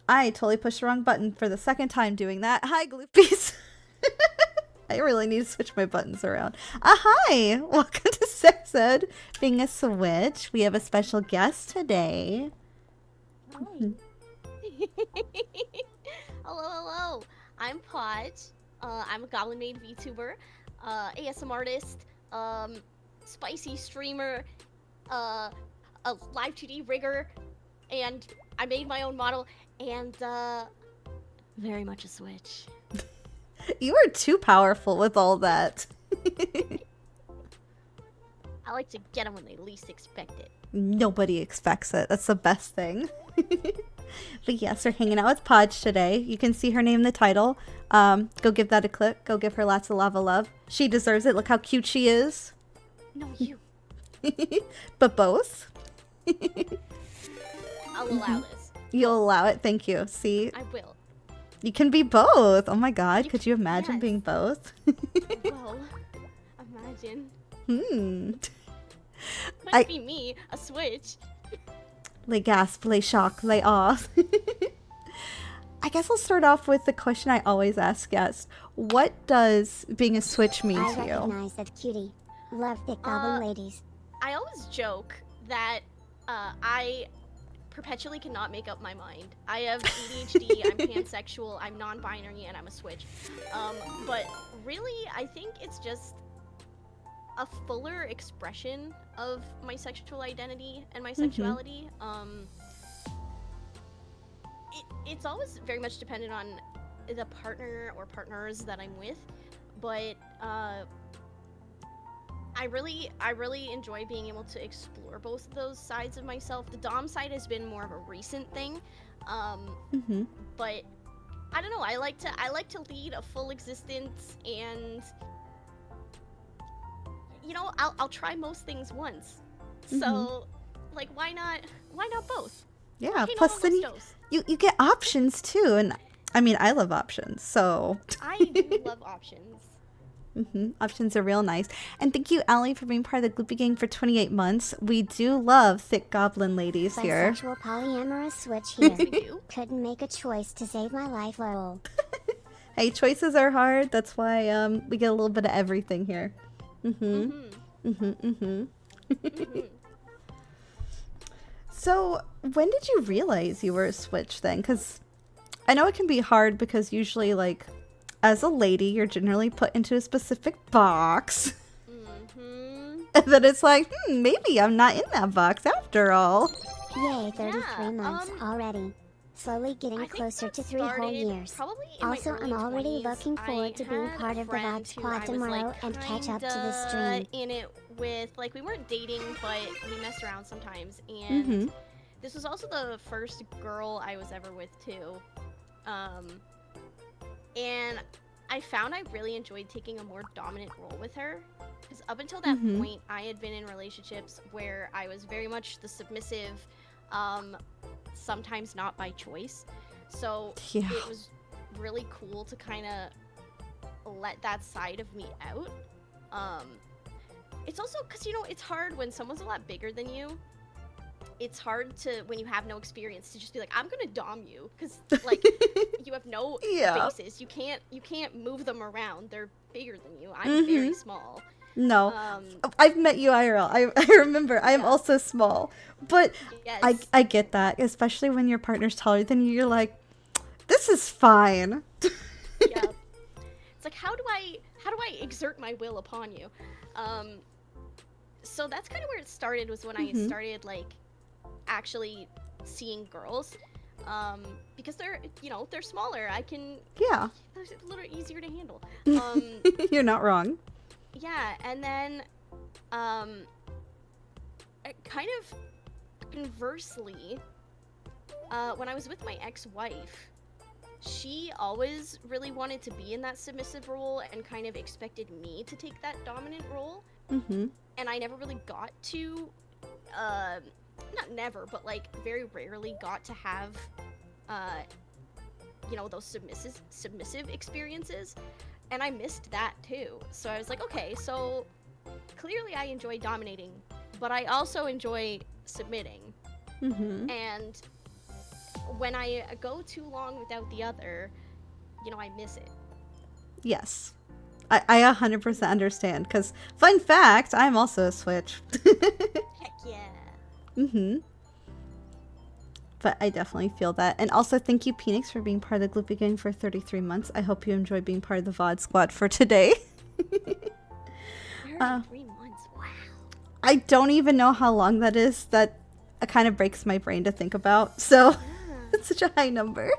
I totally pushed the wrong button for the second time doing that. Hi, Gloopies. I really need to switch my buttons around. Hi! Welcome to Sex Ed, being a switch. We have a special guest today. Hi. Hello. I'm Podge. I'm a Goblin Maid VTuber, ASM artist, spicy streamer, a live 2D rigger, and I made my own model, and very much a switch. You are too powerful with all that. I like to get them when they least expect it. Nobody expects it. That's the best thing. But yes, we're hanging out with Podge today. You can see her name in the title. Go give that a click. Go give her lots of lava love. She deserves it. Look how cute she is. No, you. But both. I'll allow this. You'll allow it. Thank you. See? I will. You can be both. Oh my god. Could you imagine being both? Well, imagine. I Be me, a switch. Lay gasp, lay shock, lay off. I guess I'll start off with the question I always ask guests. What does being a switch mean to you? I recognize that cutie. Love thick goblin ladies. I always joke that I perpetually cannot make up my mind. I have ADHD, I'm pansexual, I'm non-binary, and I'm a switch. But really, I think it's just a fuller expression of my sexual identity and my sexuality. It's always very much dependent on the partner or partners that I'm with, but I really enjoy being able to explore both of those sides of myself. The dom side has been more of a recent thing, but I don't know. I like to lead a full existence, and you know, I'll try most things once. So, like, why not both? Yeah. Plus, then you get options too, and I mean, I love options, so. I do love options. Options are real nice. And thank you, Allie, for being part of the Gloopy Gang for 28 months. We do love thick goblin ladies here. Bisexual polyamorous switch here. We do. Couldn't make a choice to save my life, lol. Hey, choices are hard. That's why we get a little bit of everything here. So, when did you realize you were a switch then? Because I know it can be hard because usually, like, as a lady, you're generally put into a specific box. And then it's like, maybe I'm not in that box after all. Yay, 33 months already. Slowly getting closer to 3 whole years. Also, I'm already looking forward to being part of the Vibe Squad tomorrow and catch up to the stream. In it with, like, we weren't dating, but we messed around sometimes, and this was also the first girl I was ever with too. And I found I really enjoyed taking a more dominant role with her, because up until that point, I had been in relationships where I was very much the submissive, sometimes not by choice. So it was really cool to kind of let that side of me out. It's also because, you know, it's hard when someone's a lot bigger than you. It's hard to, when you have no experience, to just be like, I'm gonna dom you, because like you have no basis. You can't move them around. They're bigger than you. I'm very small. No, I've met you IRL. I remember. I am also small, but I get that, especially when your partner's taller than you. You're like, this is fine. Yeah, it's like, how do I exert my will upon you? So that's kind of where it started, was when I started, like, actually seeing girls, because they're, you know, they're smaller. I can, they're a little easier to handle. You're not wrong. Yeah, and then kind of conversely, when I was with my ex-wife, she always really wanted to be in that submissive role and kind of expected me to take that dominant role. And I never really got to, not never, but like very rarely got to have, you know, those submissive experiences. And I missed that too. So I was like, okay, so clearly I enjoy dominating, but I also enjoy submitting. And when I go too long without the other, you know, I miss it. Yes. I 100% understand, because, fun fact, I'm also a Switch. Heck yeah. Mm-hmm. But I definitely feel that. And also, thank you, Phoenix, for being part of the Gloopy Gang for 33 months. I hope you enjoy being part of the VOD squad for today. 33 months, wow. I don't even know how long that is. That kind of breaks my brain to think about. So, Yeah. it's such a high number.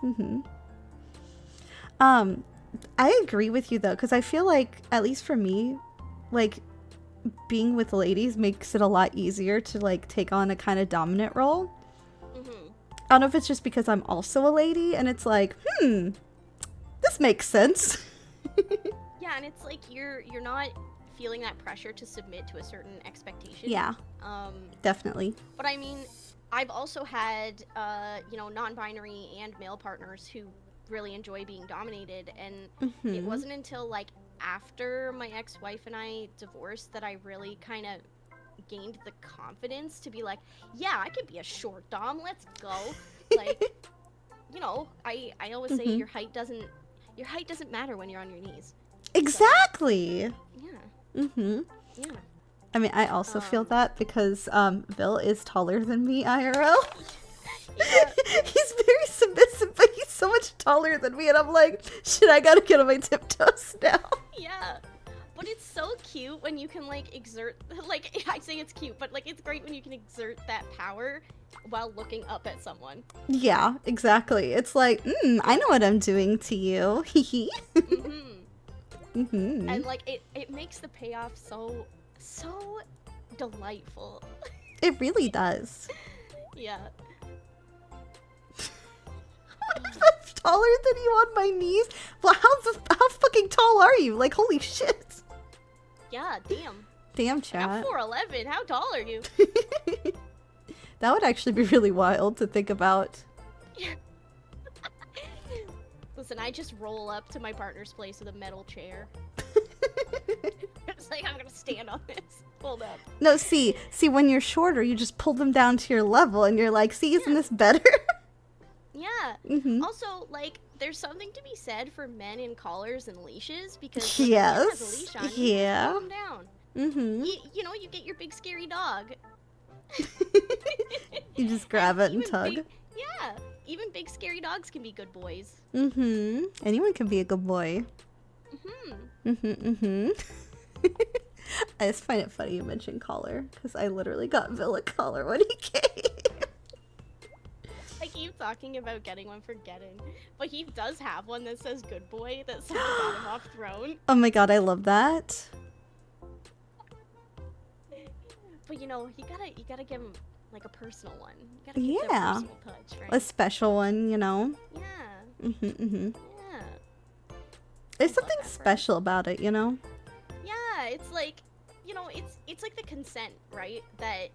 Mm-hmm. I agree with you, though, because I feel like, at least for me, like, being with ladies makes it a lot easier to, like, take on a kind of dominant role. Mm-hmm. I don't know if it's just because I'm also a lady, and it's like, this makes sense. Yeah, and it's like you're not feeling that pressure to submit to a certain expectation. Yeah, definitely. But I mean, I've also had, you know, non-binary and male partners who really enjoy being dominated, and it wasn't until, like, after my ex-wife and I divorced that I really kind of gained the confidence to be like, yeah, I could be a short dom, let's go. Like, you know, I always say your height doesn't matter when you're on your knees. Exactly. So, yeah. Yeah. I mean, I also feel that because Bill is taller than me IRL. Yeah. He's very submissive, but he's so much taller than me, and I'm like, shit, I gotta get on my tiptoes now. Yeah. But it's so cute when you can, like, exert, like, I say it's cute, but, like, it's great when you can exert that power while looking up at someone. Yeah, exactly. It's like, I know what I'm doing to you. And, like, it makes the payoff so delightful. It really does. Yeah. What if I'm taller than you on my knees? Well, how fucking tall are you? Like, holy shit. Yeah, damn. Damn, chat. I'm 4'11". How tall are you? That would actually be really wild to think about. Yeah. Listen, I just roll up to my partner's place with a metal chair. It's like, I'm gonna stand on this. Hold up. No, see, when you're shorter, you just pull them down to your level, and you're like, see, isn't this better? Yeah. Also, like, there's something to be said for men in collars and leashes, because when yes. a man has a leash on, you just pull them down. You know, you get your big scary dog. You just grab it and tug. Yeah. Even big scary dogs can be good boys. Anyone can be a good boy. I just find it funny you mentioned collar, because I literally got Bill a collar when he came. I keep talking about getting one for Getting, but he does have one that says good boy that someone got him off throne. Oh my god, I love that. But you know, you gotta give him like a personal one. You gotta give them a personal touch, right? A special one, you know? Yeah. Yeah. I There's love something that for him. special about it, you know? Yeah, it's like, you know, it's like the consent, right? That,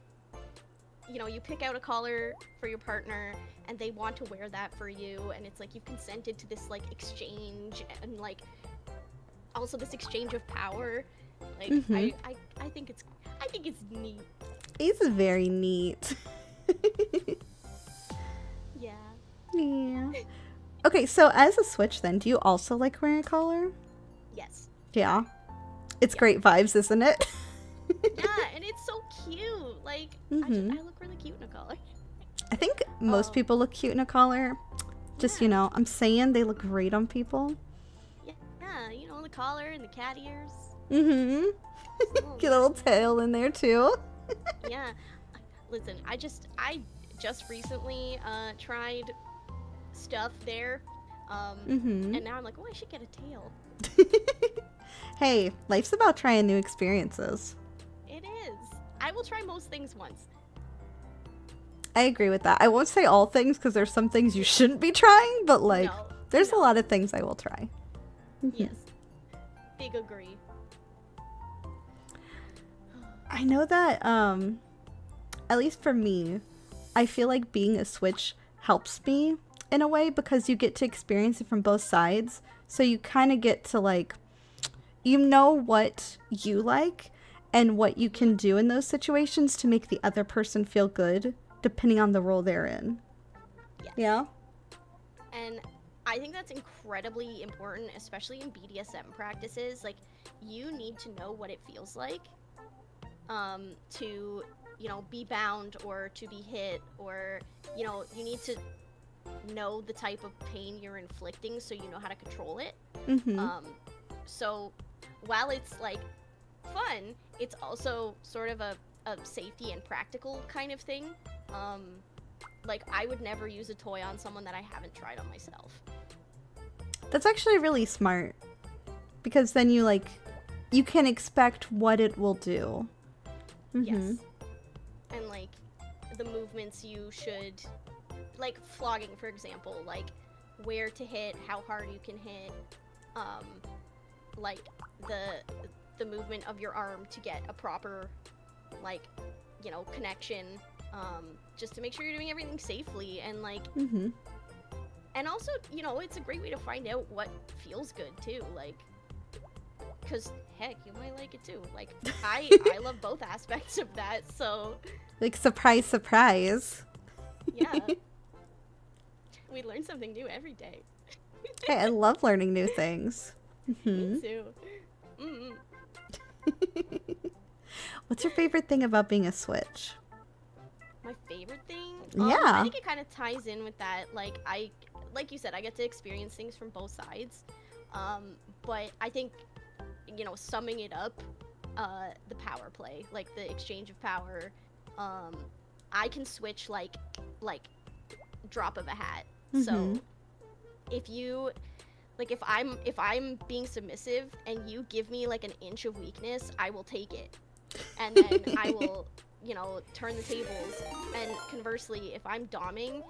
you know, you pick out a collar for your partner and they want to wear that for you, and it's like you've consented to this, like, exchange, and, like, also this exchange of power. Like, I think it's neat. It's very neat. Yeah. Yeah. Okay, so as a Switch then, do you also like wearing a collar? Yes. Yeah. It's great vibes, isn't it? Yeah, and it's so cute. Like, I look really cute in a collar. I think most people look cute in a collar. Just, you know, I'm saying they look great on people. Yeah, you know, the collar and the cat ears. Get a little tail in there too. Yeah. Listen, I just recently tried stuff there. And now I'm like, oh, I should get a tail. Hey, life's about trying new experiences. It is. I will try most things once. I agree with that. I won't say all things because there's some things you shouldn't be trying, but like, there's a lot of things I will try. Yes. Big agree. I know that, at least for me, I feel like being a Switch helps me in a way because you get to experience it from both sides. So you kind of get to, like, you know what you like and what you can do in those situations to make the other person feel good depending on the role they're in. Yes. Yeah. And I think that's incredibly important, especially in BDSM practices. Like, you need to know what it feels like to, you know, be bound or to be hit, or, you know, you need to know the type of pain you're inflicting so you know how to control it. So while it's like fun, it's also sort of a safety and practical kind of thing. Like, I would never use a toy on someone that I haven't tried on myself. That's actually really smart, because then you can expect what it will do. Yes. And like the movements you should, like flogging, for example, like where to hit, how hard you can hit, like the movement of your arm to get a proper, like, you know, connection, just to make sure you're doing everything safely, and like and also, you know, it's a great way to find out what feels good too, like, because heck, you might like it too. Like, I love both aspects of that, so like, surprise, surprise. Yeah. We learn something new every day. Hey, I love learning new things. Me too. What's your favorite thing about being a switch? My favorite thing? Yeah. I think it kind of ties in with that. Like, like you said, I get to experience things from both sides. But I think, you know, summing it up, the power play, like the exchange of power, I can switch like drop of a hat. So if you, like, if I'm being submissive and you give me like an inch of weakness, I will take it, and then I will, you know, turn the tables. And conversely, if I'm doming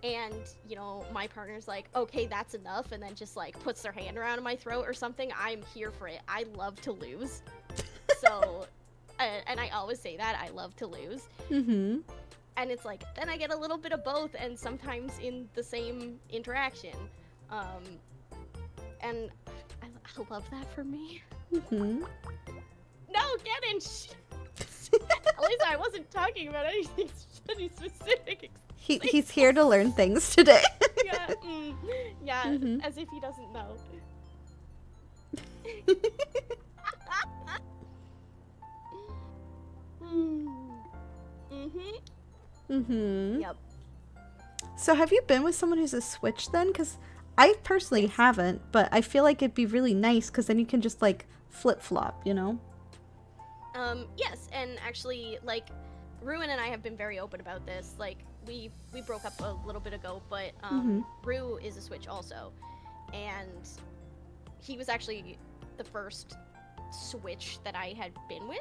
and, you know, my partner's like, okay, that's enough, and then just like puts their hand around my throat or something, I'm here for it. I love to lose. So and I always say that I love to lose. And it's like, then I get a little bit of both, and sometimes in the same interaction. And I love that for me. No, get in. At least I wasn't talking about anything specific. He's here to learn things today. Yeah, as if he doesn't know. Yep. So have you been with someone who's a switch then? Because I personally haven't, but I feel like it'd be really nice, because then you can just like flip-flop, you know? Yes, and actually, like, Ruin and I have been very open about this. Like, we broke up a little bit ago, but Rue is a switch also, and he was actually the first switch that I had been with.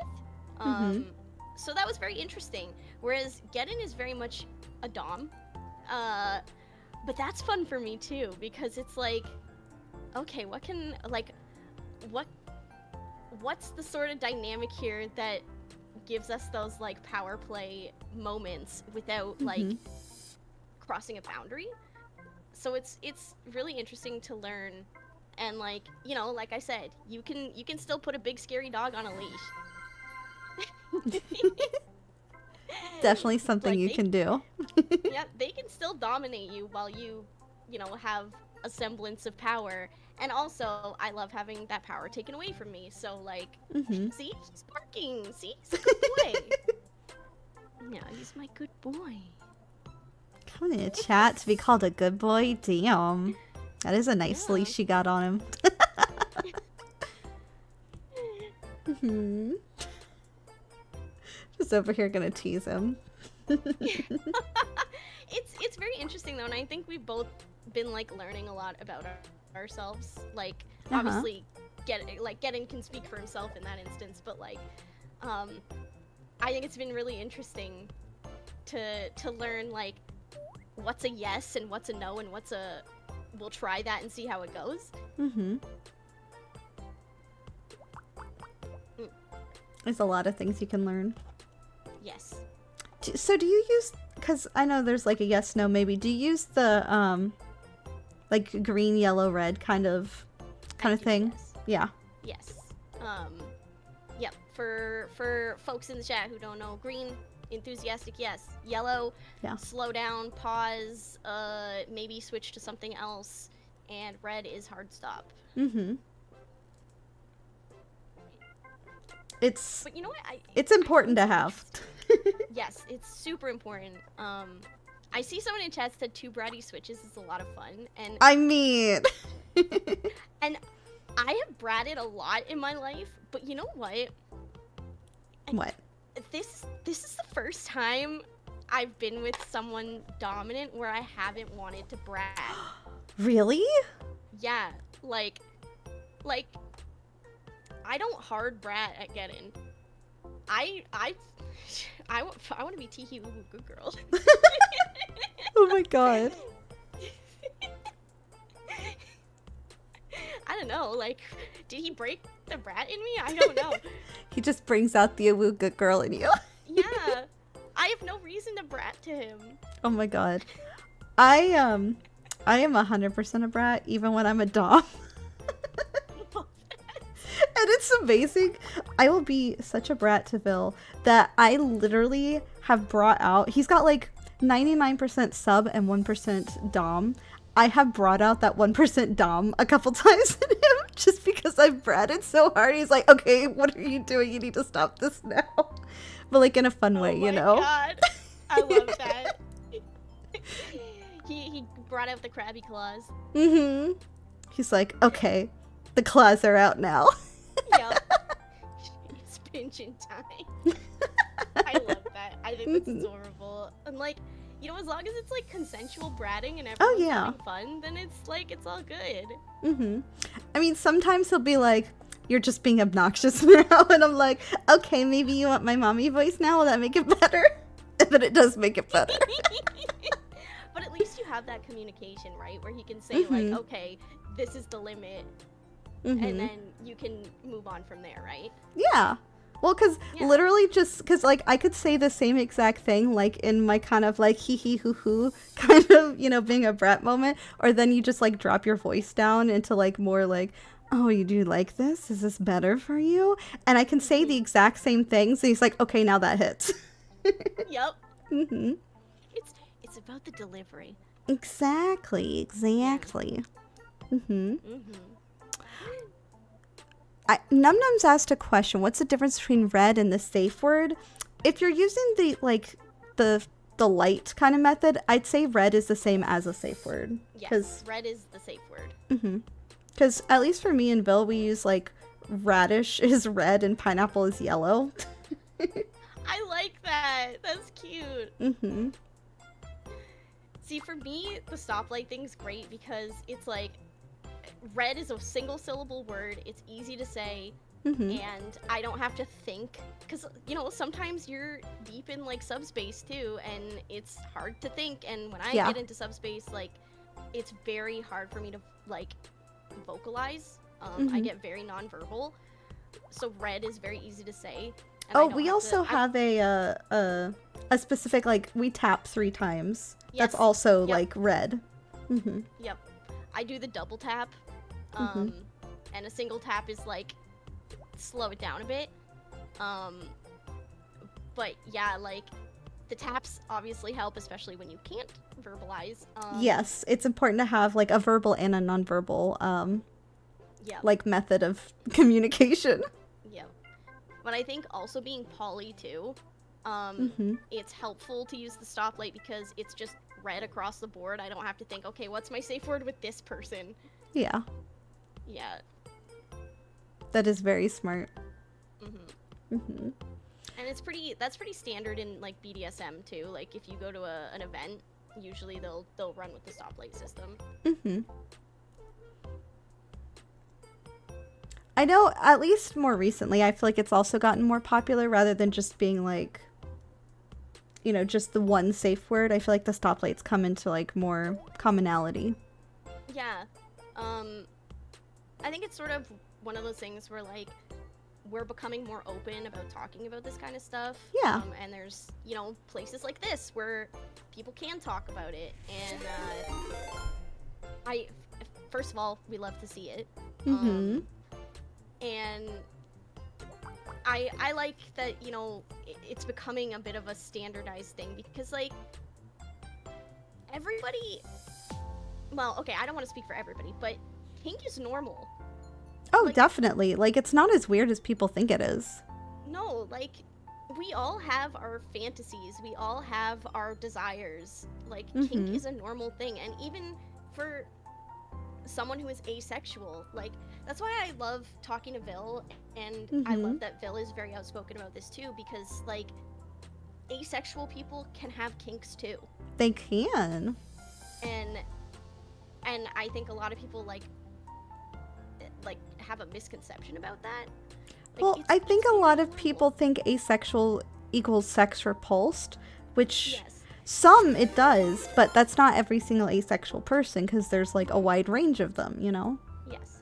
So that was very interesting. Whereas Geddon is very much a dom, but that's fun for me too, because it's like, okay, what's the sort of dynamic here that gives us those like power play moments without like crossing a boundary? So it's really interesting to learn, and like, you know, like I said, you can still put a big scary dog on a leash. Definitely something like you can do. Yeah, they can still dominate you while you know, have a semblance of power. And also, I love having that power taken away from me. So, like, see, he's barking. See, he's a good boy. Yeah, he's my good boy. Coming in a chat to be called a good boy? Damn. That is a nice leash you got on him. Just over here gonna tease him. It's very interesting though, and I think we've both been like learning a lot about ourselves. Like, obviously, Geddon can speak for himself in that instance, but like, I think it's been really interesting to learn like what's a yes and what's a no and what's a we'll try that and see how it goes. There's a lot of things you can learn. Yes. So do you use, because I know there's like a yes, no, maybe, do you use the like green, yellow, red kind of thing? Yes. Yeah. Yes. Yep. for folks in the chat who don't know, green, enthusiastic, yes. Yellow, slow down, pause, maybe switch to something else. And red is hard stop. But you know what? It's important to have. Yes, it's super important. I see someone in chat said 2 bratty switches is a lot of fun, and I mean, and I have bratted a lot in my life, but you know what? What? This is the first time I've been with someone dominant where I haven't wanted to brat. Really? Yeah, like I don't hard brat at getting. I want to be teehee woo good girl. Oh my god. I don't know, like, did he break the brat in me? I don't know. He just brings out the woo good girl in you. Yeah. I have no reason to brat to him. Oh my god. I am 100% a brat even when I'm a dom. And it's amazing. I will be such a brat to Phil that I literally have brought out, he's got like 99% sub and 1% dom. I have brought out that 1% dom a couple times in him just because I've bratted so hard. He's like, okay, what are you doing? You need to stop this now. But like in a fun way, you know? Oh my god. I love that. He brought out the crabby claws. He's like, okay, the claws are out now. Yep. It's pinching time. I love that. I think that's adorable. And like, you know, as long as it's like consensual bratting and everyone's having fun, then it's like, it's all good. I mean, sometimes he'll be like, you're just being obnoxious now. And I'm like, okay, maybe you want my mommy voice now? Will that make it better? But it does make it better. But at least you have that communication, right? Where he can say like, okay, this is the limit. And then you can move on from there, right? Yeah. Well, because literally just because like I could say the same exact thing like in my kind of like hee hee hoo hoo kind of, you know, being a brat moment, or then you just like drop your voice down into like more like, oh, you do like this? Is this better for you? And I can say the exact same things. And he's like, okay, now that hits. Yep. It's about the delivery. Exactly. Num Num's asked a question. What's the difference between red and the safe word? If you're using the like the light kind of method, I'd say red is the same as a safe word. Yes, red is the safe word. Because at least for me and Bill, we use like radish is red and pineapple is yellow. I like that. That's cute. See, for me, the stoplight thing's great because it's like red is a single syllable word. It's easy to say, and I don't have to think. Because, you know, sometimes you're deep in like subspace too, and it's hard to think. And when I get into subspace, like, it's very hard for me to like vocalize. I get very nonverbal. So red is very easy to say. Oh, we also have a specific, like, we tap 3 times. Yes. That's also, like, red. Yep. I do the double tap. And a single tap is, like, slow it down a bit. But, yeah, like, the taps obviously help, especially when you can't verbalize. Yes, it's important to have, like, a verbal and a nonverbal, like, method of communication. But I think also being poly too, it's helpful to use the stoplight because it's just red across the board. I don't have to think, okay, what's my safe word with this person? Yeah. That is very smart. And that's pretty standard in like BDSM too. Like if you go to an event, usually they'll run with the stoplight system. I know, at least more recently, I feel like it's also gotten more popular rather than just being like, you know, just the one safe word. I feel like the stoplights come into like more commonality. Yeah. I think it's sort of one of those things where like we're becoming more open about talking about this kind of stuff. Yeah. And there's, you know, places like this where people can talk about it. And first of all, we love to see it. And I like that, you know, it's becoming a bit of a standardized thing because, like, everybody, well, okay, I don't want to speak for everybody, but kink is normal. Oh, like, definitely. Like, it's not as weird as people think it is. No, like, we all have our fantasies. We all have our desires. Like, kink is a normal thing. And even for someone who is asexual, like, that's why I love talking to Vil, and I love that Vil is very outspoken about this too, because, like, asexual people can have kinks too. They can. And I think a lot of people, like have a misconception about that. Like, well, I think a lot of people think asexual equals sex repulsed, which some it does, but that's not every single asexual person because there's like a wide range of them, you know? Yes.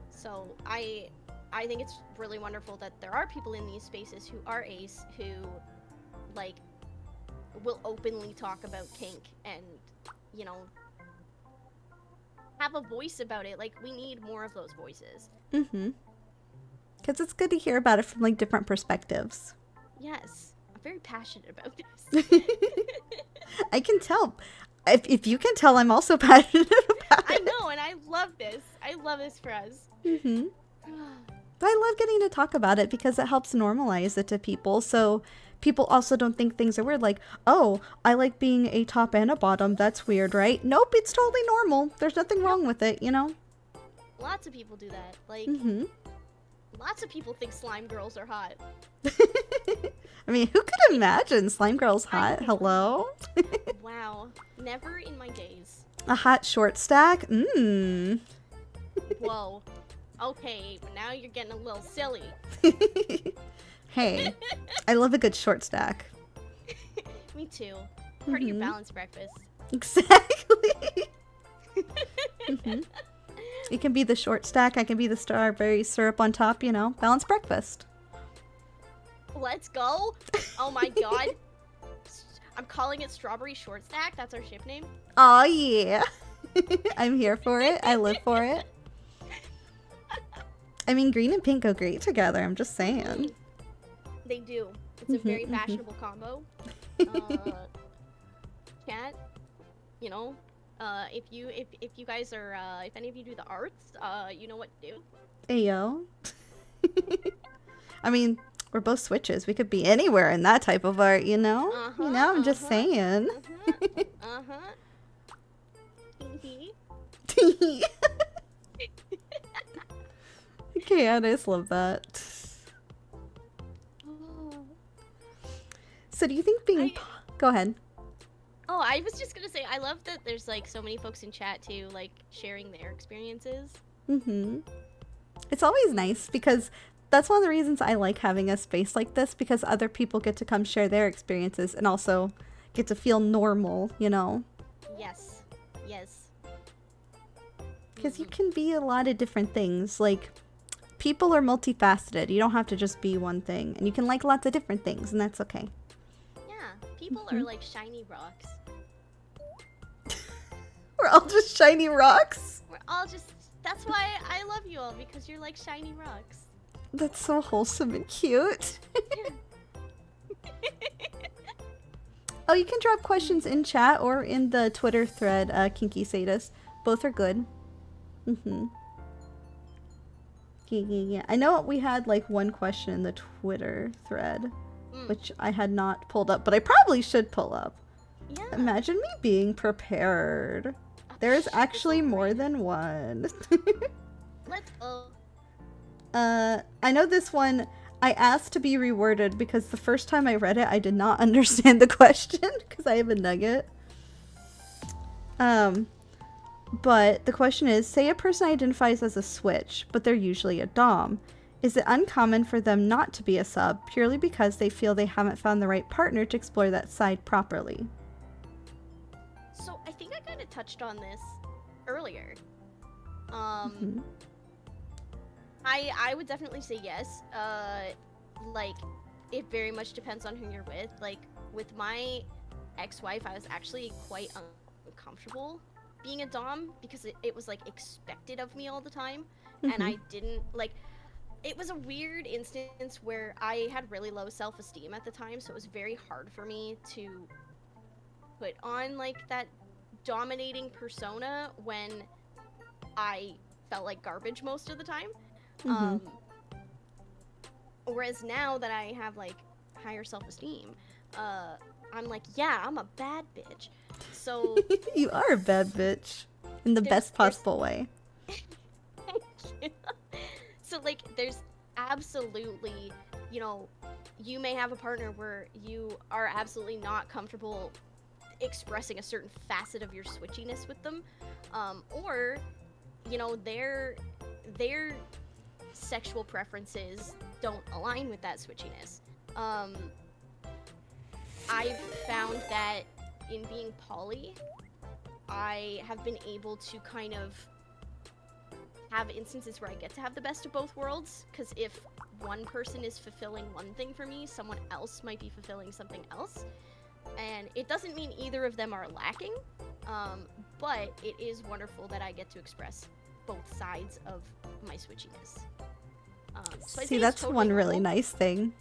So I think it's really wonderful that there are people in these spaces who are ace who, like, will openly talk about kink and, you know, have a voice about it. Like, we need more of those voices. Because it's good to hear about it from, like, different perspectives. Yes. I'm very passionate about this. I can tell. If you can tell, I'm also passionate about it. I know, and I love this. I love this for us. But I love getting to talk about it because it helps normalize it to people. So people also don't think things are weird. Like, oh, I like being a top and a bottom. That's weird, right? Nope, it's totally normal. There's nothing wrong with it, you know? Lots of people do that. Like, lots of people think slime girls are hot. I mean, who could imagine slime girls hot? Hello? Wow. Never in my days. A hot short stack? Whoa. Okay, but now you're getting a little silly. Hey, I love a good short stack. Me too. Part of your balanced breakfast. Exactly. It can be the short stack. I can be the strawberry syrup on top, you know. Balanced breakfast. Let's go. Oh my god. I'm calling it strawberry short stack. That's our ship name. Oh yeah. I'm here for it. I live for it. I mean, green and pink go great together. I'm just saying. They do. It's a very fashionable combo. Chat, you know, if you guys are, if any of you do the arts, you know what to do. Ayo. I mean, we're both switches. We could be anywhere in that type of art, you know? You know, I'm just saying. Okay, I just love that. So do you think being... Go ahead. Oh, I was just gonna say, I love that there's, like, so many folks in chat, too, like, sharing their experiences. It's always nice, because that's one of the reasons I like having a space like this, because other people get to come share their experiences, and also get to feel normal, you know? Yes. Yes. Because you can be a lot of different things, like... People are multifaceted. You don't have to just be one thing. And you can like lots of different things, and that's okay. Yeah, people are like shiny rocks. We're all just shiny rocks? We're all just... That's why I love you all, because you're like shiny rocks. That's so wholesome and cute. Oh, you can drop questions in chat or in the Twitter thread, Kinky Sadist. Both are good. Yeah. I know we had like one question in the Twitter thread, which I had not pulled up, but I probably should pull up. Yeah. Imagine me being prepared. There is actually more than one. Let's go. I know this one I asked to be reworded because the first time I read it, I did not understand the question because I have a nugget. But the question is, say a person identifies as a switch, but they're usually a dom. Is it uncommon for them not to be a sub purely because they feel they haven't found the right partner to explore that side properly? So I think I kind of touched on this earlier. I would definitely say yes. Like, it very much depends on who you're with. Like, with my ex-wife, I was actually quite uncomfortable being a dom because it was like expected of me all the time, and I didn't like. it was a weird instance where I had really low self-esteem at the time, so it was very hard for me to put on like that dominating persona when I felt like garbage most of the time. Whereas now that I have like higher self-esteem, I'm like, yeah, I'm a bad bitch. So you are a bad bitch in the best possible way. So like there's absolutely, you know, you may have a partner where you are absolutely not comfortable expressing a certain facet of your switchiness with them, or you know, their sexual preferences don't align with that switchiness. I've found that in being poly, I have been able to kind of have instances where I get to have the best of both worlds, because if one person is fulfilling one thing for me, someone else might be fulfilling something else. And it doesn't mean either of them are lacking, but it is wonderful that I get to express both sides of my switchiness. So see, that's totally one really nice thing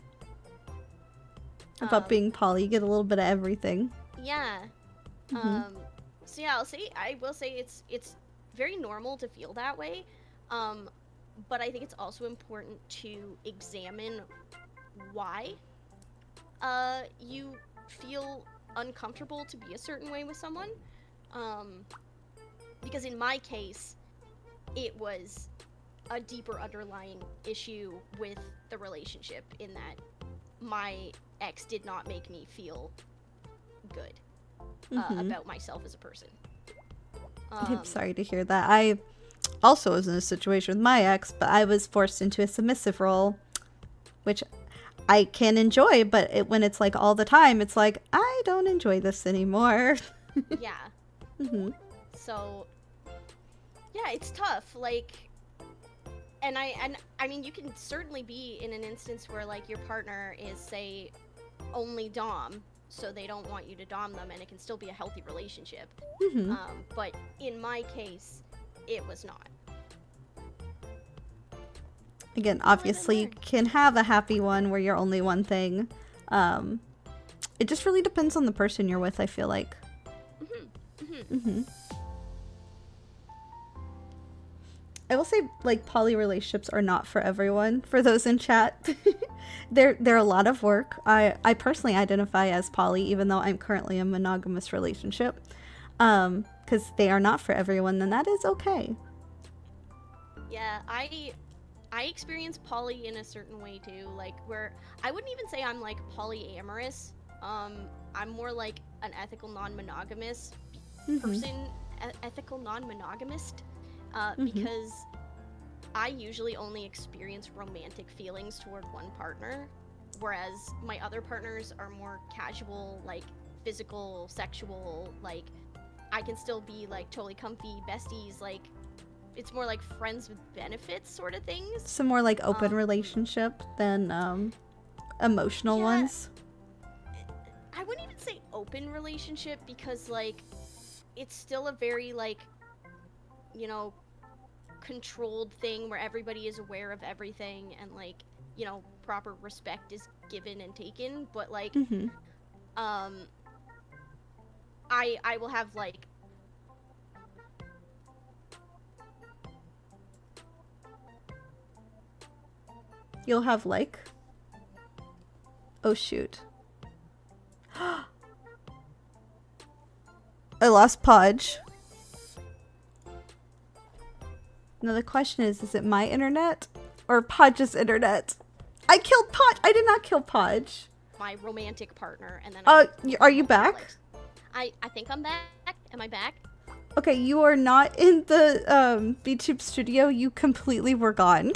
about being poly. You get a little bit of everything. Yeah. So yeah, I will say it's very normal to feel that way, but I think it's also important to examine why you feel uncomfortable to be a certain way with someone, because in my case it was a deeper underlying issue with the relationship, in that my ex did not make me feel good about myself as a person. I'm sorry to hear that. I also was in a situation with my ex, but I was forced into a submissive role, which I can enjoy, but when it's like all the time, it's like, I don't enjoy this anymore. Yeah. So, yeah, it's tough. Like, and I mean, you can certainly be in an instance where like your partner is, say, only dom, so they don't want you to dom them, and it can still be a healthy relationship. But in my case, it was not. Again, obviously, you can have a happy one where you're only one thing. It just really depends on the person you're with, I feel like. I will say, like, poly relationships are not for everyone. For those in chat, they're a lot of work. I personally identify as poly, even though I'm currently in a monogamous relationship, because they are not for everyone, and that is okay. Yeah, I experience poly in a certain way too, like where I wouldn't even say I'm like polyamorous. I'm more like an ethical non-monogamous person, ethical non-monogamist. Because I usually only experience romantic feelings toward one partner, whereas my other partners are more casual, like physical, sexual, like I can still be like totally comfy besties, like it's more like friends with benefits sort of things. Some more like open relationship than emotional ones. I wouldn't even say open relationship, because like it's still a very like, you know, controlled thing where everybody is aware of everything, and like, you know, proper respect is given and taken, but like I will have like you'll have like, oh shoot, I lost Podge. Now the question is it my internet or Podge's internet? I killed Podge. I did not kill Podge. My romantic partner, and then are you back? I think I'm back. Am I back? Okay, you are not in the VTube studio. You completely were gone.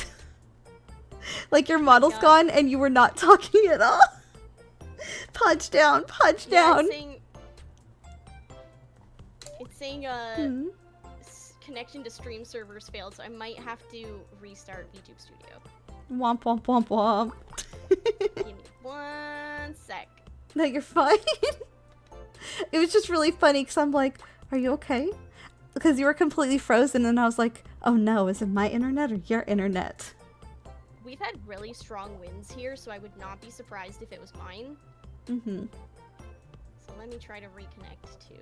Like your model's gone and you were not talking at all. Podge down, Podge down. It's saying connection to stream servers failed, so I might have to restart VTube Studio. Womp womp womp womp. Give me 1 sec. No, you're fine. It was just really funny because I'm like, are you okay? Because you were completely frozen, and I was like, oh no, is it my internet or your internet? we've had really strong winds here, so I would not be surprised if it was mine. Mm-hmm. So let me try to reconnect to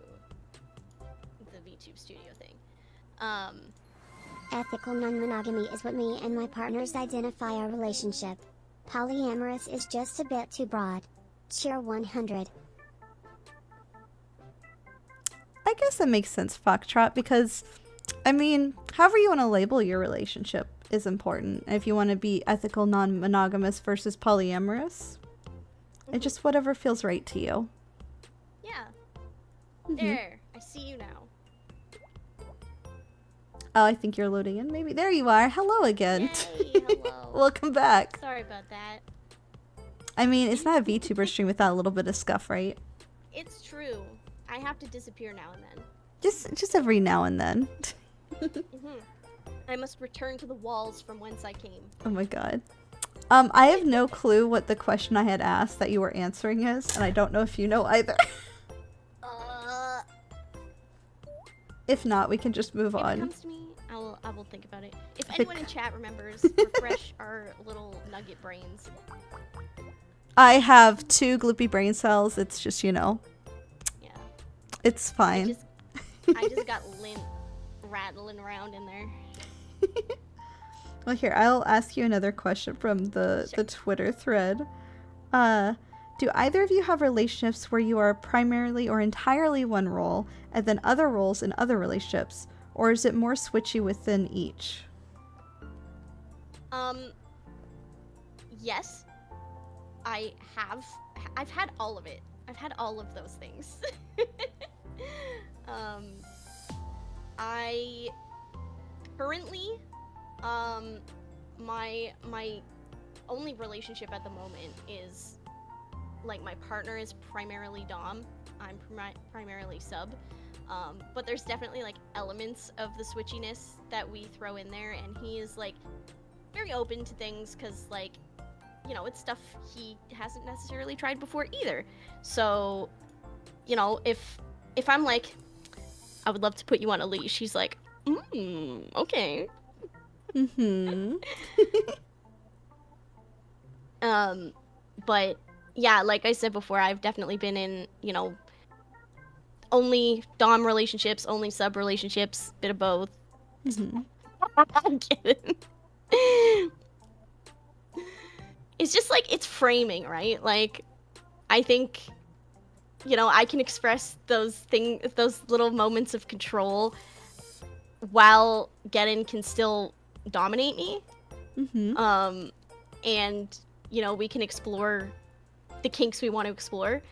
the VTube studio thing. Ethical non-monogamy is what me and my partners identify our relationship. Polyamorous is just a bit too broad. Cheer 100. I guess that makes sense, Foxtrot, because, I mean, however you want to label your relationship is important. If you want to be ethical non-monogamous versus polyamorous, it's just whatever feels right to you. Yeah. Mm-hmm. There. I see you now. Oh, I think you're loading in. Maybe. There you are. Hello again. Yay, hello. Welcome back. Sorry about that. I mean, it's not a VTuber stream without a little bit of scuff, right? It's true. I have to disappear now and then. Just every now and then. I must return to the walls from whence I came. Oh my god. I have no clue what the question I had asked that you were answering is, and I don't know if you know either. If not, we can just move on. If it comes to me, I will think about it. If anyone in chat remembers, refresh our little nugget brains. I have 2 gloopy brain cells. It's just, you know. Yeah. It's fine. I just got lint rattling around in there. Well, here, I'll ask you another question from the Twitter thread. Do either of you have relationships where you are primarily or entirely one role, and then other roles in other relationships? Or is it more switchy within each? Yes. I've had all of it. I've had all of those things. I currently, my only relationship at the moment is, like, my partner is primarily dom, I'm primarily sub, but there's definitely, like, elements of the switchiness that we throw in there, and he is, like, very open to things, because, like, you know, it's stuff he hasn't necessarily tried before either. So, you know, if I'm like, I would love to put you on a leash, he's like, okay. Mm-hmm. But yeah, like I said before, I've definitely been in, you know, only dom relationships, only sub relationships, bit of both. Mm-hmm. I'm kidding. It's just like, it's framing, right? Like, I think, you know, I can express those little moments of control while Geddon can still dominate me. Mm-hmm. And, you know, we can explore the kinks we want to explore.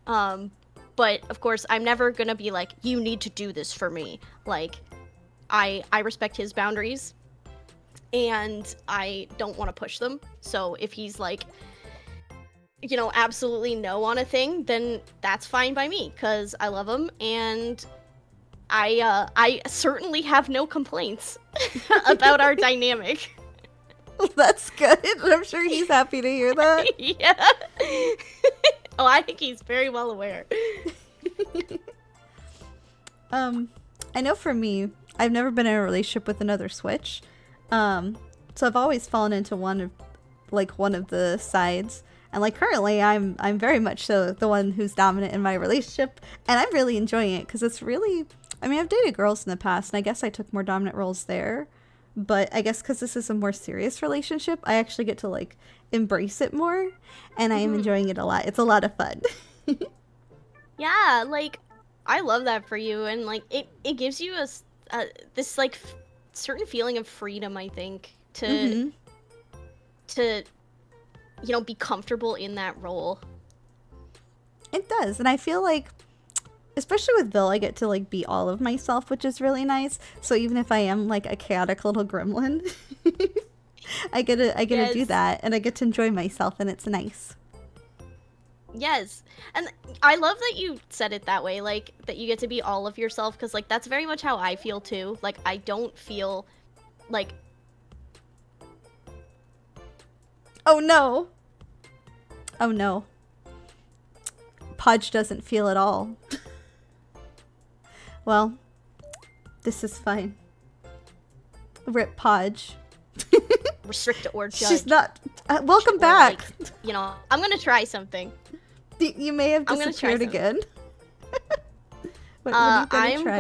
But of course, I'm never gonna be like, you need to do this for me. Like, I respect his boundaries, and I don't want to push them. So if he's like, you know, absolutely no on a thing, then that's fine by me, because I love him, and I certainly have no complaints about our dynamic. That's good. I'm sure he's happy to hear that. Yeah. Oh, I think he's very well aware. I know for me, I've never been in a relationship with another switch. So I've always fallen into one of the sides. And like currently I'm very much so the one who's dominant in my relationship, and I'm really enjoying it because it's really, I mean, I've dated girls in the past and I guess I took more dominant roles there. But I guess because this is a more serious relationship, I actually get to, like, embrace it more. And I am enjoying it a lot. It's a lot of fun. Yeah, like, I love that for you. And, like, it gives you this, like, certain feeling of freedom, I think, to, you know, be comfortable in that role. It does. And I feel like, especially with Bill, I get to, like, be all of myself, which is really nice. So even if I am, like, a chaotic little gremlin, I get to do that, and I get to enjoy myself, and it's nice. Yes. And I love that you said it that way, like, that you get to be all of yourself, because, like, that's very much how I feel, too. Like, I don't feel, like... Oh, no. Oh, no. Podge doesn't feel at all. Well, this is fine. Rip Podge. restrict or judge. She's not. Welcome back. Like, you know, I'm gonna try something. You may have disappeared again. What are you gonna try?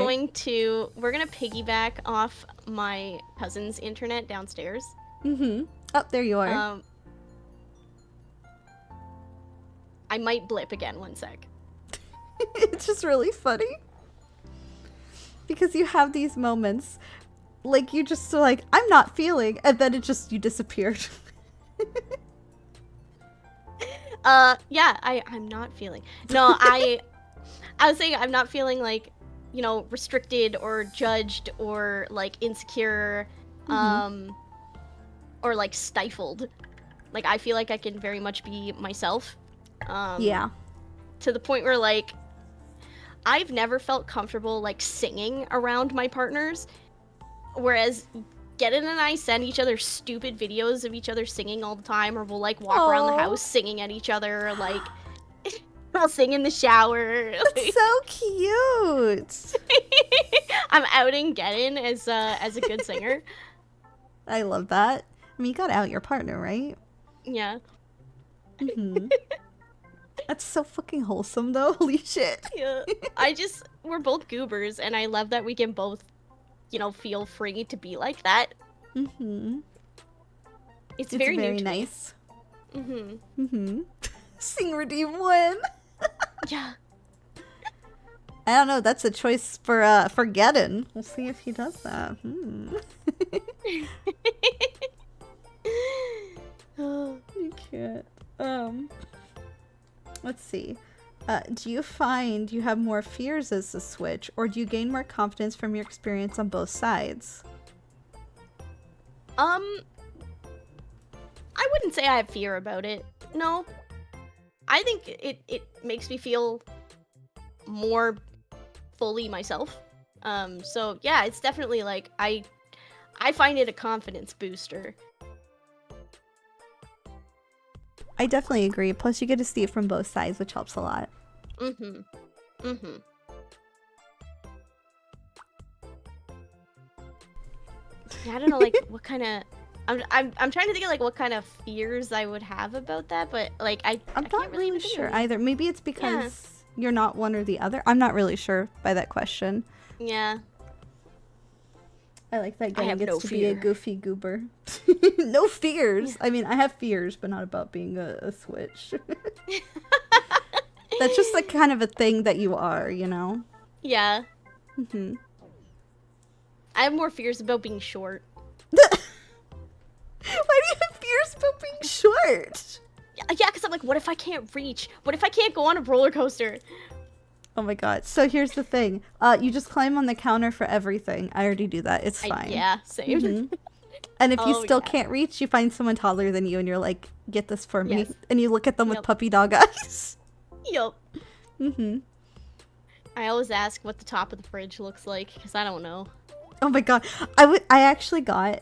We're gonna piggyback off my cousin's internet downstairs. Mm-hmm. Oh, there you are. I might blip again, 1 sec. It's just really funny. Because you have these moments, like, you just like, I'm not feeling, and then you disappeared. Yeah, I'm not feeling. No, I was saying I'm not feeling like, you know, restricted or judged or like insecure, or like stifled. Like, I feel like I can very much be myself. Yeah. To the point where, like, I've never felt comfortable, like, singing around my partners, whereas Gedden and I send each other stupid videos of each other singing all the time, or we'll, like, walk around the house singing at each other, like, we'll sing in the shower. That's so cute! I'm outing Gedden as a good singer. I love that. I mean, you gotta out your partner, right? Yeah. Mm-hmm. That's so fucking wholesome, though. Holy shit. Yeah. We're both goobers, and I love that we can both, you know, feel free to be like that. Mm-hmm. It's very new to nice. Me. Mm-hmm. Mm-hmm. Sing Redeem win. Yeah. I don't know. That's a choice for Gedden. We'll see if he does that. You can't. Let's see. Do you find you have more fears as a switch, or do you gain more confidence from your experience on both sides? I wouldn't say I have fear about it. No. I think it makes me feel more fully myself. So yeah, it's definitely like I find it a confidence booster. I definitely agree. Plus, you get to see it from both sides, which helps a lot. Mm-hmm. Mm-hmm. Yeah, I don't know, like, what kind of... I'm trying to think of, like, what kind of fears I would have about that, but, like, I'm not really sure either. Maybe it's because you're not one or the other. I'm not really sure by that question. Yeah. I like that Gedden gets to be a goofy goober. No fears. I mean, I have fears, but not about being a switch. That's just like kind of a thing that you are, you know? Yeah. Mm-hmm. I have more fears about being short. Why do you have fears about being short? Yeah, because I'm like, what if I can't reach? What if I can't go on a roller coaster? Oh my god. So here's the thing. You just climb on the counter for everything. I already do that. It's fine. Yeah, same. Mm-hmm. And if you still can't reach, you find someone taller than you and you're like, get this for me. Yes. And you look at them with puppy dog eyes. Yup. Mm-hmm. I always ask what the top of the fridge looks like, because I don't know. Oh my god. I actually got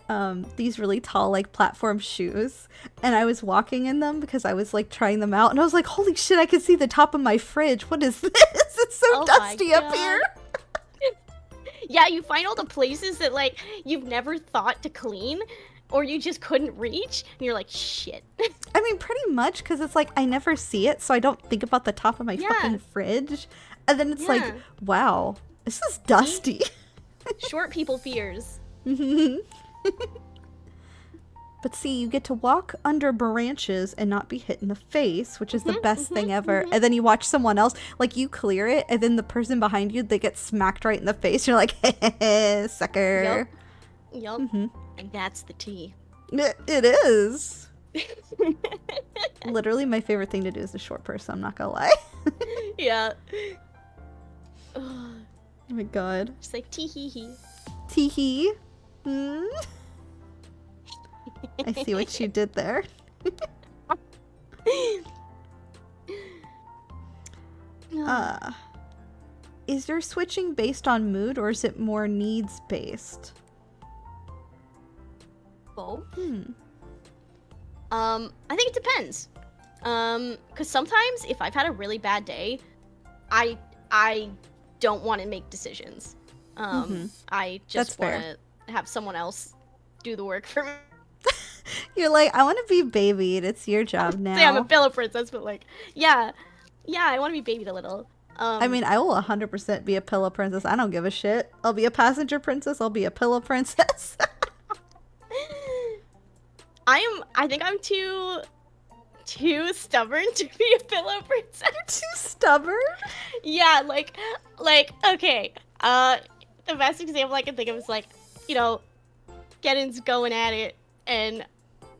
these really tall like platform shoes, and I was walking in them because I was like trying them out, and I was like, holy shit, I can see the top of my fridge. What is this? It's so dusty up here. Yeah, you find all the places that like you've never thought to clean, or you just couldn't reach, and you're like, shit. I mean, pretty much, because it's like I never see it, so I don't think about the top of my fucking fridge. And then it's like, wow, this is dusty. Short people fears. But see, you get to walk under branches and not be hit in the face, which is the best thing ever. And then you watch someone else, like you clear it, and then the person behind you, they get smacked right in the face. You're like, hey, sucker. Yup. And that's the tea. It is. Literally, my favorite thing to do as a short person, I'm not gonna lie. Yeah. Oh my god. Just like tee-hee-hee. Tee-hee. I see what you did there. Is your switching based on mood, or is it more needs based? Both. I think it depends. Because sometimes if I've had a really bad day, I don't want to make decisions. I just want to have someone else do the work for me. You're like, I want to be babied. It's your job now. Say I'm a pillow princess, but like, yeah, I want to be babied a little. I mean, I will 100% be a pillow princess. I don't give a shit. I'll be a passenger princess. I'll be a pillow princess. I think I'm too stubborn to be a pillow princess. Too stubborn? Yeah, like, okay. The best example I can think of is like, you know, Geddon's going at it, and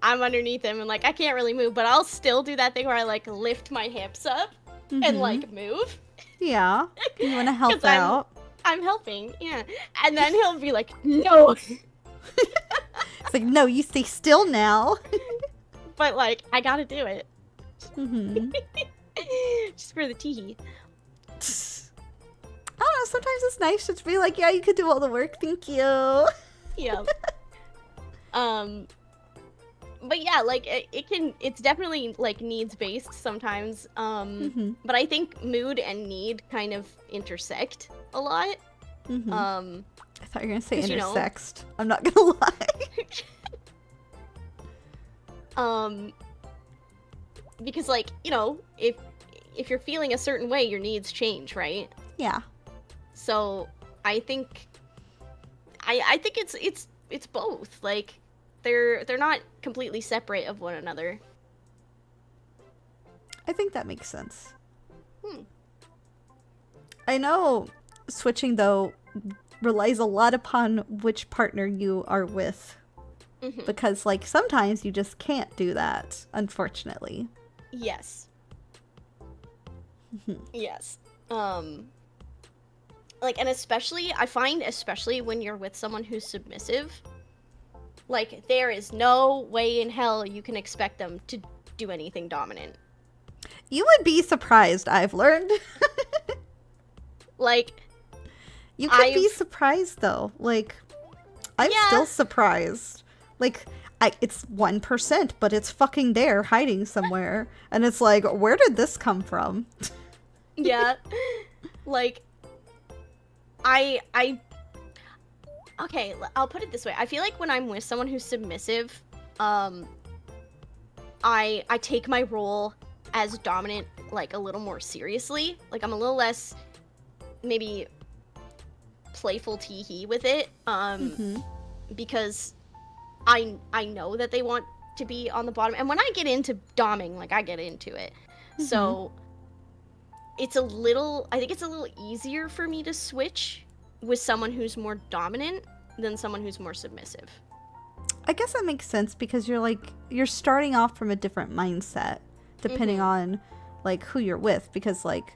I'm underneath him, and like, I can't really move, but I'll still do that thing where I like lift my hips up and like move. Yeah, you want to help out. I'm helping, yeah. And then he'll be like, no. It's like, no, you stay still now. But like, I gotta do it. Just for the tee. I don't know, sometimes it's nice just to be like, yeah, you could do all the work, thank you. Yeah. But yeah, like it's definitely like needs based sometimes. But I think mood and need kind of intersect a lot. I thought you were gonna say intersext. I'm not gonna lie. Because like, you know, if you're feeling a certain way, your needs change, right? Yeah. So I think it's both. Like they're not completely separate of one another. I think that makes sense. I know switching though relies a lot upon which partner you are with. Because like sometimes you just can't do that, unfortunately. Yes. Yes. Like, and especially, I find especially when you're with someone who's submissive, like, there is no way in hell you can expect them to do anything dominant. You would be surprised, I've learned. Like, you could be surprised, though. Like, I'm still surprised. Like, it's 1%, but it's fucking there, hiding somewhere. And it's like, where did this come from? Yeah. Like, okay, I'll put it this way. I feel like when I'm with someone who's submissive, I take my role as dominant, like, a little more seriously. Like, I'm a little less, maybe, playful tee-hee with it, because I know that they want to be on the bottom. And when I get into doming, like, I get into it. So I think it's a little easier for me to switch with someone who's more dominant than someone who's more submissive. I guess that makes sense because you're starting off from a different mindset depending on like who you're with, because like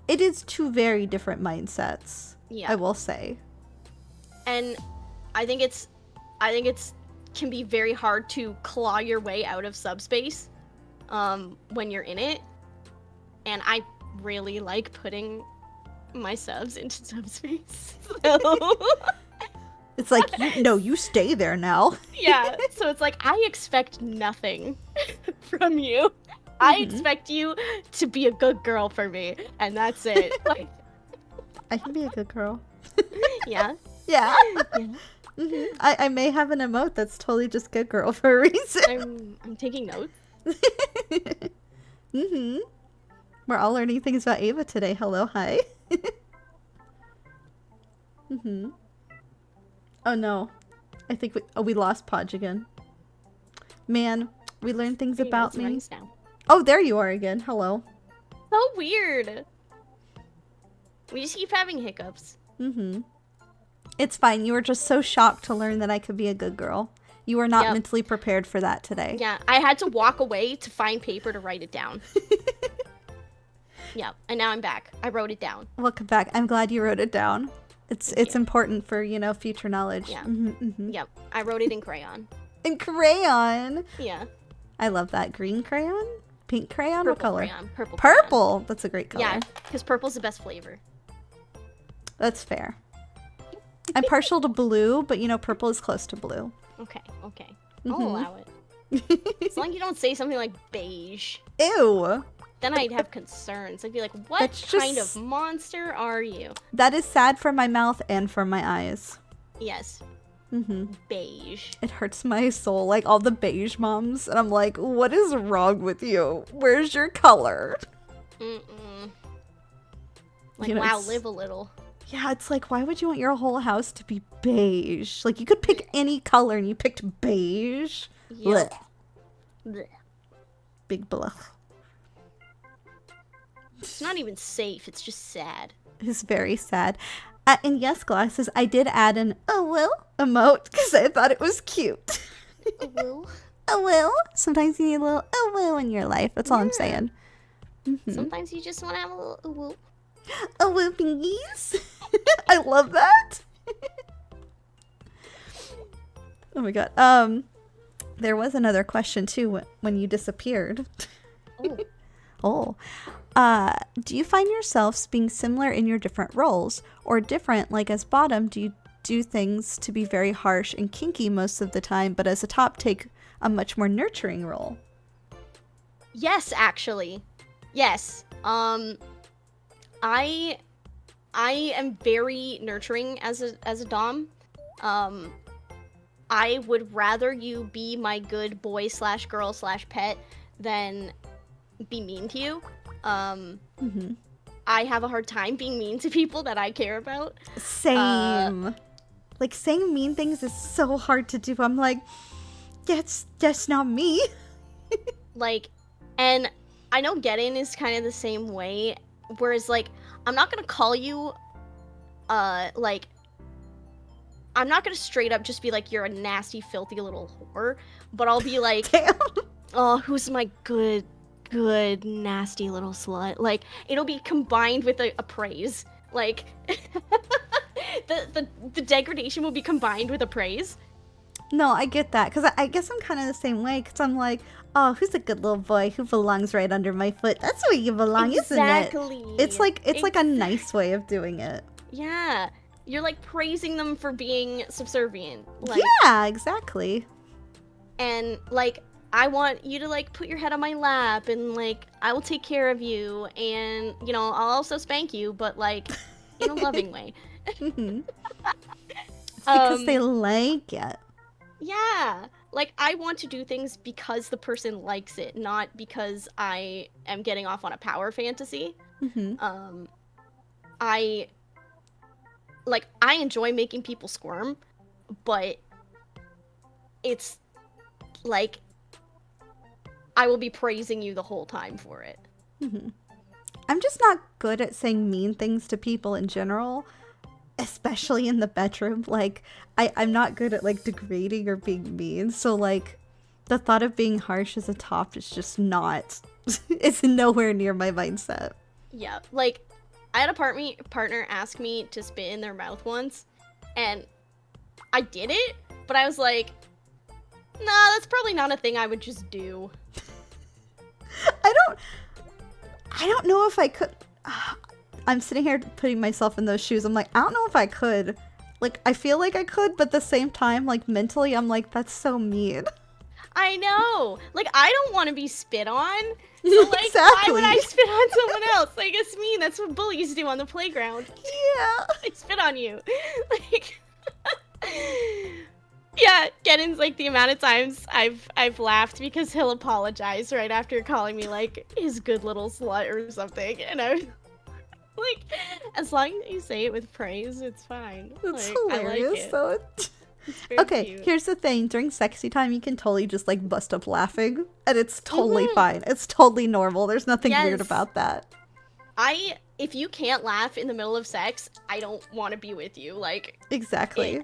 it is two very different mindsets. Yeah. I will say. And I think it's can be very hard to claw your way out of subspace when you're in it. And I really like putting my subs into subspace. So it's like, you stay there now. Yeah, so it's like, I expect nothing from you. I expect you to be a good girl for me, and that's it. Like, I can be a good girl. Yeah. Yeah. I may have an emote that's totally just good girl for a reason. I'm taking notes. We're all learning things about Ava today. Hello, hi. Oh no. I think we lost Podge again. Man, we learned things about me. Oh, there you are again. Hello. So weird. We just keep having hiccups. It's fine. You were just so shocked to learn that I could be a good girl. You were not mentally prepared for that today. Yeah, I had to walk away to find paper to write it down. Yeah, and now I'm back. I wrote it down. Welcome back. I'm glad you wrote it down. It's important for, future knowledge. Yeah. Yep. I wrote it in crayon. In crayon? Yeah. I love that. Green crayon? Pink crayon? Purple what color? Crayon. Purple. Purple! Crayon. That's a great color. Yeah, because purple's the best flavor. That's fair. I'm partial to blue, but purple is close to blue. Okay. I'll allow it. As long as you don't say something like beige. Ew! Then I'd have concerns. I'd be like, what kind of monster are you? That is sad for my mouth and for my eyes. Yes. beige. It hurts my soul, like all the beige moms, and I'm like, what is wrong with you? Where's your color? Like, you know, wow, live a little. Yeah, it's like, why would you want your whole house to be beige? Like, you could pick any color, and you picked beige. Yep. Blech. Big bluff. It's not even safe, it's just sad. It's very sad. And yes, glasses, I did add an oh well emote because I thought it was cute. Oh well? Oh well. Sometimes you need a little oh well in your life. That's all I'm saying. Sometimes you just want to have a little oh well. Oh well, bingies. I love that. Oh my god. There was another question too when you disappeared. Oh. Do you find yourselves being similar in your different roles, or different, like as bottom, do you do things to be very harsh and kinky most of the time, but as a top take a much more nurturing role? Yes, actually. Yes. I am very nurturing as a dom. I would rather you be my good boy / girl / pet than be mean to you. I have a hard time being mean to people that I care about. Same. Like, saying mean things is so hard to do. I'm like, that's not me. Like, and I know Get-In is kind of the same way, whereas, like, I'm not gonna call you, like, I'm not gonna straight up just be like, you're a nasty, filthy little whore, but I'll be like, Damn. oh, who's my good, nasty little slut? Like, it'll be combined with a praise. Like, the degradation will be combined with a praise. No, I get that, because I guess I'm kind of the same way, because I'm like, oh, who's a good little boy who belongs right under my foot? That's where you belong, Exactly. isn't it? It's like a nice way of doing it. Yeah. You're, like, praising them for being subservient. Like, yeah, exactly. And, like, I want you to, like, put your head on my lap, and, like, I will take care of you, and, you know, I'll also spank you, but, like, in a loving way. It's because they like it. Yeah. Like, I want to do things because the person likes it, not because I am getting off on a power fantasy. I enjoy making people squirm, but it's, like, I will be praising you the whole time for it. I'm just not good at saying mean things to people in general, especially in the bedroom. Like, I'm not good at, like, degrading or being mean, so, like, the thought of being harsh as a top is just not, it's nowhere near my mindset. Yeah, like, I had a partner ask me to spit in their mouth once, and I did it, but I was like, nah, that's probably not a thing I would just do. I don't know if I could. I'm sitting here putting myself in those shoes. I'm like, I don't know if I could. Like, I feel like I could, but at the same time, like, mentally, I'm like, that's so mean. I know. Like, I don't want to be spit on. So, like, Exactly. why would I spit on someone else? Like, it's mean. That's what bullies do on the playground. Yeah. They spit on you. Like, yeah, Get-In's, like, the amount of times I've laughed because he'll apologize right after calling me, like, his good little slut or something. And I'm like, as long as you say it with praise, it's fine. It's like, hilarious, I like it. though. It's very Okay, cute. here's the thing. During sexy time, you can totally just, like, bust up laughing. And it's totally fine. It's totally normal. There's nothing weird Yes. about that. If you can't laugh in the middle of sex, I don't want to be with you. Like, Exactly.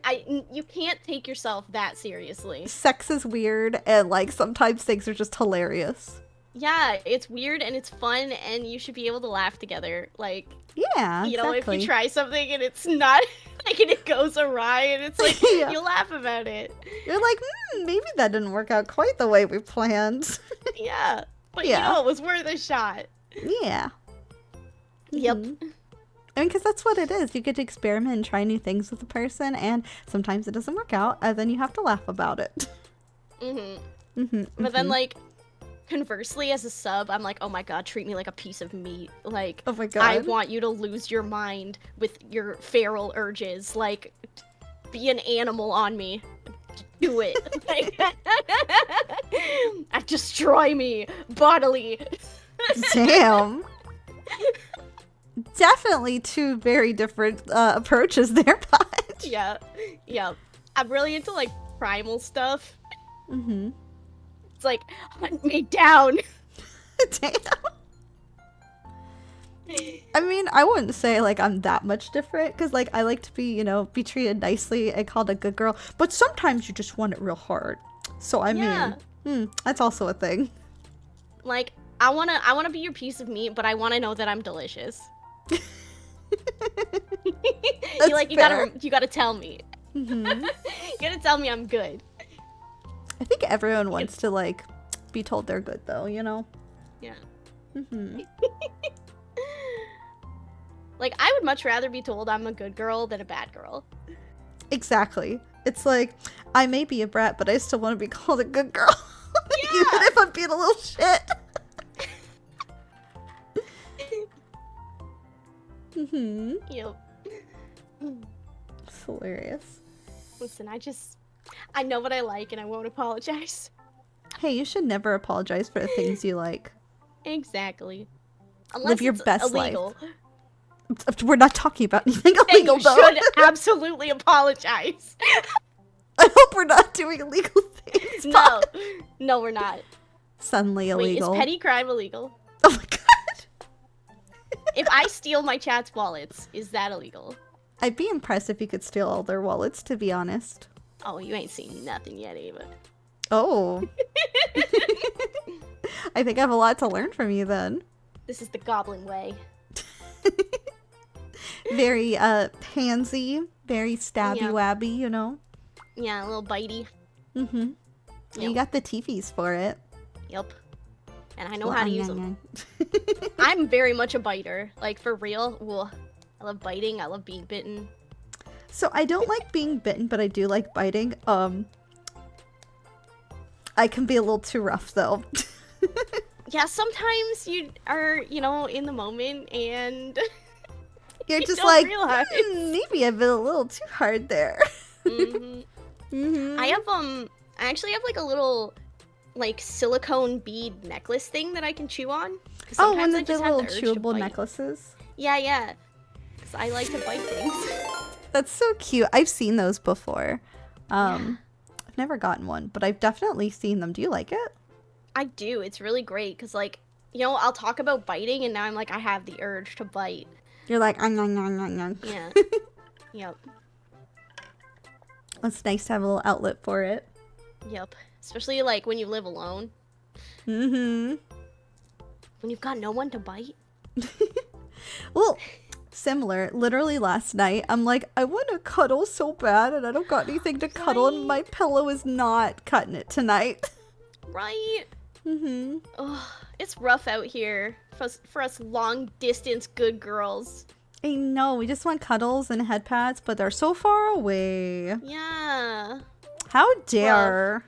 you can't take yourself that seriously. Sex is weird, and, like, sometimes things are just hilarious. Yeah, it's weird and it's fun, and you should be able to laugh together. Like, Yeah, you know, exactly. if you try something and it's not, like, and it goes awry, and it's like, Yeah. you'll laugh about it. You're like, maybe that didn't work out quite the way we planned. Yeah, but Yeah. you know, it was worth a shot. Yeah. Yep. I mean, because that's what it is. You get to experiment and try new things with a person, and sometimes it doesn't work out, and then you have to laugh about it. But then, like, conversely, as a sub, I'm like, oh my god, treat me like a piece of meat. Like, Oh my god. I want you to lose your mind with your feral urges. Like, be an animal on me. Do it. Like, destroy me bodily. Damn. Definitely two very different approaches there, Podge. Yeah. I'm really into like primal stuff. Mm-hmm. It's like, hunt me down. Damn. I mean, I wouldn't say like I'm that much different because like I like to be, be treated nicely and called a good girl. But sometimes you just want it real hard. So I mean, that's also a thing. Like I wanna be your piece of meat, but I wanna know that I'm delicious. You gotta tell me. Mm-hmm. You gotta tell me I'm good. I think everyone wants to like be told they're good though, Yeah. Mm-hmm. Like, I would much rather be told I'm a good girl than a bad girl. Exactly. It's like, I may be a brat, but I still want to be called a good girl. Yeah. Even if I'm being a little shit. Mm-hmm. Yep. It's hilarious. Listen, I know what I like and I won't apologize. Hey, you should never apologize for the things you like. Exactly. Unless Live your it's best illegal. life. We're not talking about anything Then illegal, you though. should absolutely apologize. I hope we're not doing illegal things. No, we're not. Suddenly illegal. Wait, is petty crime illegal? Oh my god. If I steal my chat's wallets, is that illegal? I'd be impressed if you could steal all their wallets, to be honest. Oh, you ain't seen nothing yet, Ava. Oh. I think I have a lot to learn from you then. This is the goblin way. Very pansy, very stabby-wabby, you know? Yeah, a little bitey. Mm-hmm. Yep. You got the teepees for it. Yep. And I know how to use them. I'm very much a biter. Like, for real. Ugh. I love biting. I love being bitten. So I don't like being bitten, but I do like biting. I can be a little too rough, though. Yeah, sometimes you are, in the moment, and You're you just don't like, realize. Maybe I've been a little too hard there. Mm-hmm. Mm-hmm. I actually have, like, a little, like, silicone bead necklace thing that I can chew on. Oh, one of the little chewable necklaces? Yeah. Because I like to bite things. That's so cute. I've seen those before. I've never gotten one, but I've definitely seen them. Do you like it? I do. It's really great because, like, I'll talk about biting, and now I'm like, I have the urge to bite. You're like, Yeah. Yep. It's nice to have a little outlet for it. Yep. Especially, like, when you live alone. Mm-hmm. When you've got no one to bite. Well, similar. Literally last night, I'm like, I want to cuddle so bad, and I don't got anything to cuddle, and my pillow is not cutting it tonight. Right? Mm-hmm. Ugh, it's rough out here for us long-distance good girls. I know, we just want cuddles and head pats, but they're so far away. Yeah. How dare.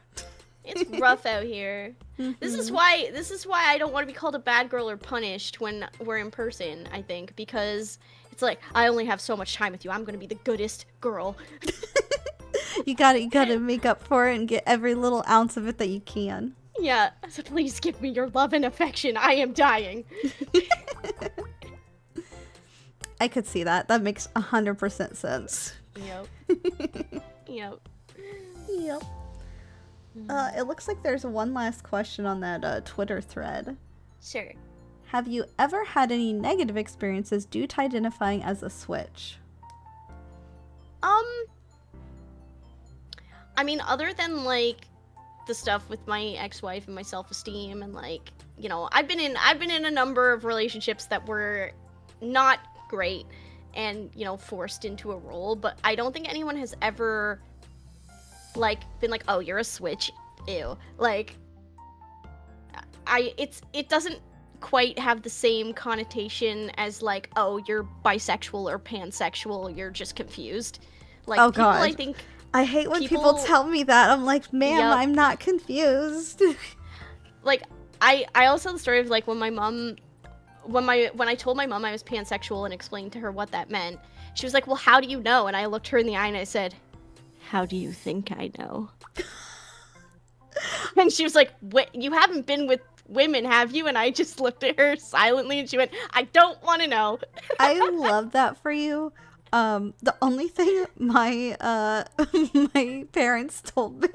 It's rough out here. Mm-hmm. This is why I don't want to be called a bad girl or punished when we're in person, I think, because it's like, I only have so much time with you. I'm going to be the goodest girl. You gotta make up for it and get every little ounce of it that you can. Yeah, so please give me your love and affection. I am dying. I could see that. That makes 100% sense. Yep. Yep. Yep. It looks like there's one last question on that Twitter thread. Sure. Have you ever had any negative experiences due to identifying as a switch? I mean, other than, like, the stuff with my ex-wife and my self-esteem and, like, I've been in a number of relationships that were not great and, forced into a role, but I don't think anyone has ever, like, been like, oh, you're a switch, ew. Like, it doesn't quite have the same connotation as, like, oh, you're bisexual or pansexual, you're just confused. Like, oh, people, God. I think... I hate when people tell me that. I'm like, ma'am, Yep. I'm not confused. Like, I also have the story of, like, when I told my mom I was pansexual and explained to her what that meant, she was like, well, how do you know? And I looked her in the eye and I said, how do you think I know? And she was like, "What? You haven't been with women, have you?" And I just looked at her silently, and she went, "I don't want to know." I love that for you. The only thing my my parents told me,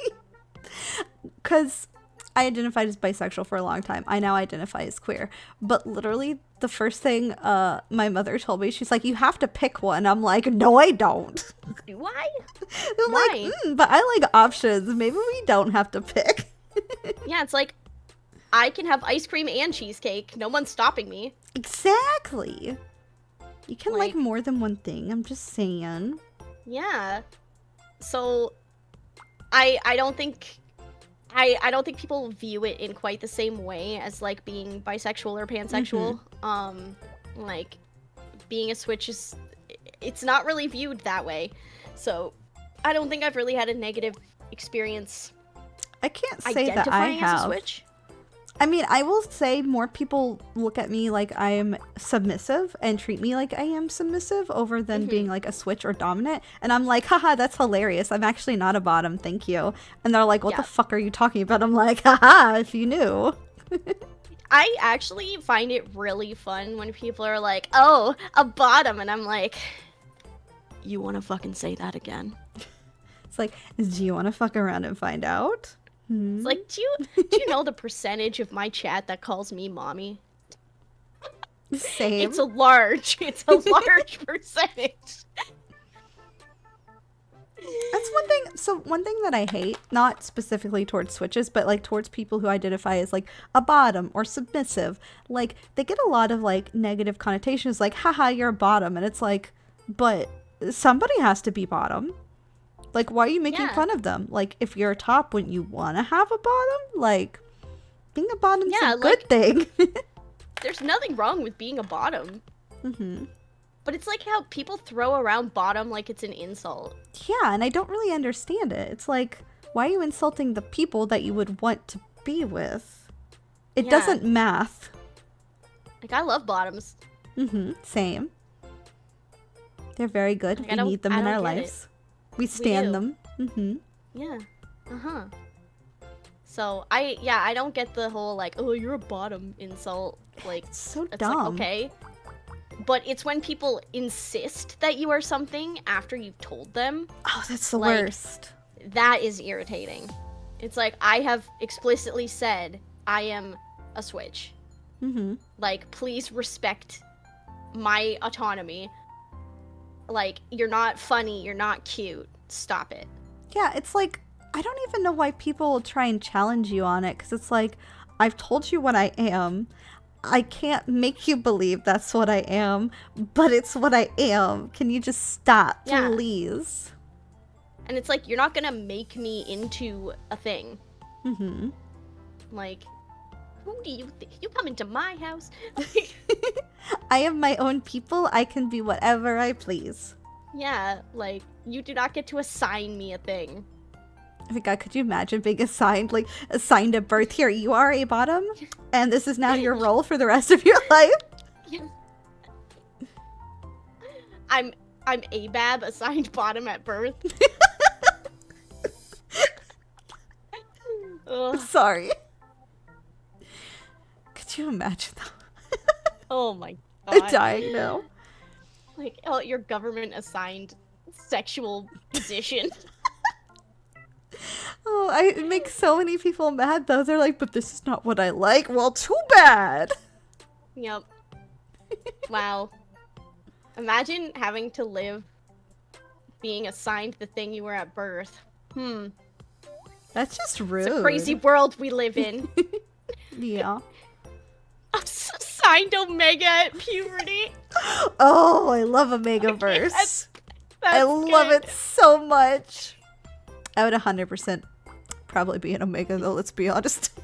because I identified as bisexual for a long time. I now identify as queer. But literally, the first thing my mother told me, she's like, "You have to pick one." I'm like, "No, I don't." Why? I'm Why? like, but I like options. Maybe we don't have to pick. Yeah, it's like, I can have ice cream and cheesecake. No one's stopping me. Exactly. You can like more than one thing. I'm just saying. Yeah. So, I don't think... I don't think people view it in quite the same way as, like, being bisexual or pansexual. Like, being a switch is... It's not really viewed that way. So, I don't think I've really had a negative experience I can't say that I have. As a switch. I mean, I will say more people look at me like I am submissive and treat me like I am submissive over than being like a switch or dominant. And I'm like, haha, that's hilarious. I'm actually not a bottom, thank you. And they're like, what the fuck are you talking about? I'm like, haha, if you knew. I actually find it really fun when people are like, oh, a bottom. And I'm like, you want to fucking say that again? It's like, do you want to fuck around and find out? It's like, do you know the percentage of my chat that calls me mommy? Same. It's a large percentage. That's one thing. So one thing that I hate, not specifically towards switches, but like towards people who identify as like a bottom or submissive, like they get a lot of like negative connotations, like, haha, you're a bottom. And it's like, but somebody has to be bottom. Like, why are you making fun of them? Like, if you're a top, wouldn't you want to have a bottom? Like, being a bottom's a good thing. There's nothing wrong with being a bottom. But it's like how people throw around bottom like it's an insult. Yeah, and I don't really understand it. It's like, why are you insulting the people that you would want to be with? It doesn't math. Like, I love bottoms. Same. They're very good. Like, we need them in our lives. We stand them. Yeah. So, I don't get the whole, like, oh, you're a bottom insult. Like, it's so it's dumb. Like, okay. But it's when people insist that you are something after you've told them. Oh, that's the worst. That is irritating. It's like, I have explicitly said I am a switch. Like, please respect my autonomy. Like, you're not funny, you're not cute. Stop it. Yeah, it's like, I don't even know why people try and challenge you on it, because it's like, I've told you what I am. I can't make you believe that's what I am, but it's what I am. Can you just stop, please? And it's like, you're not gonna make me into a thing. Like, who do you think? You come into my house? I am my own people. I can be whatever I please. Yeah, like, you do not get to assign me a thing. Oh my god, could you imagine being assigned at birth? Here, you are a bottom, and this is now your role for the rest of your life? Yeah. I'm ABAB, assigned bottom at birth. Sorry. Could you imagine that? Oh my god. I'm dying now. Like, oh, your government assigned sexual position. Oh, it makes so many people mad though. They're like, but this is not what I like. Well, too bad. Yep. Wow. Imagine having to live being assigned the thing you were at birth. That's just rude. It's a crazy world we live in. Yeah. Assigned Omega at puberty. Oh, I love Omegaverse. That's I love it so much. I would 100% probably be an Omega though, let's be honest.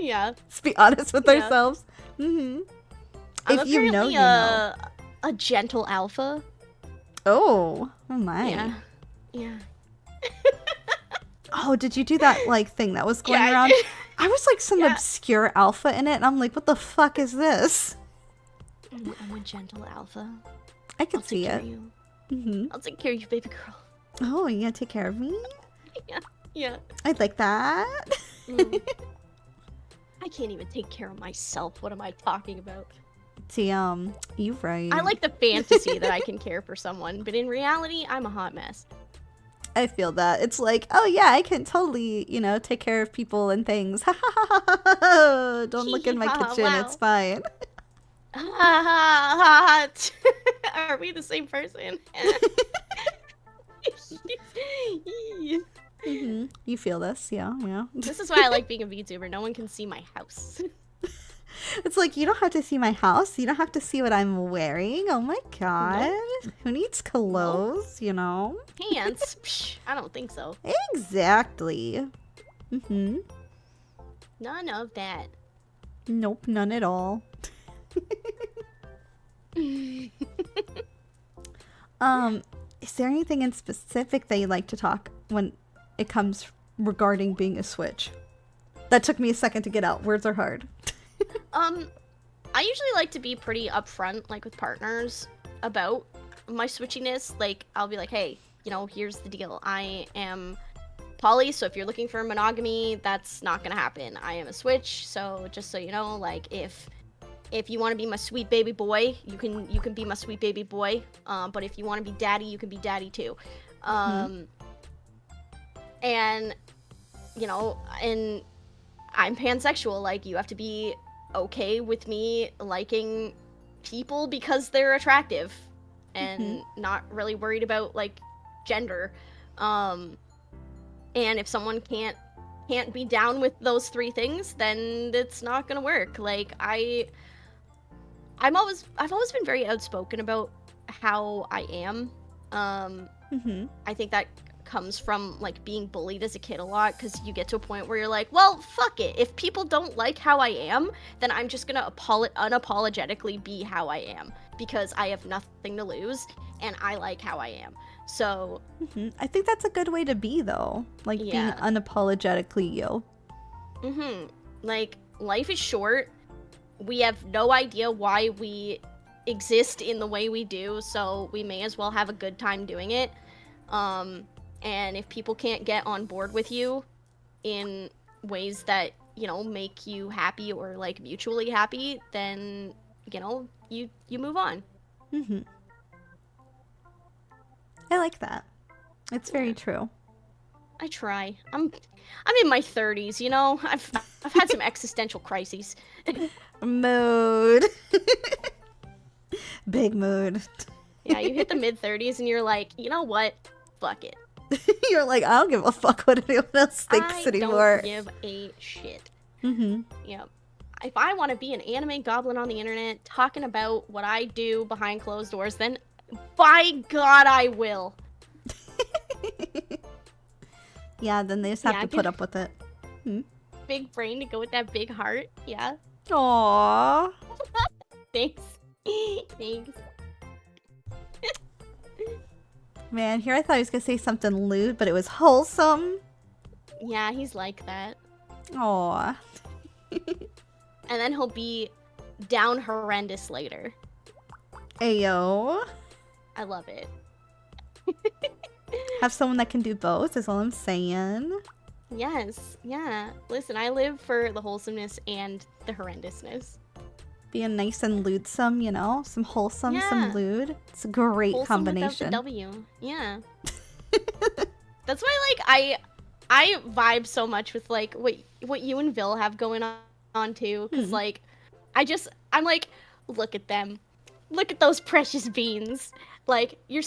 Yeah. Let's be honest with ourselves. I'm if you know, you know. A gentle alpha. Oh my. Yeah. Yeah. Oh, did you do that like thing that was going around? I was like some obscure alpha in it, and I'm like, what the fuck is this? I'm a gentle alpha. I can see it. I'll take care of you, baby girl. Oh, you gonna take care of me? Yeah. I'd like that. I can't even take care of myself. What am I talking about? See, you right. I like the fantasy that I can care for someone, but in reality, I'm a hot mess. I feel that. It's like, oh yeah, I can totally, take care of people and things. Don't look in my kitchen, wow. It's fine. Are we the same person? You feel this, yeah. This is why I like being a VTuber. No one can see my house. It's like, you don't have to see my house. You don't have to see what I'm wearing. Oh my god. Nope. Who needs clothes, Pants? Psh, I don't think so. Exactly. None of that. Nope, none at all. Is there anything in specific that you'd like to talk when it comes regarding being a Switch? That took me a second to get out. Words are hard. I usually like to be pretty upfront, like with partners, about my switchiness. Like, I'll be like, hey, here's the deal. I am poly, so if you're looking for monogamy, that's not gonna happen. I am a Switch, so just so you know, like, if you want to be my sweet baby boy, you can be my sweet baby boy. But if you want to be daddy, you can be daddy too. And and I'm pansexual. Like, you have to be okay with me liking people because they're attractive and not really worried about like gender. And if someone can't be down with those three things, then it's not gonna work. Like, I've always been very outspoken about how I am. I think that comes from like being bullied as a kid a lot, because you get to a point where you're like, well, fuck it, if people don't like how I am, then I'm just gonna unapologetically be how I am, because I have nothing to lose and I like how I am. So I think that's a good way to be, though, like being unapologetically you. Like, life is short. We have no idea why we exist in the way we do, so we may as well have a good time doing it. And if people can't get on board with you in ways that, make you happy or like mutually happy, then, you move on. I like that. It's very true. I try. I'm in my 30s, I've had some existential crises. Mood. Big mood. Yeah, you hit the mid-30s and you're like, you know what? Fuck it. You're like, I don't give a fuck what anyone else thinks anymore. I don't give a shit. Yeah. If I want to be an anime goblin on the internet talking about what I do behind closed doors, then by God I will. Yeah, then they just have to put up with it. Big brain to go with that big heart. Yeah. Aww. Thanks. Thanks. Man, here I thought I was gonna say something lewd, but it was wholesome. Yeah, he's like that. Aww. And then he'll be down horrendous later. Ayo. I love it. Have someone that can do both is all I'm saying. Yes, yeah. Listen, I live for the wholesomeness and the horrendousness. Being nice and lewdsome, some wholesome, some lewd. It's a great wholesome combination. Without the W. Yeah. That's why, like, I vibe so much with like what you and Vil have going on too, because like, I'm like, look at them, look at those precious beans. Like, you're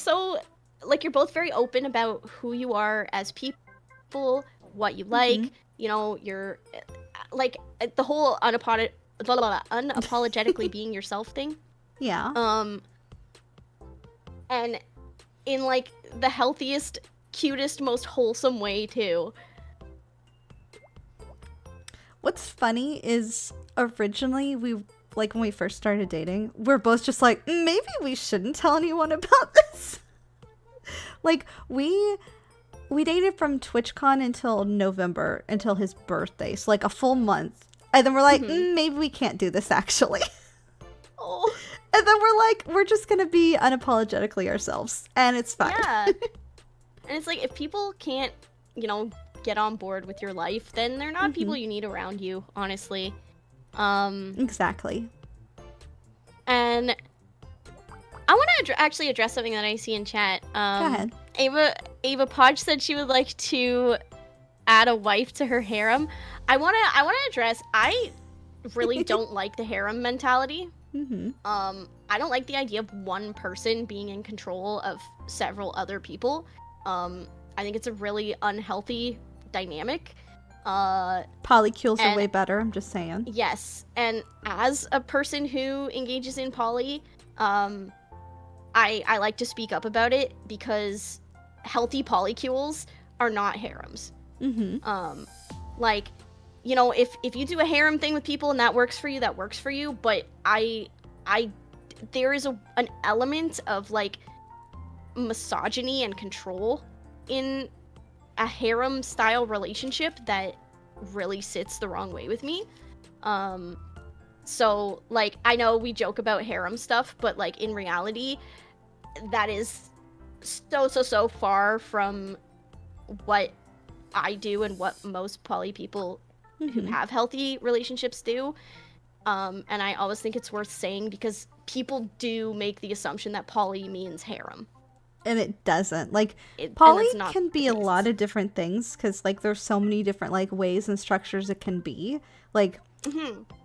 both very open about who you are as people, what you like. You're like the whole unapologetically being yourself thing. Yeah. And in like the healthiest, cutest, most wholesome way too. What's funny is originally when we first started dating, we're both just like, maybe we shouldn't tell anyone about this. Like, we dated from TwitchCon until November, until his birthday, so like a full month. And then we're like, maybe we can't do this actually. Oh. And then we're like, we're just gonna be unapologetically ourselves, and it's fine. Yeah. And it's like, if people can't, you know, get on board with your life, then they're not people you need around you, honestly. Exactly. And I want to actually address something that I see in chat. Go ahead. Ava Podge said she would like to add a wife to her harem. I wanna address, I really don't like the harem mentality. I don't like the idea of one person being in control of several other people. I think it's a really unhealthy dynamic. Polycules are way better, I'm just saying. Yes, and as a person who engages in poly, I like to speak up about it because healthy polycules are not harems. Like, you know, if you do a harem thing with people and that works for you, that works for you. But there is an element of like misogyny and control in a harem style relationship that really sits the wrong way with me. So like, I know we joke about harem stuff, but like in reality, that is so far from what I do and what most poly people who have healthy relationships do. And I always think it's worth saying because people do make the assumption that poly means harem. And it doesn't. Like, poly can be a case. lot of different things because, like, there's so many different, like, ways and structures it can be. Like,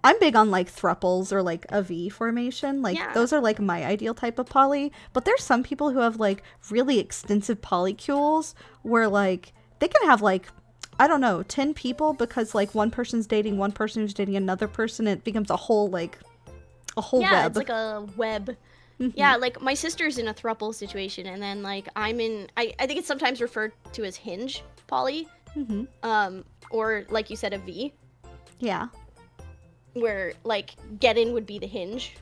I'm big on, like, thruples or, like, a V formation. Like, those are, like, my ideal type of poly. But there's some people who have, like, really extensive polycules where, like, they can have, like, I don't know, 10 people because, like, one person's dating one person who's dating another person. And it becomes a whole, like, web. Yeah, it's like a web. Yeah, like, my sister's in a throuple situation, and then, like, I'm in... I think it's sometimes referred to as hinge poly. Or, like you said, a V. Yeah. Where, like, get in would be the hinge.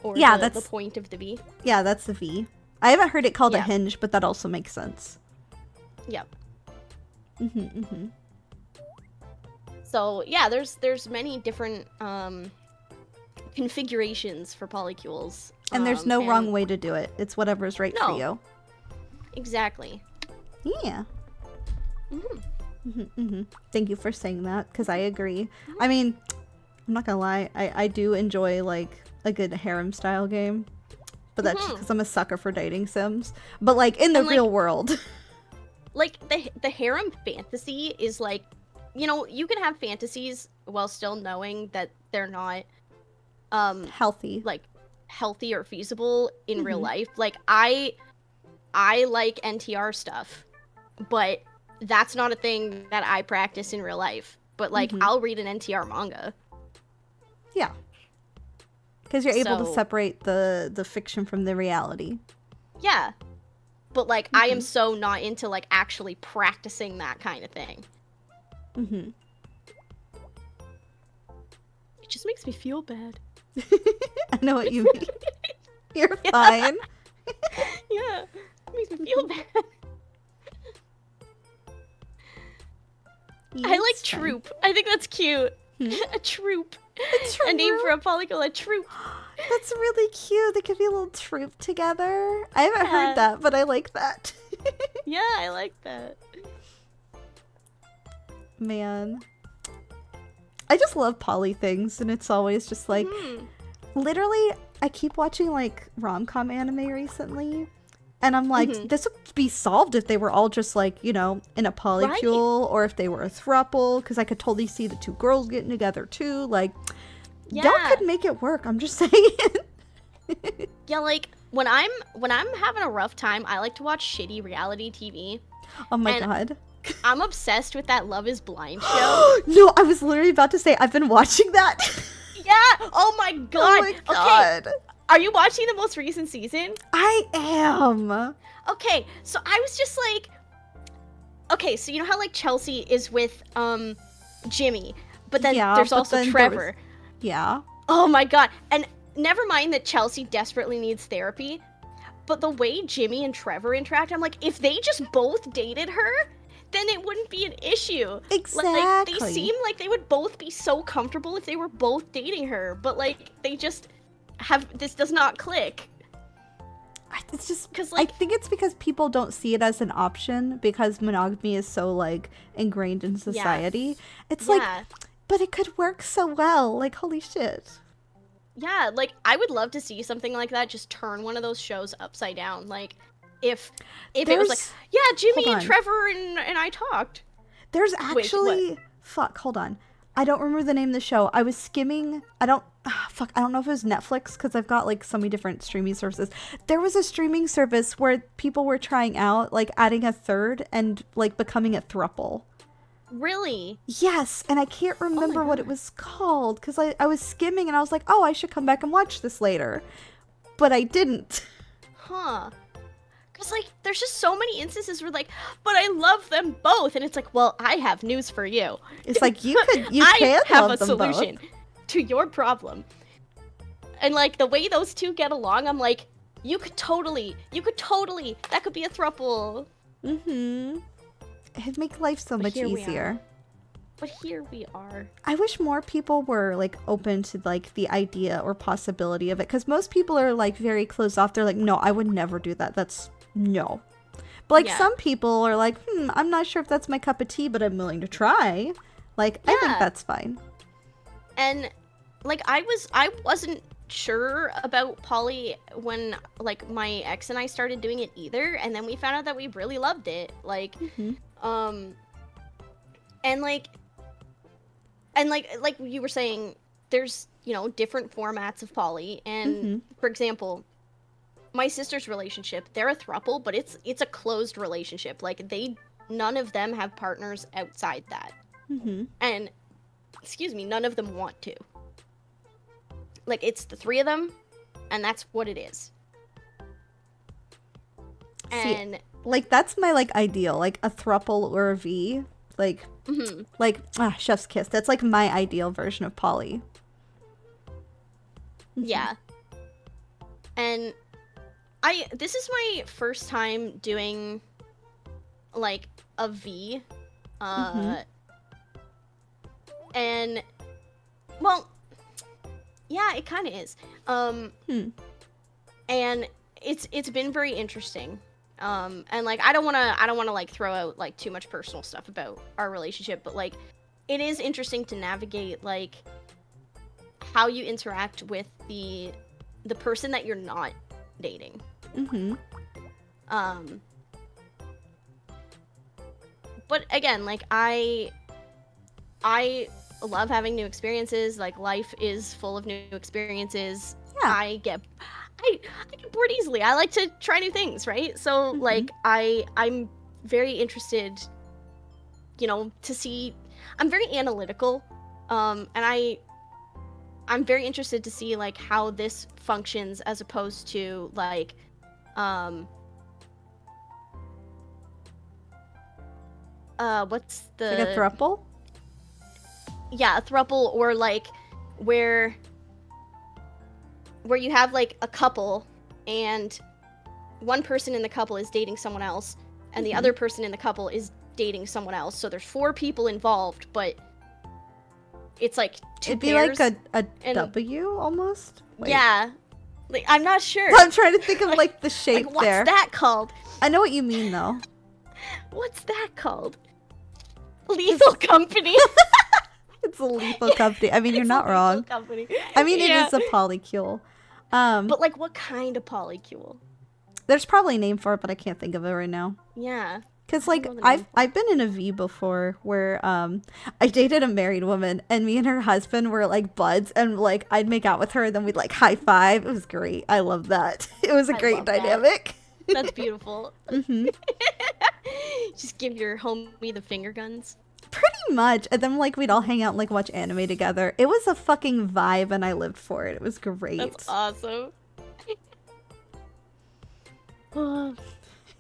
Or the point of the V. Yeah, that's the V. I haven't heard it called a hinge, but that also makes sense. Yep. So, yeah, there's many different, configurations for polycules. And there's no wrong way to do it. It's whatever's right for you. Exactly. Yeah. Thank you for saying that, because I agree. I mean, I'm not gonna lie, I do enjoy, like, a good harem-style game. But that's just because I'm a sucker for dating sims. But, like, in the real world. Like, the harem fantasy is, like, you know, you can have fantasies while still knowing that they're not healthy, like healthy or feasible in real life. Like, I like NTR stuff, but that's not a thing that I practice in real life. But like, I'll read an NTR manga. Yeah, because you're able to separate the fiction from the reality. Yeah, but like, I am so not into like actually practicing that kind of thing. It just makes me feel bad. I know what you mean. You're fine. Yeah, it makes me feel bad. Yeah, I like troop. I think that's cute. A troop. A name for a polycule, a troop. That's really cute. They could be a little troop together. I haven't heard that, but I like that. Yeah, I like that. Man. I just love poly things, and it's always just like, literally, I keep watching like rom-com anime recently, and I'm like, this would be solved if they were all just like, you know, in a polycule, or if they were a throuple, because I could totally see the two girls getting together too. Like, y'all could make it work. I'm just saying. Yeah, like when I'm having a rough time, I like to watch shitty reality TV. Oh my god. I'm obsessed with that Love is Blind show. No, I was literally about to say I've been watching that. Yeah. Oh my god. Oh my god. Okay. Are you watching the most recent season? I am. Okay, so I was just like, okay, so you know how like Chelsea is with Jimmy, but then there's also Trevor. Yeah. Oh my god. And never mind that Chelsea desperately needs therapy, but the way Jimmy and Trevor interact, I'm like, if they just both dated her, then it wouldn't be an issue. Exactly. Like, they seem like they would both be so comfortable if they were both dating her, but like, they just have, this does not click. I It's just, because I think it's because people don't see it as an option because monogamy is so, like, ingrained in society. It's like, but it could work so well. Like, holy shit. Yeah, like, I would love to see something like that just turn one of those shows upside down. Like, if it was like, yeah, Jimmy and Trevor and I talked. There's actually, fuck, hold on. I don't remember the name of the show. I was skimming, I don't know if it was Netflix because I've got like so many different streaming services. There was a streaming service where people were trying out like adding a third and like becoming a throuple. Really? Yes, and I can't remember what it was called because I was skimming and I was like, oh, I should come back and watch this later. But I didn't. Huh. Because, like, there's just so many instances where, like, but I love them both. And it's like, well, I have news for you. It's like, you can have love a them solution both. to your problem. And, like, the way those two get along, I'm like, you could totally, that could be a throuple. Mm-hmm. It'd make life so much easier. But here we are. I wish more people were, like, open to, like, the idea or possibility of it. Because most people are, like, very closed off. They're like, no, I would never do that. That's... no. But, like, some people are like, I'm not sure if that's my cup of tea, but I'm willing to try. Like, I think that's fine. And, like, I wasn't sure about poly when, like, my ex and I started doing it either. And then we found out that we really loved it. Like, and, like you were saying, there's, you know, different formats of poly. And, for example... my sister's relationship, they're a throuple, but it's a closed relationship. Like, none of them have partners outside that. And, none of them want to. Like, it's the three of them, and that's what it is. And... like, that's my, like, ideal. Like, a throuple or a V. Like, chef's kiss. That's, like, my ideal version of poly. Yeah. And... this is my first time doing, like, a V, and, well, yeah, it kind of is, and it's been very interesting, and, like, I don't want to, like, throw out, like, too much personal stuff about our relationship, but, like, it is interesting to navigate, like, how you interact with the person that you're not dating. But again, like, I love having new experiences. Like, life is full of new experiences. I get bored easily. I like to try new things, right? So like, I'm very interested, you know, to see. I'm very analytical, and I'm very interested to see, like, how this functions as opposed to, like, what's the... like a throuple? Yeah, a throuple, or, like, where you have, like, a couple, and one person in the couple is dating someone else, and the other person in the couple is dating someone else. So there's 4 people involved, but it's, like, 2 It'd be pairs. like a W, almost? Wait. Yeah. Like, I'm not sure. I'm trying to think of, like, the shape what's there. What's that called? I know what you mean, though. What's that called? Lethal Company. It's a lethal company. I mean, you're not wrong. Company. I mean, it is a polycule. But, like, what kind of polycule? There's probably a name for it, but I can't think of it right now. Yeah. Because, like, I've been in a V before where I dated a married woman, and me and her husband were, like, buds, and, like, I'd make out with her, and then we'd, like, high five. It was great. I love that. It was a great dynamic. That's beautiful. Just give your homie the finger guns. Pretty much. And then, like, we'd all hang out and, like, watch anime together. It was a fucking vibe, and I lived for it. It was great. That's awesome.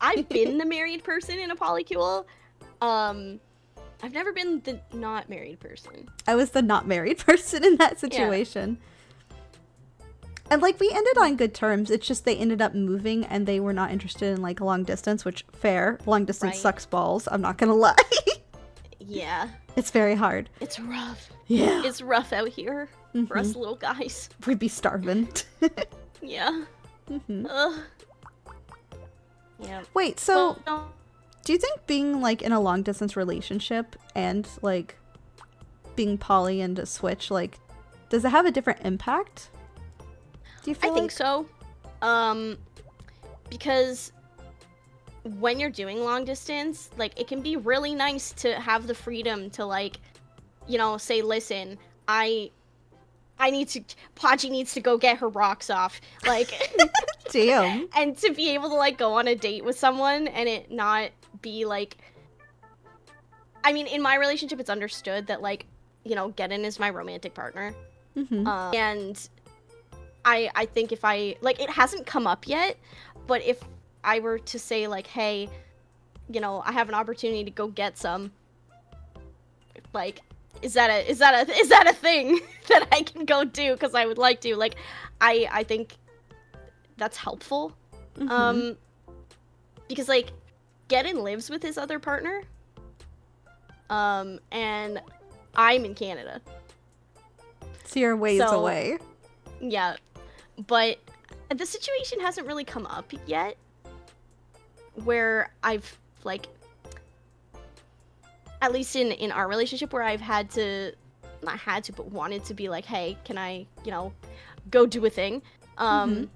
I've been the married person in a polycule. I've never been the not married person. I was the not married person in that situation. Yeah. And, like, we ended on good terms. It's just they ended up moving, and they were not interested in, like, long distance, which, fair. Long distance sucks balls. I'm not gonna lie. Yeah. It's very hard. It's rough. Yeah. It's rough out here for us little guys. We'd be starving. Yeah. Ugh. Yeah. Wait, so Well, no. do you think being like in a long distance relationship and like being poly and a switch, like, does it have a different impact? Do you feel I think so. Because when you're doing long distance, like, it can be really nice to have the freedom to, like, you know, say, listen, Podge needs to go get her rocks off. Like, Damn. and to be able to, like, go on a date with someone and it not be, like, I mean, in my relationship, it's understood that, like, you know, Geddon is my romantic partner. Mm-hmm. And I think if I, like, it hasn't come up yet, but if I were to say, like, hey, you know, I have an opportunity to go get some, like, is that a thing that I can go do? Because I would like to. Like, I think that's helpful. Mm-hmm. Because, like, Geddon lives with his other partner. And I'm in Canada. So you're ways away. Yeah. But the situation hasn't really come up yet where I've, like, at least in our relationship, where I've had to, not had to, but wanted to be like, hey, can I, you know, go do a thing? But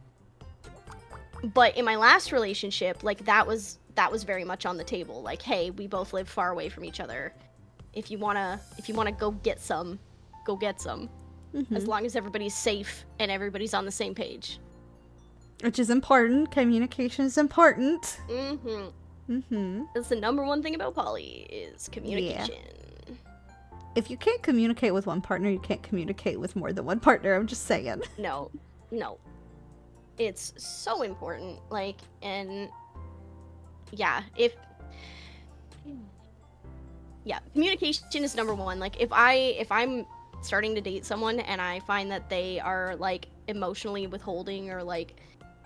in my last relationship, like, that was very much on the table. Like, hey, we both live far away from each other. If you wanna go get some, go get some. Mm-hmm. As long as everybody's safe and everybody's on the same page. Which is important. Communication is important. Mm-hmm. Mm-hmm. That's the number one thing about poly is communication. Yeah. If you can't communicate with one partner, you can't communicate with more than one partner. I'm just saying. No. It's so important. Like, and yeah, communication is number one. Like, if I'm starting to date someone and I find that they are, like, emotionally withholding or, like,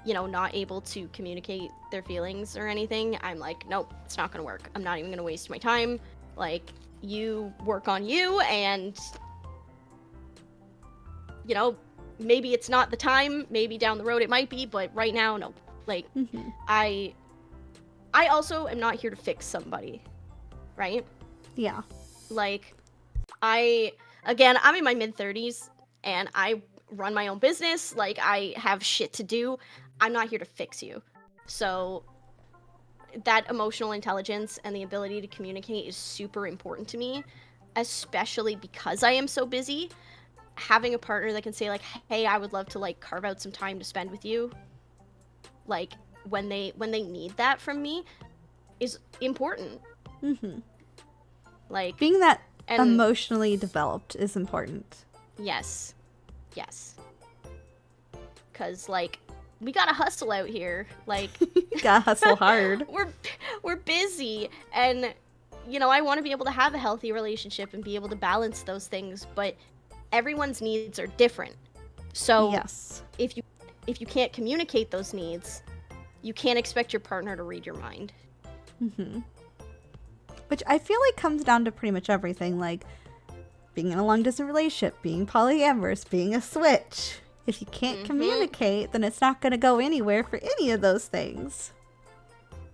you know, not able to communicate their feelings or anything, I'm like, nope, it's not gonna work. I'm not even gonna waste my time. Like, you work on you, and, you know, maybe it's not the time, maybe down the road it might be, but right now, no. Like, Mm-hmm. I also am not here to fix somebody, right? Yeah. Like, again, I'm in my mid-30s, and I run my own business. Like, I have shit to do. I'm not here to fix you. So, that emotional intelligence and the ability to communicate is super important to me, especially because I am so busy. Having a partner that can say, like, hey, I would love to, like, carve out some time to spend with you, like, when they need that from me, is important. Mm-hmm. Like, being that emotionally developed is important. Yes. Because, like, we gotta hustle out here. Like, gotta hustle hard. We're busy, and, you know, I want to be able to have a healthy relationship and be able to balance those things, but everyone's needs are different. So yes, if you can't communicate those needs, you can't expect your partner to read your mind. Mm-hmm. Which I feel like comes down to pretty much everything, like being in a long-distance relationship, being polyamorous, being a switch. If you can't communicate, then it's not going to go anywhere for any of those things.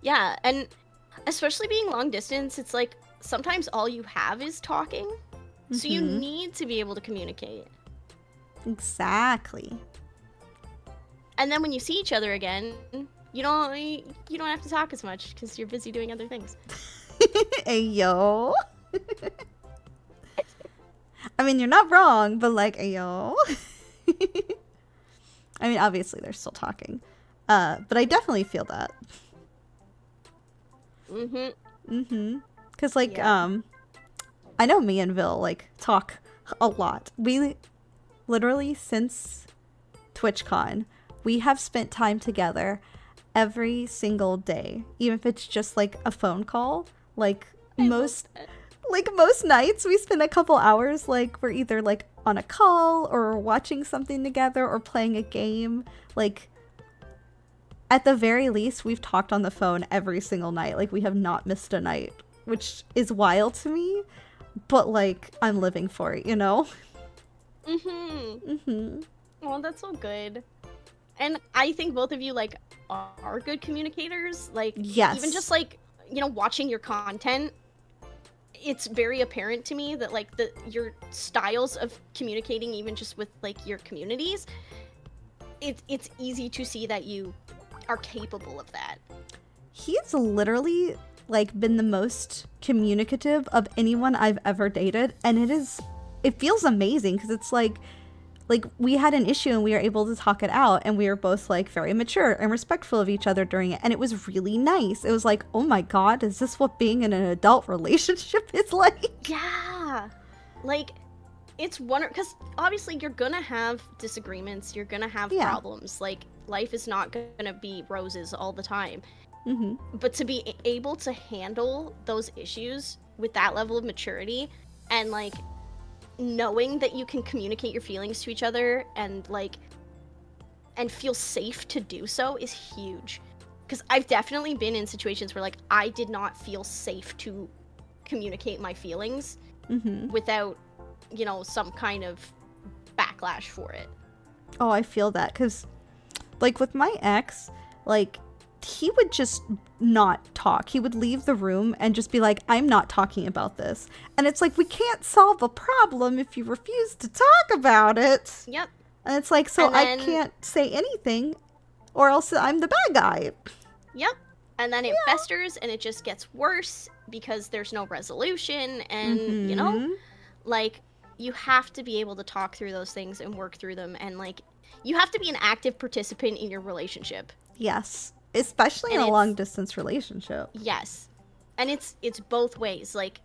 Yeah, and especially being long distance, it's like sometimes all you have is talking. Mm-hmm. So you need to be able to communicate. Exactly. And then when you see each other again, you don't have to talk as much because you're busy doing other things. Ayo. I mean, you're not wrong, but like, ayo. I mean, obviously they're still talking. But I definitely feel that. Because, like, yeah. I know me and Vil, like, talk a lot. We literally, since TwitchCon, we have spent time together every single day. Even if it's just, like, a phone call. Like, most nights we spend a couple hours, like, we're either, like, on a call or watching something together or playing a game. Like, at the very least, we've talked on the phone every single night. Like, we have not missed a night, which is wild to me, but, like, I'm living for it, you know? Oh, that's so good. And I think both of you, like, are good communicators. Like, yes. Even just, like, you know, watching your content, it's very apparent to me that, like, your styles of communicating, even just with, like, your communities, it's easy to see that you are capable of that. He's literally, like, been the most communicative of anyone I've ever dated, and it feels amazing, because it's like we had an issue and we were able to talk it out, and we were both, like, very mature and respectful of each other during it, and it was really nice. It was like, oh my god, is this what being in an adult relationship is like? Yeah. Like, it's wonderful, because obviously you're gonna have disagreements, you're gonna have problems. Like, life is not gonna be roses all the time. But to be able to handle those issues with that level of maturity, and, like, knowing that you can communicate your feelings to each other and, like, and feel safe to do so is huge. Because I've definitely been in situations where, like, I did not feel safe to communicate my feelings without, you know, some kind of backlash for it. Oh, I feel that, because, like, with my ex, like, he would just not talk. He would leave the room and just be like, I'm not talking about this. And it's like, we can't solve a problem if you refuse to talk about it. Yep. And it's like, so I can't say anything, or else I'm the bad guy. Yep. And then it festers, and it just gets worse because there's no resolution. And, you know, like, you have to be able to talk through those things and work through them. And, like, you have to be an active participant in your relationship. Yes. Especially in a long-distance relationship. Yes. And it's both ways. Like,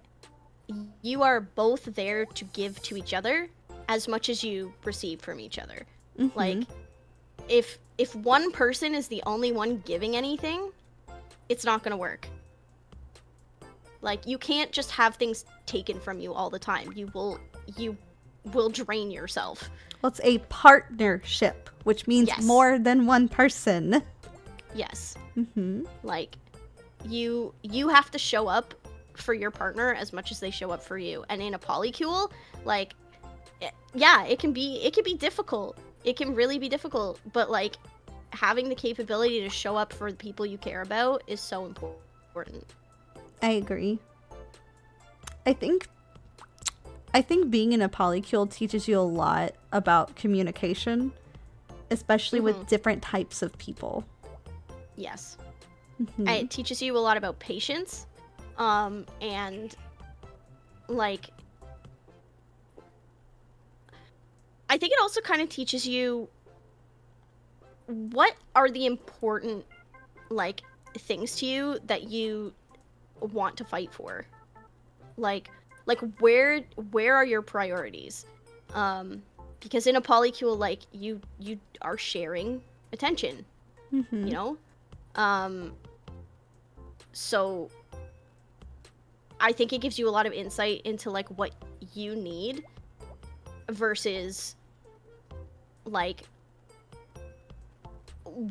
you are both there to give to each other as much as you receive from each other. Like, if one person is the only one giving anything, it's not gonna work. Like, you can't just have things taken from you all the time. You will drain yourself. Well, it's a partnership, which means more than one person. Yes. Like, you have to show up for your partner as much as they show up for you. And in a polycule, like, it can be difficult. It can really be difficult. But, like, having the capability to show up for the people you care about is so important. I agree. I think being in a polycule teaches you a lot about communication, especially with different types of people. Yes. It teaches you a lot about patience, and, like, I think it also kind of teaches you what are the important, like, things to you that you want to fight for. Like where are your priorities? Because in a polycule, like, you are sharing attention, you know? So I think it gives you a lot of insight into, like, what you need versus, like,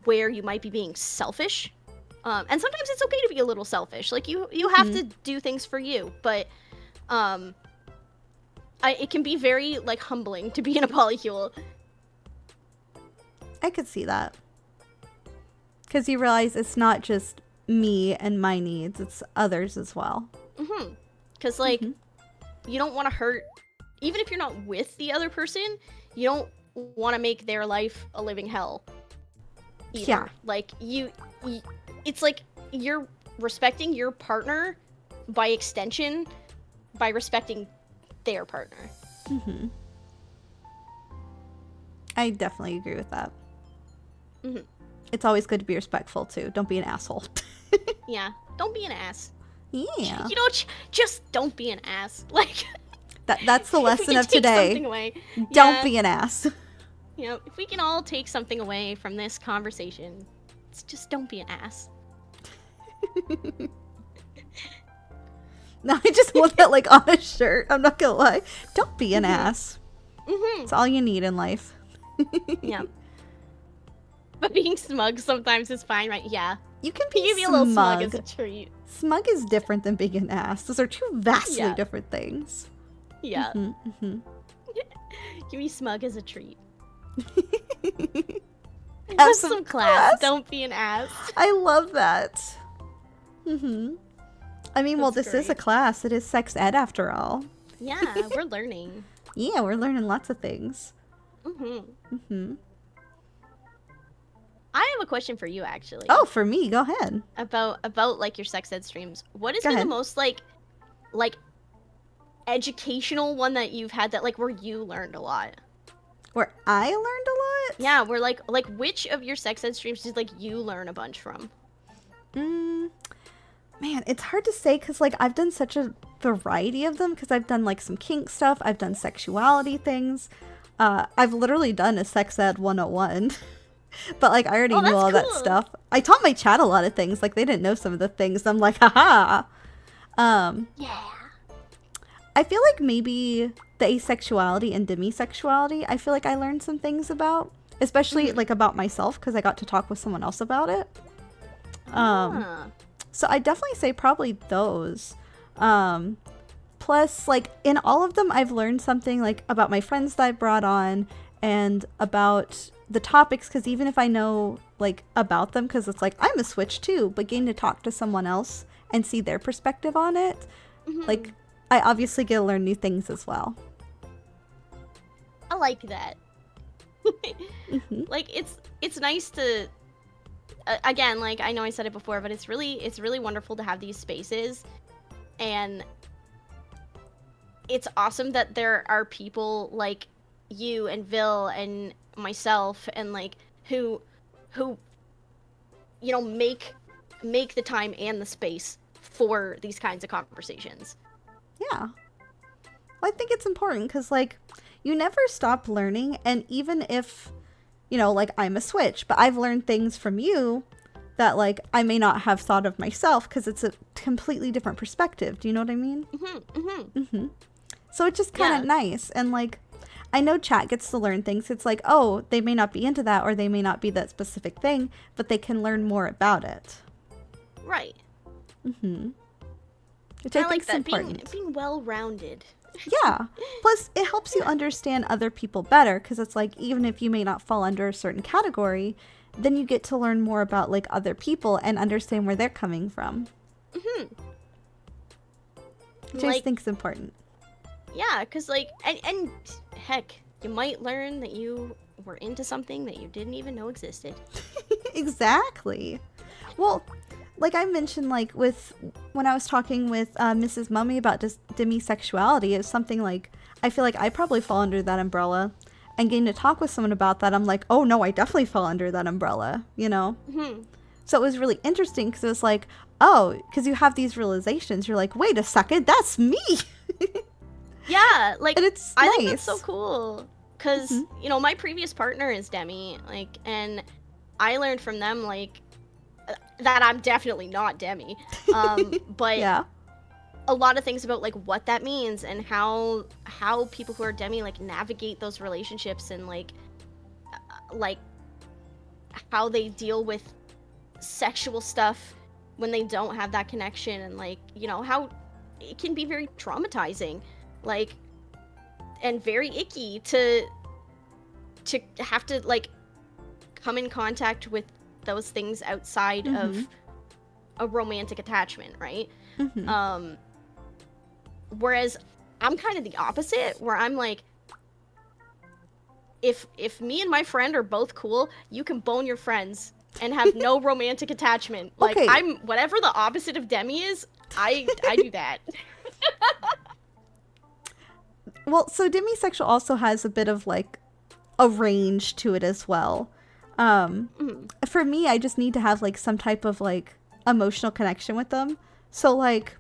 where you might be being selfish. And sometimes it's okay to be a little selfish. Like, you have to do things for you, but it can be very, like, humbling to be in a polycule. I could see that. Because you realize it's not just me and my needs, it's others as well. Because, like, you don't want to hurt, even if you're not with the other person, you don't want to make their life a living hell either. Yeah. Like, it's like you're respecting your partner by extension by respecting their partner. I definitely agree with that. It's always good to be respectful, too. Don't be an asshole. Yeah, don't be an ass. Yeah. You know, just don't be an ass. Like, that's the lesson of today. Don't be an ass. You know, if we can all take something away from this conversation, it's just don't be an ass. No, I just want that, like, on a shirt. I'm not gonna lie. Don't be an ass. It's all you need in life. Yeah. But being smug sometimes is fine, right? Yeah. You can be a little smug as a treat. Smug is different than being an ass. Those are two vastly different things. Yeah. Give me smug as a treat. Have some class. Don't be an ass. I love that. I mean, well, this is a class. It is sex ed after all. Yeah, we're learning. Yeah, we're learning lots of things. I have a question for you, actually. Oh, for me? Go ahead. About like your sex ed streams. What has been the most like educational one that you've had that like where you learned a lot? Where I learned a lot? Yeah, where like which of your sex ed streams did like you learn a bunch from? Man, it's hard to say because like I've done such a variety of them because I've done like some kink stuff, I've done sexuality things. I've literally done a sex ed 101. But like I already knew all that stuff. I taught my chat a lot of things. Like they didn't know some of the things. I'm like, haha. Yeah. I feel like maybe the asexuality and demisexuality, I feel like I learned some things about, especially like about myself because I got to talk with someone else about it. So I definitely say probably those. Plus, like in all of them, I've learned something like about my friends that I brought on and about the topics, because even if I know like about them, because it's like I'm a switch too, but getting to talk to someone else and see their perspective on it, like I obviously get to learn new things as well. I like that. Like it's nice to again, like I know I said it before, but it's really wonderful to have these spaces, and it's awesome that there are people like you and Vil and myself and like who you know make the time and the space for these kinds of conversations. Yeah. Well, I think it's important because like you never stop learning, and even if you know like I'm a switch, but I've learned things from you that like I may not have thought of myself because it's a completely different perspective. Do you know what I mean? So it's just kind of nice. And like I know chat gets to learn things. It's like, oh, they may not be into that or they may not be that specific thing, but they can learn more about it. Right. Which I think is important. Being well-rounded. Yeah. Plus, it helps you understand other people better because it's like, even if you may not fall under a certain category, then you get to learn more about like other people and understand where they're coming from. Which I think is important. Yeah, because like, and heck, you might learn that you were into something that you didn't even know existed. Exactly. Well, like I mentioned, like when I was talking with Mrs. Mummy about demisexuality, it's something like I feel like I probably fall under that umbrella. And getting to talk with someone about that, I'm like, oh no, I definitely fall under that umbrella, you know? So it was really interesting because it was like, oh, because you have these realizations, you're like, wait a second, that's me. Yeah, like and it's I nice. think that's so cool because you know my previous partner is demi, like, and I learned from them like that I'm definitely not demi, but yeah, a lot of things about like what that means and how people who are demi like navigate those relationships and like how they deal with sexual stuff when they don't have that connection, and like you know how it can be very traumatizing. Like, and very icky to have to like come in contact with those things outside of a romantic attachment, right? Whereas I'm kind of the opposite, where I'm like, if me and my friend are both cool, you can bone your friends and have no romantic attachment. Like, okay. I'm whatever the opposite of demi is, I do that. Well, so demisexual also has a bit of like a range to it as well. For me, I just need to have like some type of like emotional connection with them. So like,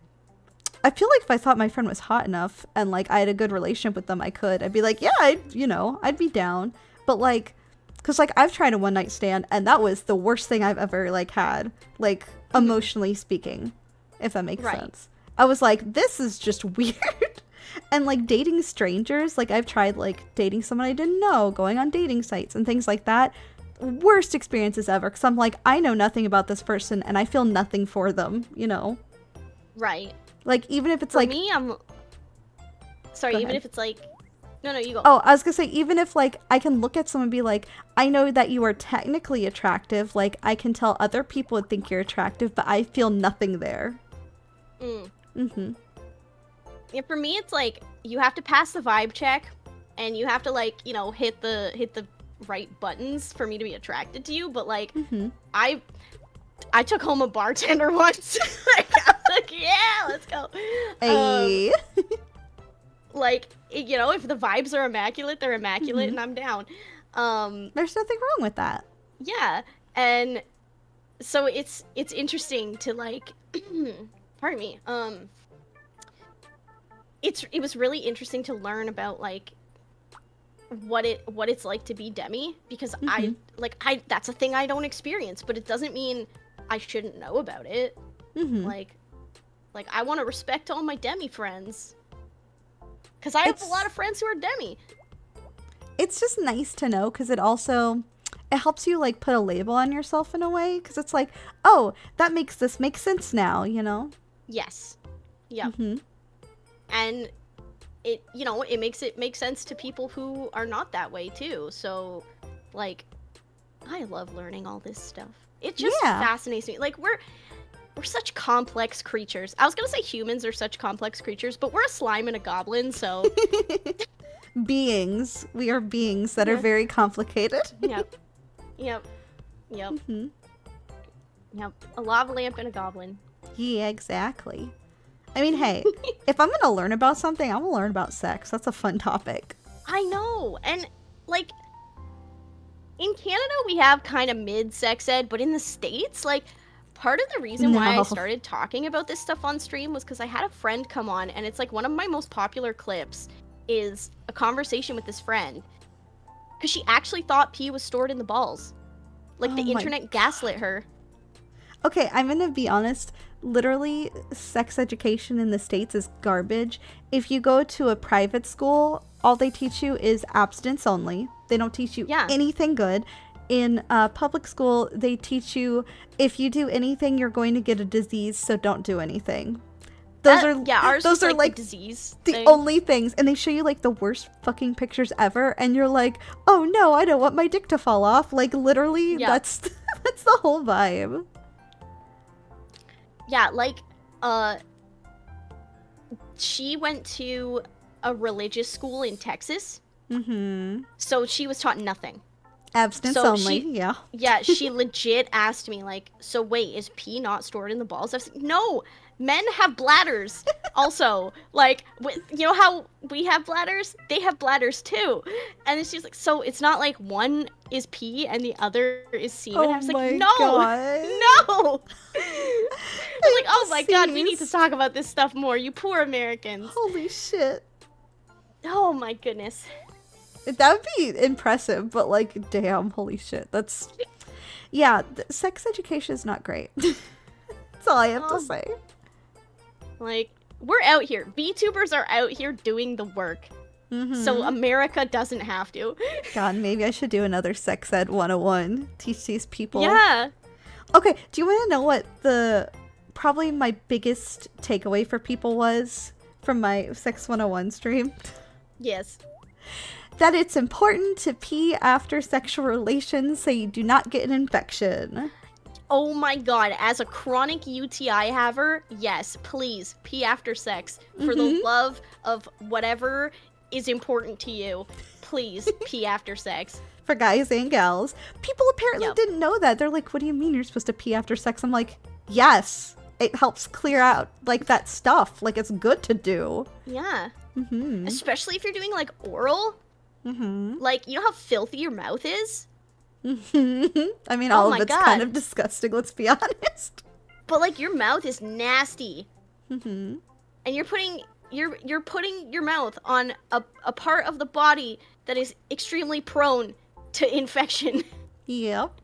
I feel like if I thought my friend was hot enough and like I had a good relationship with them, I'd be like, yeah, I'd be down. But like, cause like I've tried a one night stand and that was the worst thing I've ever like had, like emotionally speaking, if that makes sense. I was like, this is just weird. And like dating strangers, like I've tried like dating someone I didn't know, going on dating sites and things like that. Worst experiences ever, because I'm like, I know nothing about this person and I feel nothing for them, you know? Right. Like even if it's for like me, I'm sorry, even if it's like No, you go. Oh, I was gonna say, even if, like, I can look at someone and be like, I know that you are technically attractive, like, I can tell other people would think you're attractive, but I feel nothing there. Yeah, for me, it's like, you have to pass the vibe check, and you have to, like, you know, hit the right buttons for me to be attracted to you, but, like, I took home a bartender once. Like, I was like, yeah, let's go. Hey. Like, you know, if the vibes are immaculate, they're immaculate, and I'm down. There's nothing wrong with that. Yeah, and so it's interesting to, like, pardon me, it was really interesting to learn about, like, what it's like to be demi, because I that's a thing I don't experience, but it doesn't mean I shouldn't know about it. Like I want to respect all my demi friends, because I have a lot of friends who are demi. It's just nice to know, because it helps you, like, put a label on yourself in a way, because it's like, oh, that makes this make sense now, you know? Yes. Yep. And it, you know, it makes it make sense to people who are not that way too. So, like, I love learning all this stuff. It just fascinates me. Like, we're such complex creatures. I was gonna say humans are such complex creatures, but we're a slime and a goblin, so... Beings. We are beings that are very complicated. Yep. A lava lamp and a goblin. Yeah, exactly. I mean, hey, if I'm gonna learn about something, I'm gonna learn about sex. That's a fun topic. I know, and, like, in Canada we have kind of mid-sex ed, but in the States, like, part of the reason why I started talking about this stuff on stream was because I had a friend come on, and it's, like, one of my most popular clips is a conversation with this friend, because she actually thought pee was stored in the balls. Like, the internet gaslit her. Okay, I'm gonna be honest. Literally, sex education in the States is garbage. If you go to a private school, all they teach you is abstinence only. They don't teach you anything good. In public school, they teach you, if you do anything, you're going to get a disease, so don't do anything. Those are like disease the only things, and they show you, like, the worst fucking pictures ever, and you're like, oh no, I don't want my dick to fall off. Like, literally, that's the whole vibe. Yeah, like, she went to a religious school in Texas. So she was taught nothing. Abstinence only, Yeah, she legit asked me, like, so wait, is pee not stored in the balls? I was like, no, men have bladders also. Like, you know how we have bladders? They have bladders too. And then she's like, so it's not like one is pee and the other is semen? I was like, no. I was like, oh my god, we need to talk about this stuff more, you poor Americans. Holy shit. Oh my goodness. That would be impressive, but, like, damn, holy shit. That's... Yeah, sex education is not great. That's all I have to say. Like, we're out here. VTubers are out here doing the work. So America doesn't have to. God, maybe I should do another Sex Ed 101. Teach these people. Yeah. Okay, do you want to know what probably my biggest takeaway for people was from my Sex 101 stream? Yes. That it's important to pee after sexual relations so you do not get an infection. Oh my god, as a chronic UTI haver, yes, please, pee after sex. For the love of whatever is important to you, please, pee after sex. For guys and gals. People apparently didn't know that. They're like, what do you mean you're supposed to pee after sex? I'm like, yes, it helps clear out, like, that stuff. Like, it's good to do. Yeah. Especially if you're doing, like, oral. Like, you know how filthy your mouth is? I mean, all of it's kind of disgusting, let's be honest. But, like, your mouth is nasty. And you're putting your mouth on a part of the body that is extremely prone to infection. Yep.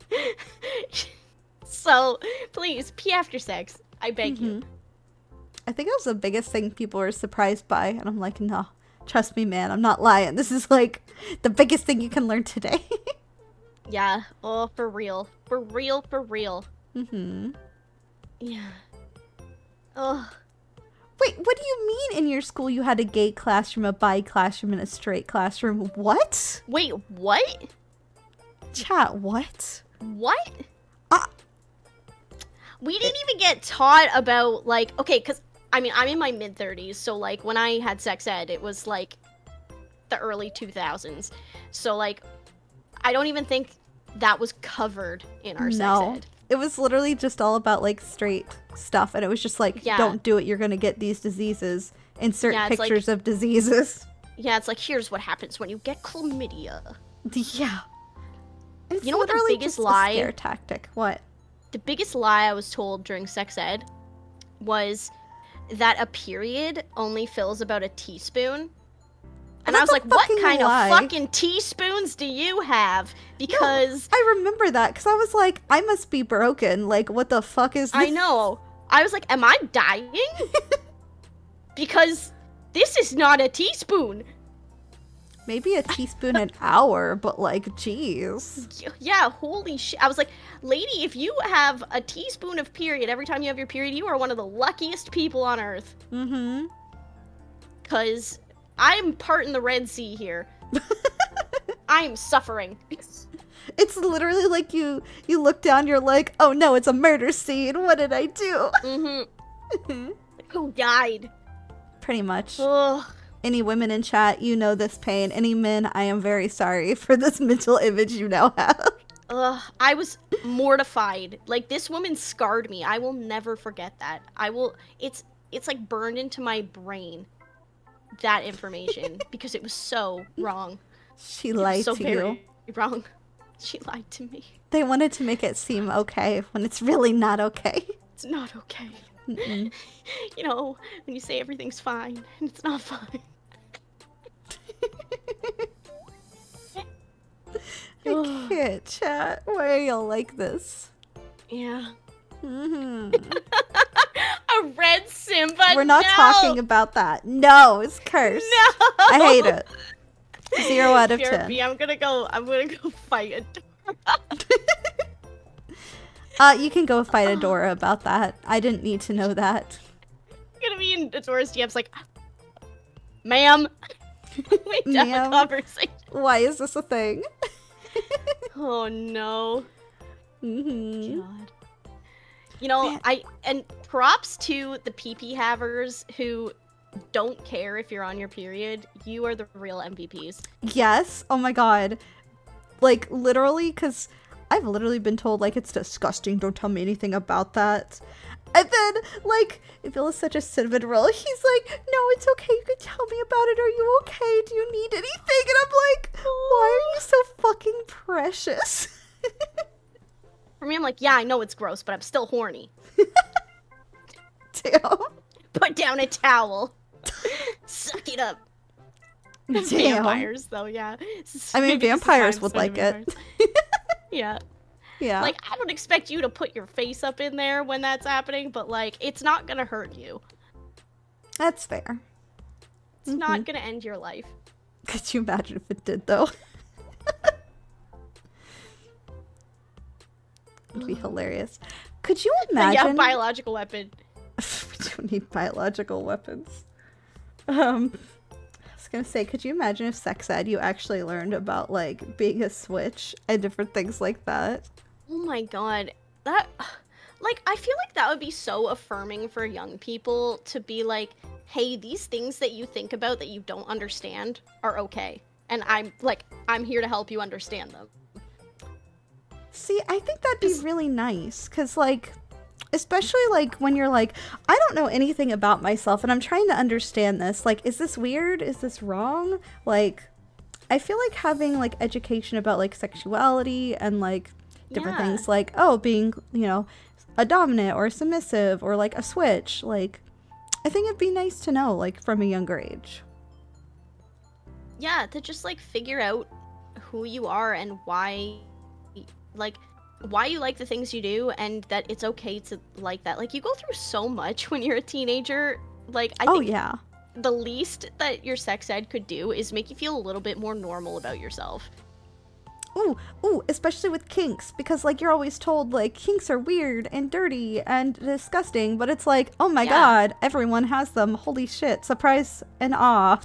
So, please, pee after sex. I beg you. I think that was the biggest thing people were surprised by, and I'm like, no. Trust me, man, I'm not lying. This is, like, the biggest thing you can learn today. Yeah. Oh, for real. For real. Yeah. Ugh. Wait, what do you mean in your school you had a gay classroom, a bi classroom, and a straight classroom? What? Wait, what? Chat, what? What? We didn't even get taught about, like, okay, because, I mean, I'm in my mid-30s, so, like, when I had sex ed, it was, like, the early 2000s. So, like, I don't even think that was covered in our sex ed. It was literally just all about, like, straight stuff, and it was just like, don't do it, you're gonna get these diseases. Insert pictures of diseases. Yeah, it's like, here's what happens when you get chlamydia. Yeah. It's you know what the biggest lie? A scare tactic. What? The biggest lie I was told during sex ed was that a period only fills about a teaspoon. And I was like, what kind of fucking teaspoons do you have? Because... No, I remember that, because I was like, I must be broken. Like, what the fuck is this? I know. I was like, am I dying? Because this is not a teaspoon. Maybe a teaspoon an hour, but like, jeez. Yeah, holy shit. I was like, lady, if you have a teaspoon of period every time you have your period, you are one of the luckiest people on earth. Mm-hmm. Because I'm part in the Red Sea here. I'm suffering. It's literally like you look down, you're like, oh no, it's a murder scene. What did I do? Mm-hmm. Who died? Pretty much. Ugh. Any women in chat, you know this pain. Any men, I am very sorry for this mental image you now have. Ugh, I was mortified. Like, this woman scarred me. I will never forget that. It's like burned into my brain, that information, because it was so wrong. She lied to you. Wrong. She lied to me. They wanted to make it seem okay when it's really not okay. It's not okay. Mm-mm. You know, when you say everything's fine, and it's not fine. I can't, chat. Why are y'all like this? Yeah. Mm-hmm. A red Simba. We're not talking about that. No, it's cursed. No. I hate it. 0 out of 10. I'm gonna go fight a You can go fight Adora about that. I didn't need to know that. I'm gonna be in Adora's DMs like, ma'am. We have a conversation. Why is this a thing? Oh no. Mm-hmm. God. You know, and props to the PP havers who don't care if you're on your period. You are the real MVPs. Yes. Oh my god. Like, literally, because I've literally been told, like, it's disgusting, don't tell me anything about that. And then, like, Bill is such a cinnamon roll. He's like, no, it's okay, you can tell me about it. Are you okay? Do you need anything? And I'm like, why are you so fucking precious? For me, I'm like, yeah, I know it's gross, but I'm still horny. Damn. Put down a towel. Suck it up. Damn. Vampires, though, yeah. I mean, vampires would like it. Yeah. Yeah. Like, I don't expect you to put your face up in there when that's happening, but, like, it's not gonna hurt you. That's fair. It's not gonna end your life. Could you imagine if it did, though? It'd be hilarious. Could you imagine? Yeah, biological weapon. We don't need biological weapons. I was gonna say, could you imagine if sex ed you actually learned about, like, being a switch and different things like that? Oh my god. That, like, I feel like that would be so affirming for young people to be like, hey, these things that you think about that you don't understand are okay. And I'm here to help you understand them. See, I think that'd be really nice, because, like, especially, like, when you're like, I don't know anything about myself, and I'm trying to understand this. Like, is this weird? Is this wrong? Like, I feel like having, like, education about, like, sexuality and, like, different things, like, oh, being, you know, a dominant or a submissive or, like, a switch. Like, I think it'd be nice to know, like, from a younger age. Yeah, to just, like, figure out who you are and why, like, why you like the things you do, and that it's okay to like that. Like, you go through so much when you're a teenager. Like, I think the least that your sex ed could do is make you feel a little bit more normal about yourself. Ooh, especially with kinks, because like you're always told like kinks are weird and dirty and disgusting, but it's like, oh my god, everyone has them. Holy shit, surprise and awe.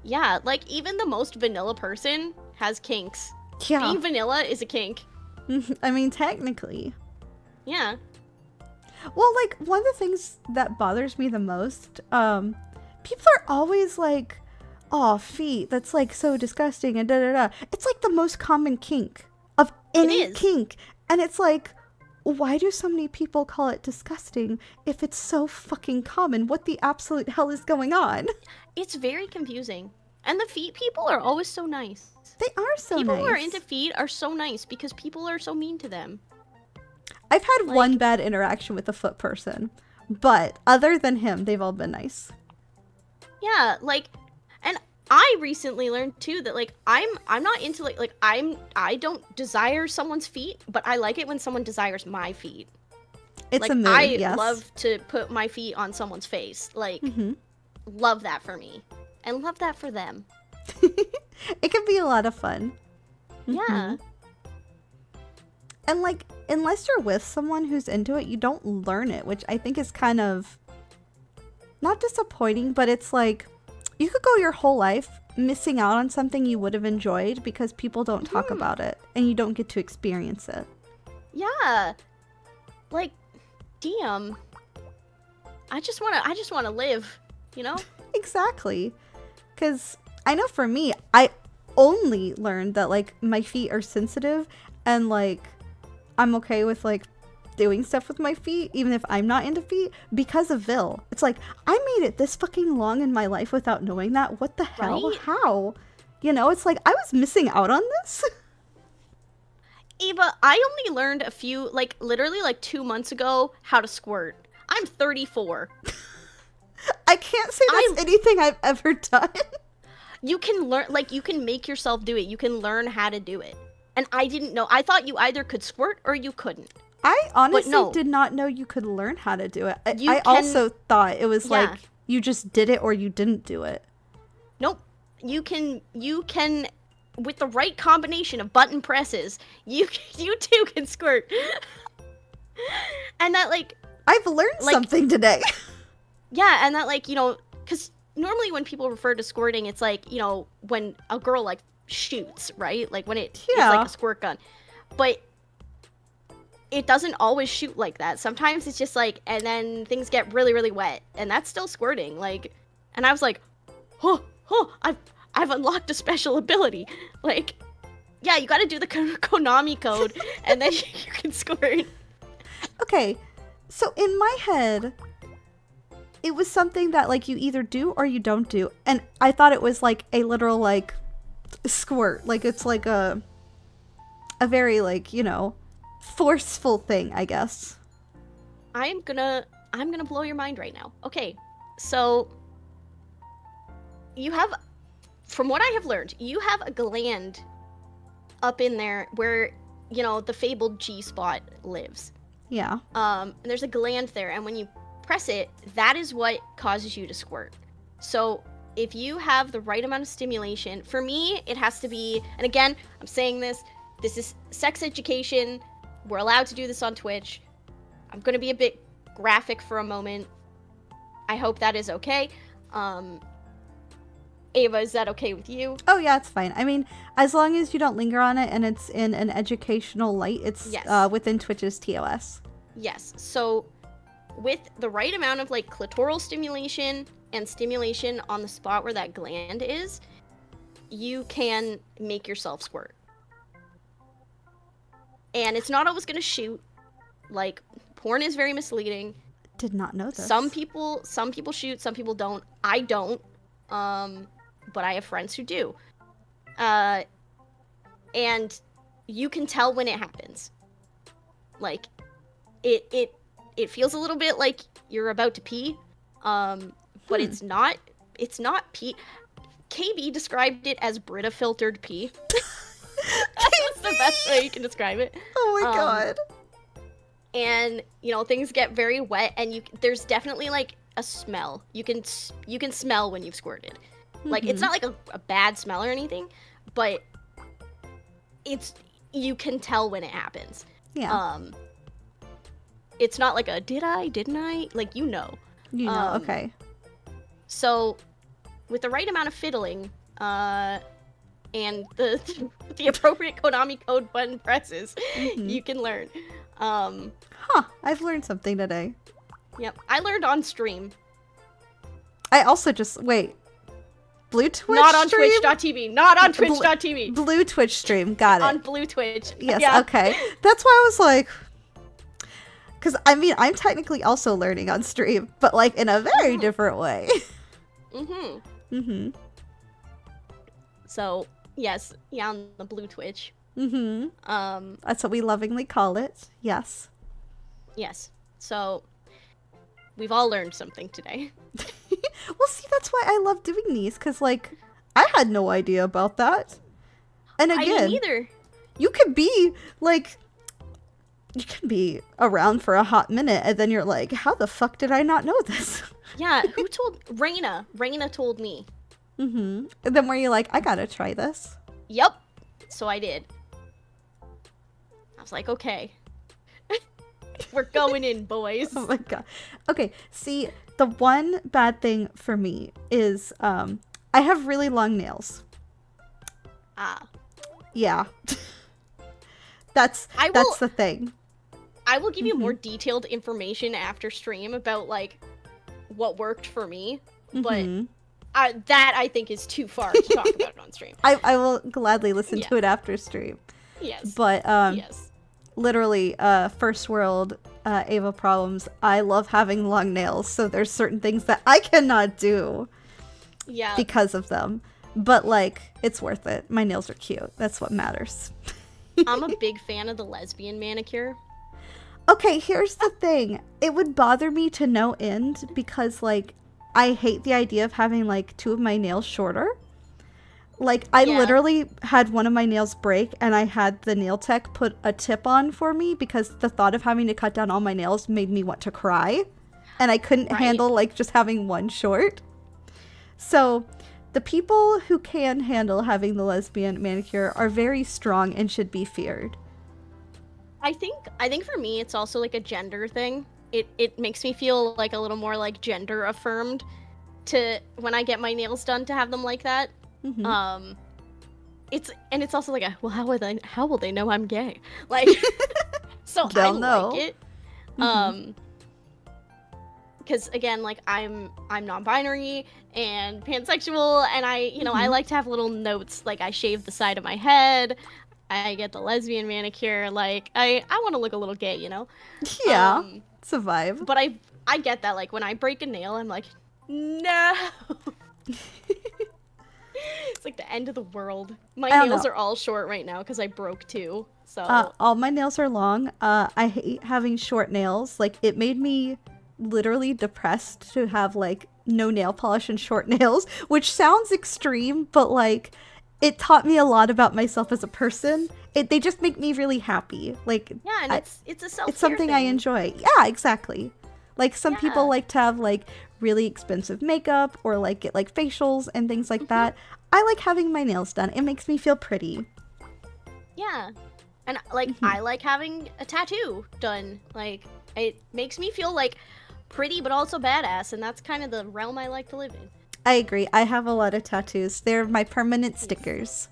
Yeah, like even the most vanilla person has kinks. Yeah. Being vanilla is a kink. I mean, technically. Yeah. Well, like one of the things that bothers me the most, people are always like, oh, feet, that's like so disgusting and da-da-da. It's like the most common kink of any kink. And it's like, why do so many people call it disgusting if it's so fucking common? What the absolute hell is going on? It's very confusing. And the feet people are always so nice. They are so people nice. People who are into feet are so nice because people are so mean to them. I've had one bad interaction with a foot person, but other than him, they've all been nice. Yeah, like, and I recently learned too that like I'm not into I don't desire someone's feet, but I like it when someone desires my feet. It's like, a mood, I love to put my feet on someone's face. Like, love that for me, and love that for them. It can be a lot of fun. Yeah. And like, unless you're with someone who's into it, you don't learn it, which I think is kind of not disappointing, but it's like you could go your whole life missing out on something you would have enjoyed because people don't talk about it and you don't get to experience it. Yeah. Like, damn. I just want to live, you know? Exactly. Because I know for me, I only learned that like my feet are sensitive and like I'm okay with like doing stuff with my feet even if I'm not into feet because of Vil. It's like I made it this fucking long in my life without knowing that. What the hell? Right? How? You know, it's like I was missing out on this. Ava, I only learned a few, like literally like 2 months ago how to squirt. I'm 34. I can't say that's anything I've ever done. You can learn, like you can make yourself do it. You can learn how to do it. And I didn't know. I thought you either could squirt or you couldn't. I honestly did not know you could learn how to do it. I also thought it was like you just did it or you didn't do it. Nope. You can with the right combination of button presses, you too can squirt. And that like I've learned something today. Yeah, and that like, you know, cuz normally when people refer to squirting, it's like, you know, when a girl like shoots, right? Like when it's like a squirt gun. But it doesn't always shoot like that. Sometimes it's just like, and then things get really, really wet, and that's still squirting. Like, and I was like, I've unlocked a special ability. Like, yeah, you got to do the Konami code, and then you can squirt. Okay, so in my head, it was something that like you either do or you don't do, and I thought it was like a literal like squirt, like it's like a very like, you know, forceful thing, I guess. I'm gonna blow your mind right now. Okay, so you have, from what I have learned, you have a gland up in there where, you know, the fabled G spot lives. Yeah. And there's a gland there, and when you press it, that is what causes you to squirt. So if you have the right amount of stimulation, for me, it has to be, and again, I'm saying this is sex education. We're allowed to do this on Twitch. I'm going to be a bit graphic for a moment. I hope that is okay. Ava, is that okay with you? Oh, yeah, it's fine. I mean, as long as you don't linger on it and it's in an educational light, it's within Twitch's TOS. Yes. So with the right amount of like clitoral stimulation and stimulation on the spot where that gland is, you can make yourself squirt. And it's not always going to shoot. Like, porn is very misleading. Did not know this. Some people shoot, some people don't. I don't. But I have friends who do. And you can tell when it happens. Like, it feels a little bit like you're about to pee. But it's not pee. KB described it as Brita filtered pee. That's the best way you can describe it. Oh my god. And, you know, things get very wet, and there's definitely like a smell. You can smell when you've squirted. Like, it's not like a bad smell or anything, but you can tell when it happens. Yeah. It's not like a didn't I? Like, you know. You know, okay. So, with the right amount of fiddling, and the appropriate Konami code button presses, you can learn. I've learned something today. Yep, I learned on stream. I also just, wait. Blue Twitch Not on stream? Twitch.tv. Not on Twitch.tv. Blue Twitch stream, got it. On Blue Twitch. Yes, yeah. Okay. That's why I was like... Because, I mean, I'm technically also learning on stream, but, like, in a very different way. So, yes, yeah, on the Blue Twitch. That's what we lovingly call it. Yes. Yes. So, we've all learned something today. Well, see, that's why I love doing these, because, like, I had no idea about that. And again, I didn't either. You could be, like, you can be around for a hot minute, and then you're like, how the fuck did I not know this? Yeah, who told? Raina. Raina told me. And then were you like, I gotta try this? Yep. So I did. I was like, okay. We're going in, boys. Oh my god. Okay, see, the one bad thing for me is I have really long nails. Yeah. That's the thing. I will give you more detailed information after stream about, like, what worked for me, but that I think is too far to talk about it on stream. I will gladly listen to it after stream. Yes. But yes. Literally, first world Ava problems. I love having long nails, so there's certain things that I cannot do. Yeah. Because of them. But, like, it's worth it. My nails are cute. That's what matters. I'm a big fan of the lesbian manicure. Okay, here's the thing. It would bother me to no end because, like, I hate the idea of having, like, two of my nails shorter. Like, I literally had one of my nails break, and I had the nail tech put a tip on for me because the thought of having to cut down all my nails made me want to cry. And I couldn't handle, like, just having one short. So, the people who can handle having the lesbian manicure are very strong and should be feared. I think for me, it's also, like, a gender thing. It makes me feel, like, a little more, like, gender affirmed to, when I get my nails done, to have them like that. It's also like a, well, how will they know I'm gay? Like, so They'll know. Like it. Because again, like, I'm non-binary and pansexual, and I like to have little notes, like, I shave the side of my head, I get the lesbian manicure, like, I want to look a little gay, you know? Yeah, it's a vibe. But I get that, like, when I break a nail, I'm like, no. It's like the end of the world. My nails are all short right now because I broke two. So all my nails are long. I hate having short nails. Like, it made me literally depressed to have, like, no nail polish and short nails, which sounds extreme, but, like, it taught me a lot about myself as a person. They just make me really happy. Like, yeah, and it's a self-care it's something thing. I enjoy. Yeah, exactly. Like, some people like to have, like, really expensive makeup or, like, get, like, facials and things like that. I like having my nails done. It makes me feel pretty. Yeah. And, like, I like having a tattoo done. Like, it makes me feel, like, pretty but also badass, and that's kind of the realm I like to live in. I agree. I have a lot of tattoos. They're my permanent stickers.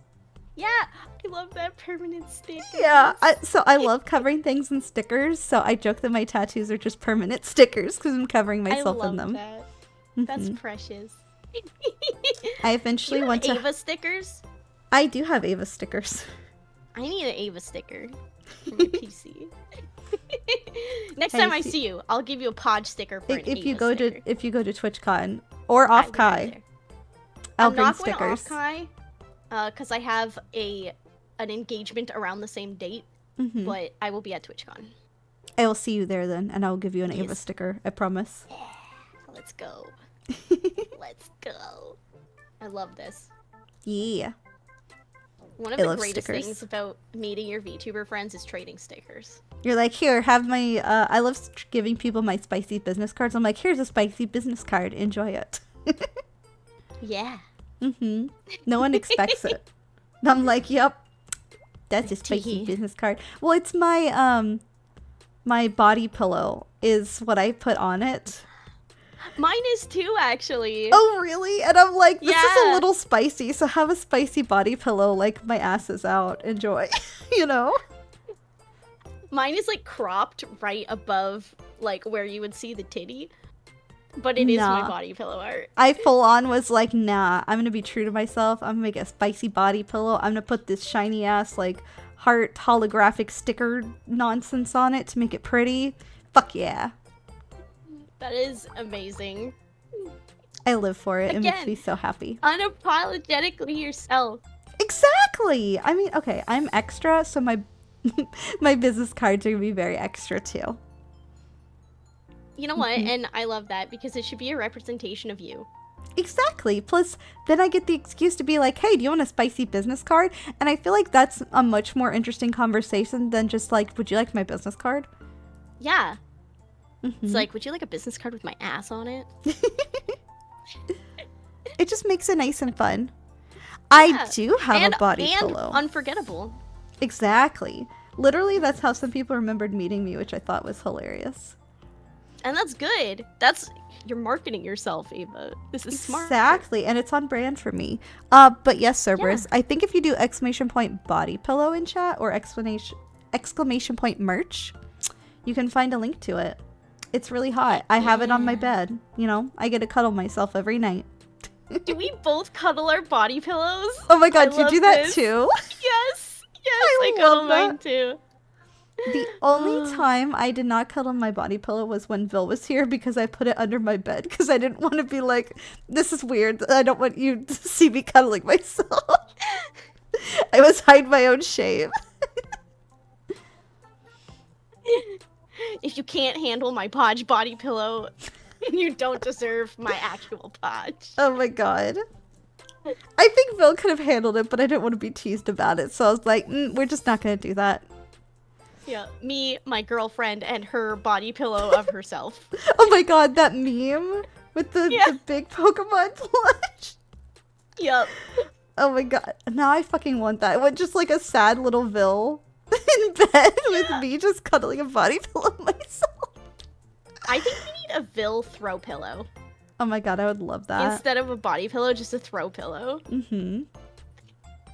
Yeah, I love that permanent sticker. Yeah, I love covering things in stickers, so I joke that my tattoos are just permanent stickers because I'm covering myself in them. That. That's precious. I eventually want to... Ava stickers? I do have Ava stickers. I need an Ava sticker for my PC. Next time I see you, I'll give you a Podge sticker for an if you Ava go sticker. If you go to TwitchCon or off Kai, I'll bring not stickers. Going off Kai, because I have an engagement around the same date, but I will be at TwitchCon. I will see you there then, and I will give you an Ava sticker. I promise. Yeah, let's go. Let's go. I love this. Yeah. One of the greatest things about meeting your VTuber friends is trading stickers. You're like, here, have my, I love giving people my spicy business cards. I'm like, here's a spicy business card. Enjoy it. Yeah. No one expects it. I'm like, yep. That's a spicy business card. Well, it's my my body pillow is what I put on it. Mine is too, actually. Oh, really? And I'm like, this is a little spicy, so have a spicy body pillow, like my ass is out. Enjoy, you know? Mine is like cropped right above like where you would see the titty. But it is my body pillow art. I full on was like, nah, I'm gonna be true to myself. I'm gonna make a spicy body pillow. I'm gonna put this shiny ass like heart holographic sticker nonsense on it to make it pretty. Fuck yeah. That is amazing. I live for it. Again, it makes me so happy. Unapologetically yourself. Exactly. I mean, okay, I'm extra, so my my business cards are gonna be very extra too. You know what? And I love that because it should be a representation of you. Exactly. Plus, then I get the excuse to be like, hey, do you want a spicy business card? And I feel like that's a much more interesting conversation than just like, would you like my business card? Yeah. It's like, would you like a business card with my ass on it? It just makes it nice and fun. I do have a body and pillow. Unforgettable. Exactly. Literally, that's how some people remembered meeting me, which I thought was hilarious. And that's good. You're marketing yourself, Ava. This is smart. Exactly, and it's on brand for me. But yes, Cerberus, I think if you do exclamation point body pillow in chat or exclamation point merch, you can find a link to it. It's really hot. I have it on my bed. You know, I get to cuddle myself every night. Do we both cuddle our body pillows? Oh my god, you do that too? Yes. Yes, I cuddle mine too. The only time I did not cuddle my body pillow was when Vil was here because I put it under my bed because I didn't want to be like, this is weird. I don't want you to see me cuddling myself. I was hiding my own shame. If you can't handle my Podge body pillow, you don't deserve my actual Podge. Oh my god. I think Vil could have handled it, but I didn't want to be teased about it. So I was like, we're just not going to do that. Yeah, me, my girlfriend, and her body pillow of herself. Oh my god, that meme with the big Pokemon plush. Yep. Oh my god, now I fucking want that. I want just like a sad little Vil in bed with me just cuddling a body pillow myself. I think we need a Vil throw pillow. Oh my god, I would love that. Instead of a body pillow, just a throw pillow. Mm-hmm.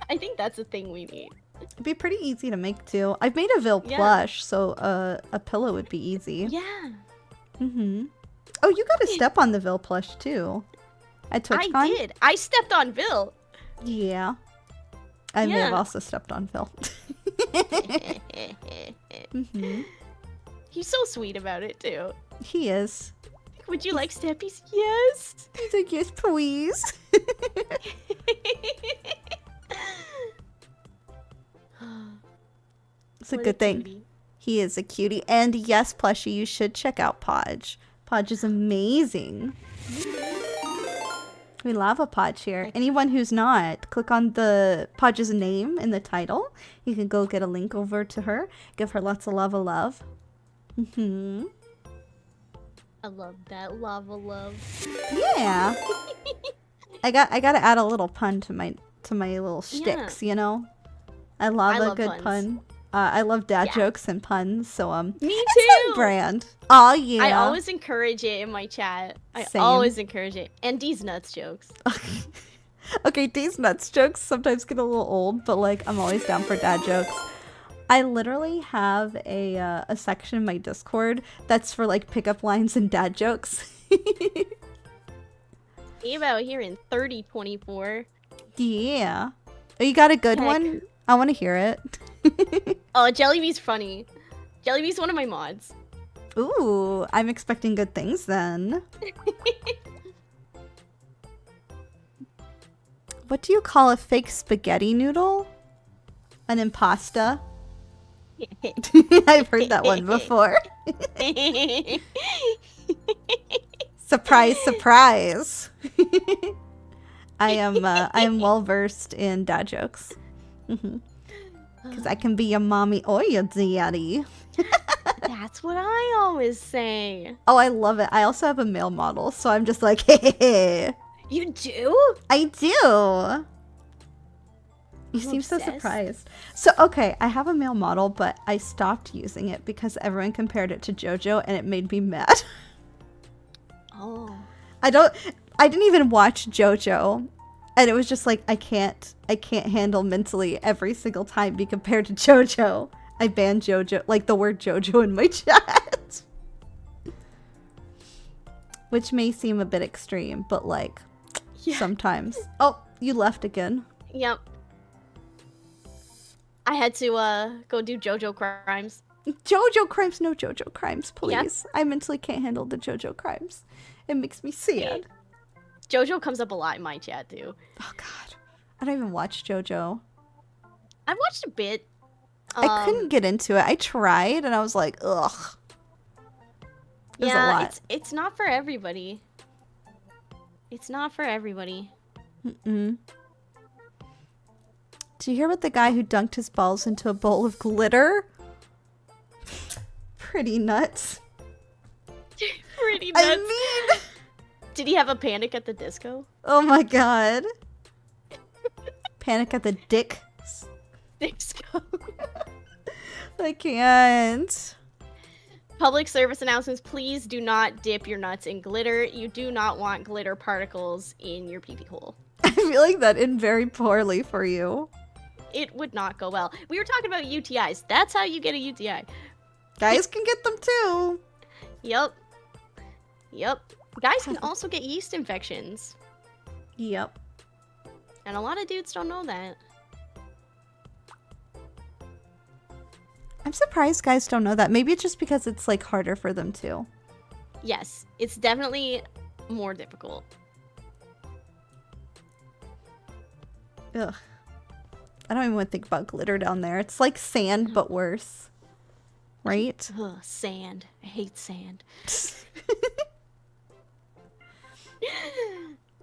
I think that's the thing we need. It'd be pretty easy to make too. I've made a Vil plush, so a pillow would be easy. Yeah. Mm-hmm. Oh, you got to step on the Vil plush too. At TwitchCon? I did. I stepped on Vil. Yeah. I may have also stepped on Vil. Mm-hmm. He's so sweet about it too. He is. Would you like steppies? Yes. He's like, yes, please. It's a good thing. Cutie. He is a cutie. And yes, Plushie, you should check out Podge. Podge is amazing. We love a Podge here. Anyone who's not, click on the Podge's name in the title. You can go get a link over to her. Give her lots of love. Mm-hmm. I love that lava love. Yeah. I got to add a little pun to my little shticks, you know? I love a good pun. I love dad jokes and puns, so me too. It's on brand. Oh yeah. I always encourage it in my chat. Same. Always encourage it. And D's nuts jokes. Okay, D's nuts jokes sometimes get a little old, but like I'm always down for dad jokes. I literally have a section in my Discord that's for like pickup lines and dad jokes. Eve out here in 3024. Yeah. Oh, you got a good one? I want to hear it. Oh, Jellybee's funny. Jellybee's one of my mods. Ooh, I'm expecting good things then. What do you call a fake spaghetti noodle? An impasta? I've heard that one before. Surprise, surprise. I am well versed in dad jokes. Because I can be your mommy or your daddy. That's what I always say. Oh, I love it. I also have a male model, so I'm just like, hey. You do? I do. You seem so surprised. So, okay, I have a male model, but I stopped using it because everyone compared it to JoJo and it made me mad. Oh. I didn't even watch JoJo. And it was just like, I can't handle mentally every single time be compared to JoJo. I banned JoJo, like the word JoJo in my chat. Which may seem a bit extreme, but like, sometimes. Oh, you left again. Yep. I had to go do JoJo crimes. JoJo crimes, no JoJo crimes, please. Yeah. I mentally can't handle the JoJo crimes. It makes me sad. JoJo comes up a lot in my chat too. Oh god. I don't even watch JoJo. I've watched a bit. I couldn't get into it. I tried and I was like, ugh. There's a lot. It's not for everybody. It's not for everybody. Mm-mm. Did you hear about the guy who dunked his balls into a bowl of glitter? Pretty nuts. Pretty nuts. I mean... Did he have a Panic at the Disco? Oh my god. Panic at the Disco. I can't. Public service announcements, please do not dip your nuts in glitter. You do not want glitter particles in your pee-pee hole. I feel like that ended very poorly for you. It would not go well. We were talking about UTIs. That's how you get a UTI. Guys can get them too. Yep. Guys can also get yeast infections. Yep. And a lot of dudes don't know that. I'm surprised guys don't know that. Maybe it's just because it's like harder for them too. Yes, it's definitely more difficult. Ugh. I don't even want to think about glitter down there. It's like sand, but worse. Right? Ugh, sand. I hate sand.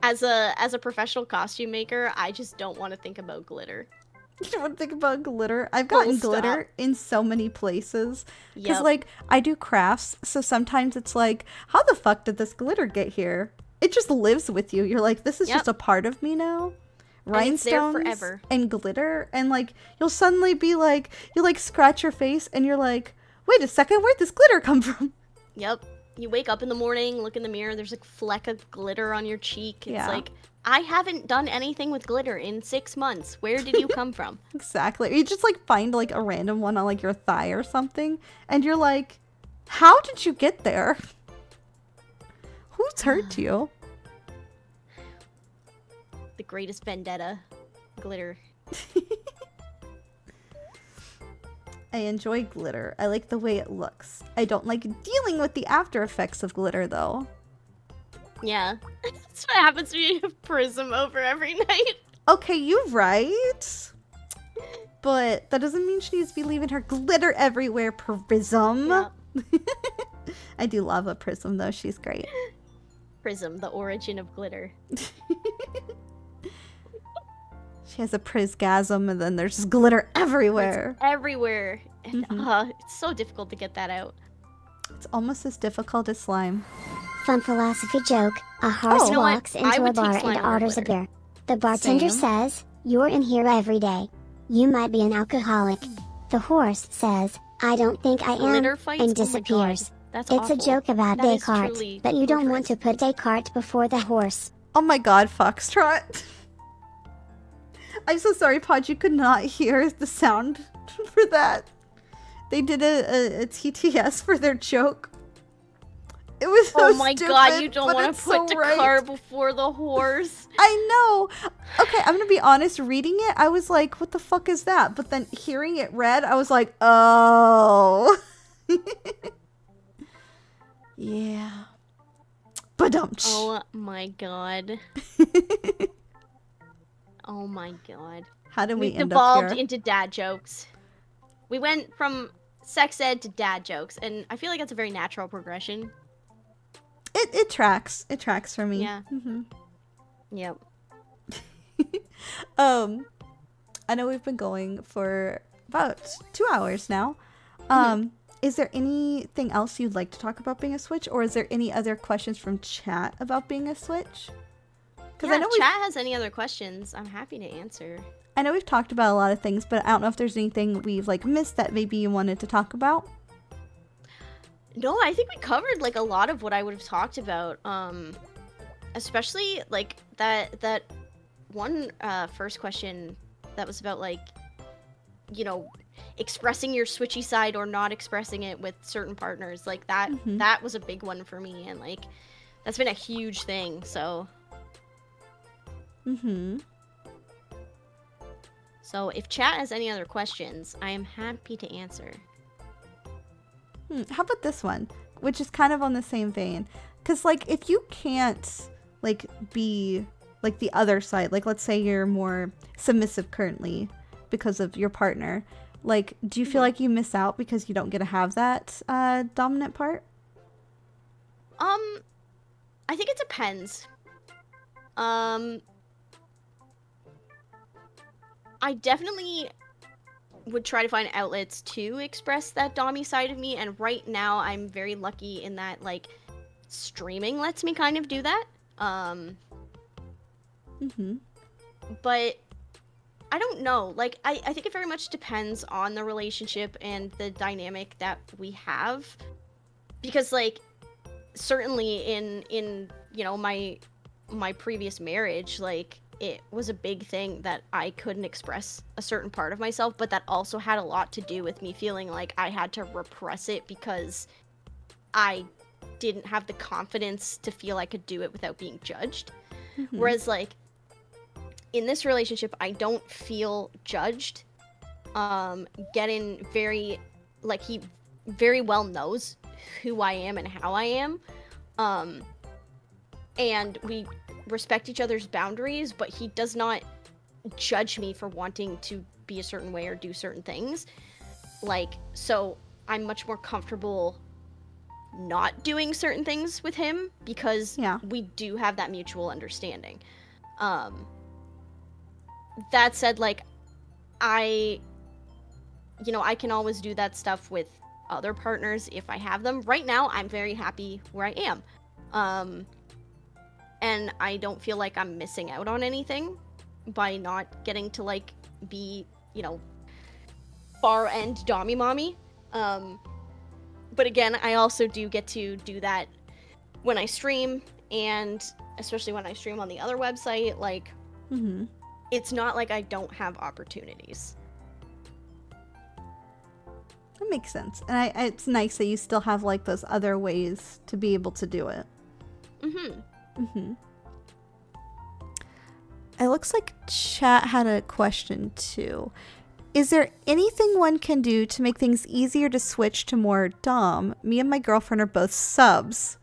As a professional costume maker, I just don't want to think about glitter. You don't want to think about glitter? I've gotten glitter in so many places. Because, like, I do crafts, so sometimes it's like, how the fuck did this glitter get here? It just lives with you. You're like, this is just a part of me now. Rhinestones and, forever. And glitter, and like you'll suddenly be like, you like scratch your face and you're like, wait a second, where'd this glitter come from? Yep. You wake up in the morning, look in the mirror, there's a fleck of glitter on your cheek. It's like, I haven't done anything with glitter in 6 months. Where did you come from? Exactly. You just like find like a random one on like your thigh or something, and you're like, how did you get there? Who's hurt you? The greatest vendetta. Glitter. I enjoy glitter. I like the way it looks. I don't like dealing with the after effects of glitter though. Yeah. That's what happens when you have Prism over every night. Okay, you're right. But that doesn't mean she needs to be leaving her glitter everywhere, Prism. Yeah. I do love a Prism though. She's great. Prism, the origin of glitter. She has a prisgasm and then there's just glitter everywhere. It's everywhere. And it's so difficult to get that out. It's almost as difficult as slime. Fun philosophy joke. A horse walks into a bar and orders a beer. The bartender says, "You're in here every day. You might be an alcoholic." The horse says, "I don't think I am," and disappears. That's it's awful. A joke about Descartes, but you don't want to put Descartes before the horse. Oh my god, Foxtrot. I'm so sorry, Podge, you could not hear the sound for that. They did a TTS for their joke. It was so oh my stupid, god, you don't want to put so the car before the horse. I know. Okay, I'm gonna be honest, reading it, I was like, what the fuck is that? But then hearing it read, I was like, oh. Yeah. Badumch. Oh my god. Oh my god. How did we end devolved up here? Into dad jokes. We went from sex ed to dad jokes, and I feel like that's a very natural progression. It tracks. It tracks for me. Yeah. Yep. I know we've been going for about 2 hours now. Is there anything else you'd like to talk about being a Switch, or is there any other questions from chat about being a Switch? Yeah, I know if chat has any other questions, I'm happy to answer. I know we've talked about a lot of things, but I don't know if there's anything we've like missed that maybe you wanted to talk about. No, I think we covered like a lot of what I would have talked about. Especially like that one first question that was about like, you know, expressing your switchy side or not expressing it with certain partners. Like that was a big one for me, and like that's been a huge thing. So. So if chat has any other questions, I am happy to answer. How about this one, which is kind of on the same vein? Because, like, if you can't, like, be, like, the other side, like, let's say you're more submissive currently because of your partner, like, do you feel like you miss out because you don't get to have that dominant part? I think it depends. I definitely would try to find outlets to express that dommy side of me, and right now I'm very lucky in that, like, streaming lets me kind of do that. But I don't know. Like, I think it very much depends on the relationship and the dynamic that we have. Because, like, certainly in you know, my previous marriage, like, it was a big thing that I couldn't express a certain part of myself, but that also had a lot to do with me feeling like I had to repress it because I didn't have the confidence to feel I could do it without being judged. Whereas, like, in this relationship, I don't feel judged. Getting very, like, he very well knows who I am and how I am. And we respect each other's boundaries, but he does not judge me for wanting to be a certain way or do certain things. Like, so I'm much more comfortable not doing certain things with him because we do have that mutual understanding. That said, like, I can always do that stuff with other partners if I have them. Right now, I'm very happy where I am. And I don't feel like I'm missing out on anything by not getting to, like, be, you know, far end dommy mommy. But again, I also do get to do that when I stream, and especially when I stream on the other website, like, it's not like I don't have opportunities. That makes sense. And it's nice that you still have, like, those other ways to be able to do it. It looks like chat had a question too. Is there anything one can do to make things easier to switch to more dom? Me and my girlfriend are both subs.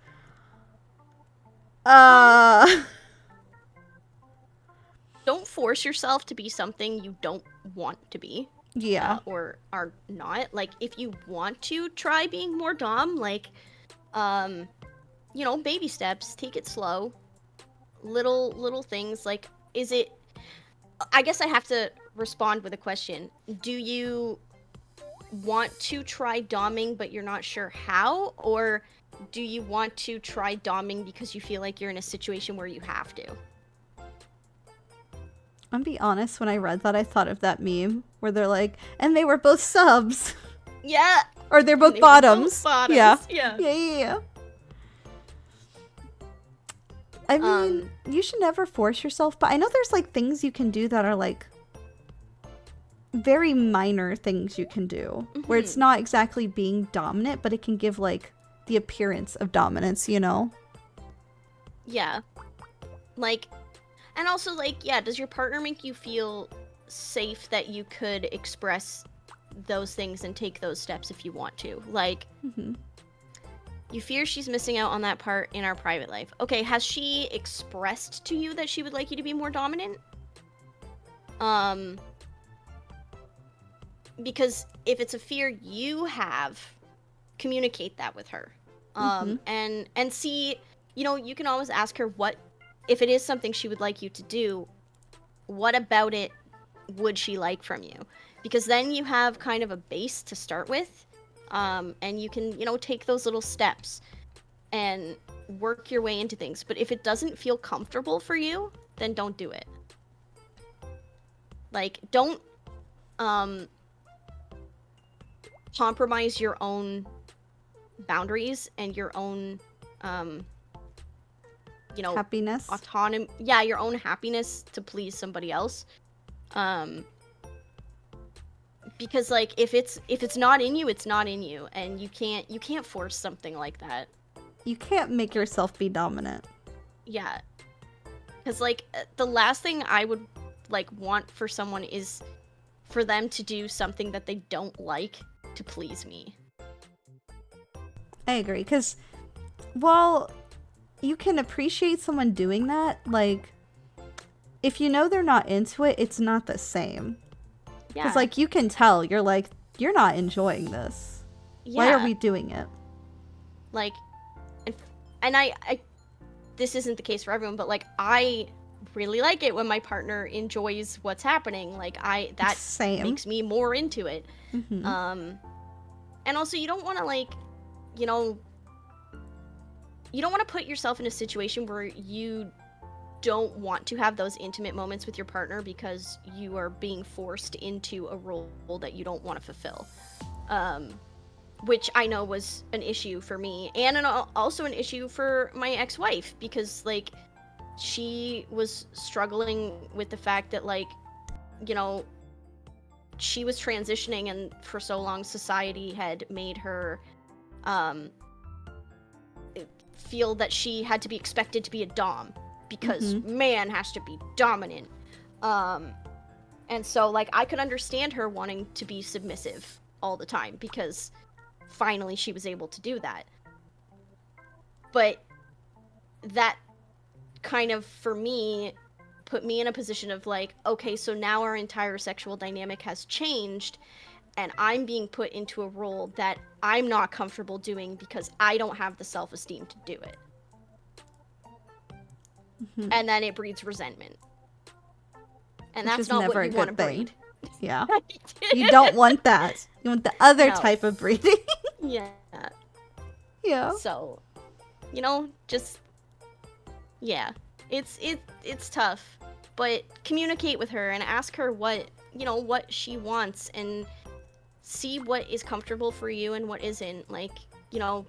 Don't force yourself to be something you don't want to be. Yeah. Or are not. Like, if you want to try being more dom, like, you know, baby steps, take it slow. Little things, like, I guess I have to respond with a question. Do you want to try doming but you're not sure how? Or do you want to try doming because you feel like you're in a situation where you have to? I'll be honest, when I read that, I thought of that meme where they're like, and they were both subs. Yeah. Or they're both bottoms. Yeah. Yeah. I mean, you should never force yourself, but I know there's, like, things you can do that are, like, very minor things you can do, where it's not exactly being dominant, but it can give, like, the appearance of dominance, you know? Yeah. Like, and also, like, yeah, does your partner make you feel safe that you could express those things and take those steps if you want to? Like, you fear she's missing out on that part in our private life. Okay, has she expressed to you that she would like you to be more dominant? Because if it's a fear you have, communicate that with her. And see, you know, you can always ask her what, if it is something she would like you to do, what about it would she like from you? Because then you have kind of a base to start with. And you can, you know, take those little steps. and work your way into things. But if it doesn't feel comfortable for you, then don't do it. Like, don't compromise your own boundaries and your own happiness, autonomy. Yeah, your own happiness to please somebody else. Because like if it's not in you, it's not in you, and you can't force something like that. You can't make yourself be dominant. Yeah, because like the last thing I would like want for someone is for them to do something that they don't like to please me. I agree, because while you can appreciate someone doing that, like, if you know they're not into it, it's not the same. Yeah. Because, like, you can tell, you're like, you're not enjoying this. Yeah. Why are we doing it? Like, and I this isn't the case for everyone, but, like, I really like it when my partner enjoys what's happening. Like, that Same. makes me more into it. Mm-hmm. And also, you don't want to, like, you don't want to put yourself in a situation where you don't want to have those intimate moments with your partner because you are being forced into a role that you don't want to fulfill. Which I know was an issue for me, and also an issue for my ex-wife, because, like, she was struggling with the fact that, like, she was transitioning, and for so long society had made her feel that she had to be expected to be a dom, because man has to be dominant. And so, like, I could understand her wanting to be submissive all the time, because finally she was able to do that. But that kind of, for me, put me in a position of, like, okay, so now our entire sexual dynamic has changed, and I'm being put into a role that I'm not comfortable doing because I don't have the self-esteem to do it. And then it breeds resentment. And Which that's is not never what a you good want to thing. breed. Yeah. You don't want that. You want the other type of breeding. Yeah. Yeah. So, just, yeah. It's tough. But communicate with her and ask her what she wants, and see what is comfortable for you and what isn't. Like, a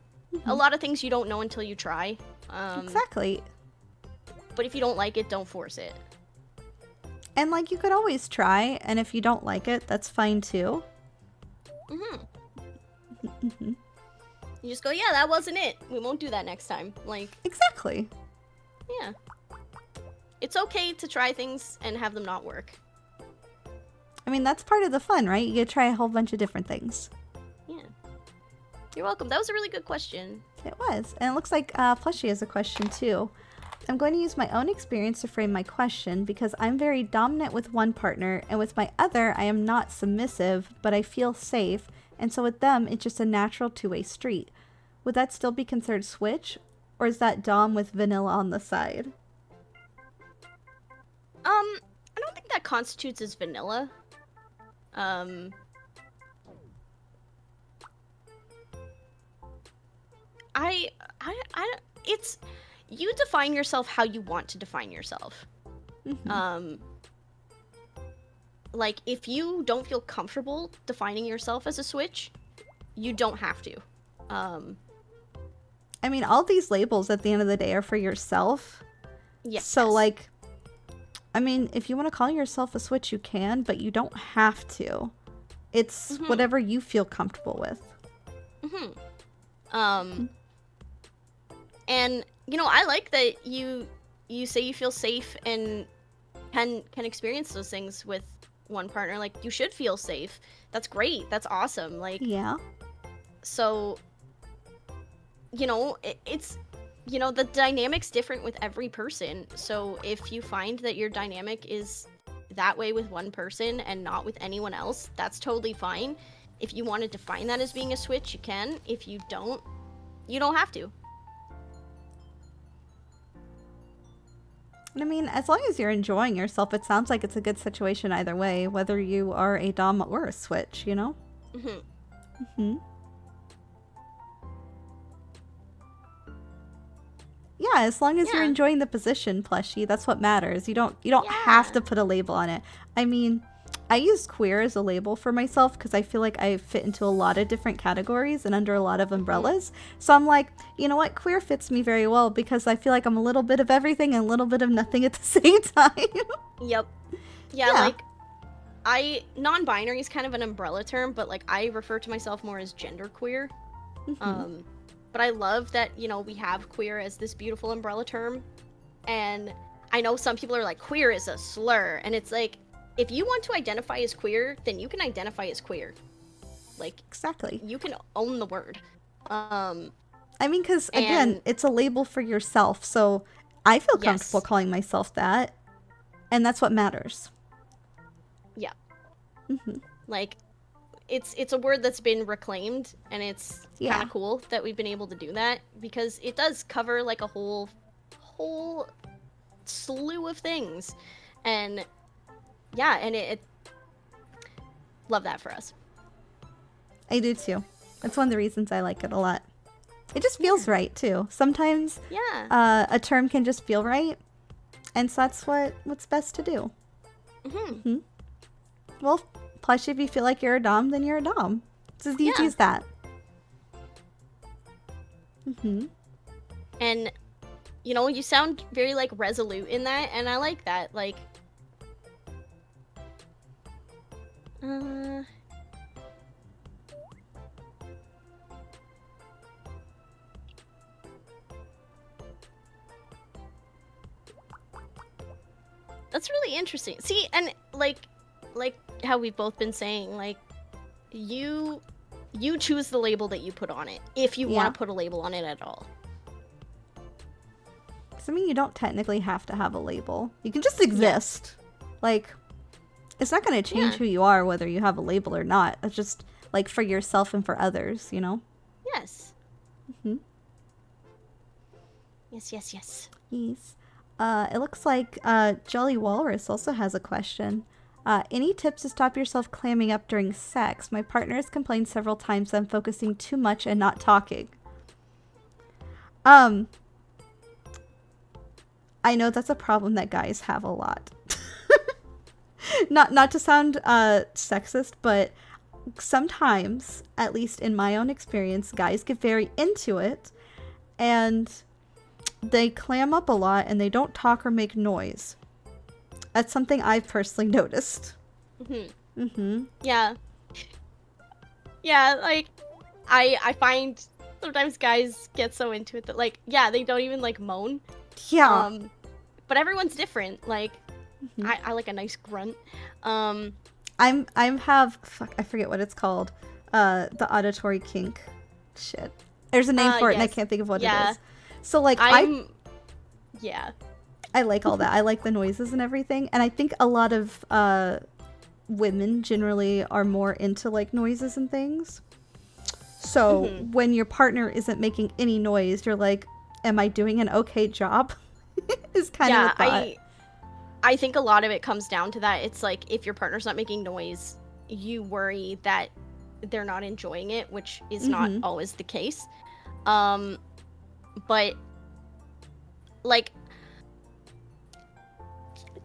lot of things you don't know until you try. Exactly. But if you don't like it, don't force it. And, like, you could always try, and if you don't like it, that's fine too. You just go, yeah, that wasn't it. We won't do that next time. Like, exactly. Yeah. It's okay to try things and have them not work. I mean, that's part of the fun, right? You get to try a whole bunch of different things. Yeah. You're welcome. That was a really good question. It was. And it looks like Plushy has a question too. I'm going to use my own experience to frame my question, because I'm very dominant with one partner, and with my other, I am not submissive, but I feel safe, and so with them, it's just a natural two-way street. Would that still be considered switch, or is that dom with vanilla on the side? I don't think that constitutes as vanilla. It's, you define yourself how you want to define yourself. Like, if you don't feel comfortable defining yourself as a switch, you don't have to. I mean, all these labels at the end of the day are for yourself. Yes. So, like, I mean, if you want to call yourself a switch, you can, but you don't have to. It's whatever you feel comfortable with. And, I like that you say you feel safe and can experience those things with one partner. Like, you should feel safe. That's great. That's awesome. Like, yeah. So, it's, the dynamic's different with every person. So if you find that your dynamic is that way with one person and not with anyone else, that's totally fine. If you want to define that as being a switch, you can. If you don't, you don't have to. I mean, as long as you're enjoying yourself, it sounds like it's a good situation either way, whether you are a dom or a switch, Yeah, as long as you're Yeah. enjoying the position, plushie, that's what matters. You don't have Yeah. to put a label on it. I mean, I use queer as a label for myself because I feel like I fit into a lot of different categories and under a lot of umbrellas. So I'm like, you know what? Queer fits me very well because I feel like I'm a little bit of everything and a little bit of nothing at the same time. Yep. Yeah, like, non-binary is kind of an umbrella term, but like I refer to myself more as genderqueer. But I love that, you know, we have queer as this beautiful umbrella term. And I know some people are like, queer is a slur. And it's like, if you want to identify as queer, then you can identify as queer. Like, Exactly. you can own the word. I mean, because, again, it's a label for yourself. So I feel comfortable calling myself that. And that's what matters. Yeah. Like, it's a word that's been reclaimed, and it's kind of cool that we've been able to do that, because it does cover like a whole slew of things. And yeah, and it love that for us. I do too. That's one of the reasons I like it a lot. It just feels right too. Sometimes a term can just feel right, and so that's what's best to do. Well, plus if you feel like you're a dom, then you're a dom. It's as easy as that. And you know, you sound very like resolute in that, and I like that. Like, that's really interesting. See, and like how we've both been saying, like, you choose the label that you put on it, if you want to put a label on it at all. Because, I mean, you don't technically have to have a label. You can just exist. Like, it's not going to change who you are whether you have a label or not. It's just, like, for yourself and for others, you know? Yes. Yes. Yes. It looks like Jolly Walrus also has a question. Any tips to stop yourself clamming up during sex? My partner has complained several times that I'm focusing too much and not talking. I know that's a problem that guys have a lot. Not to sound sexist, but sometimes, at least in my own experience, guys get very into it and they clam up a lot and they don't talk or make noise. That's something I've personally noticed. Yeah, like, I find sometimes guys get so into it that, like, they don't even, like, moan. Yeah. But everyone's different. Like, I like a nice grunt. I forget what it's called. The auditory kink. Shit. There's a name for it and I can't think of what it is. So, like, I like all that. I like the noises and everything. And I think a lot of women generally are more into, like, noises and things. So when your partner isn't making any noise, you're like, am I doing an okay job? Is kind of a thought. I think a lot of it comes down to that. It's like, if your partner's not making noise, you worry that they're not enjoying it, which is not always the case. But, like,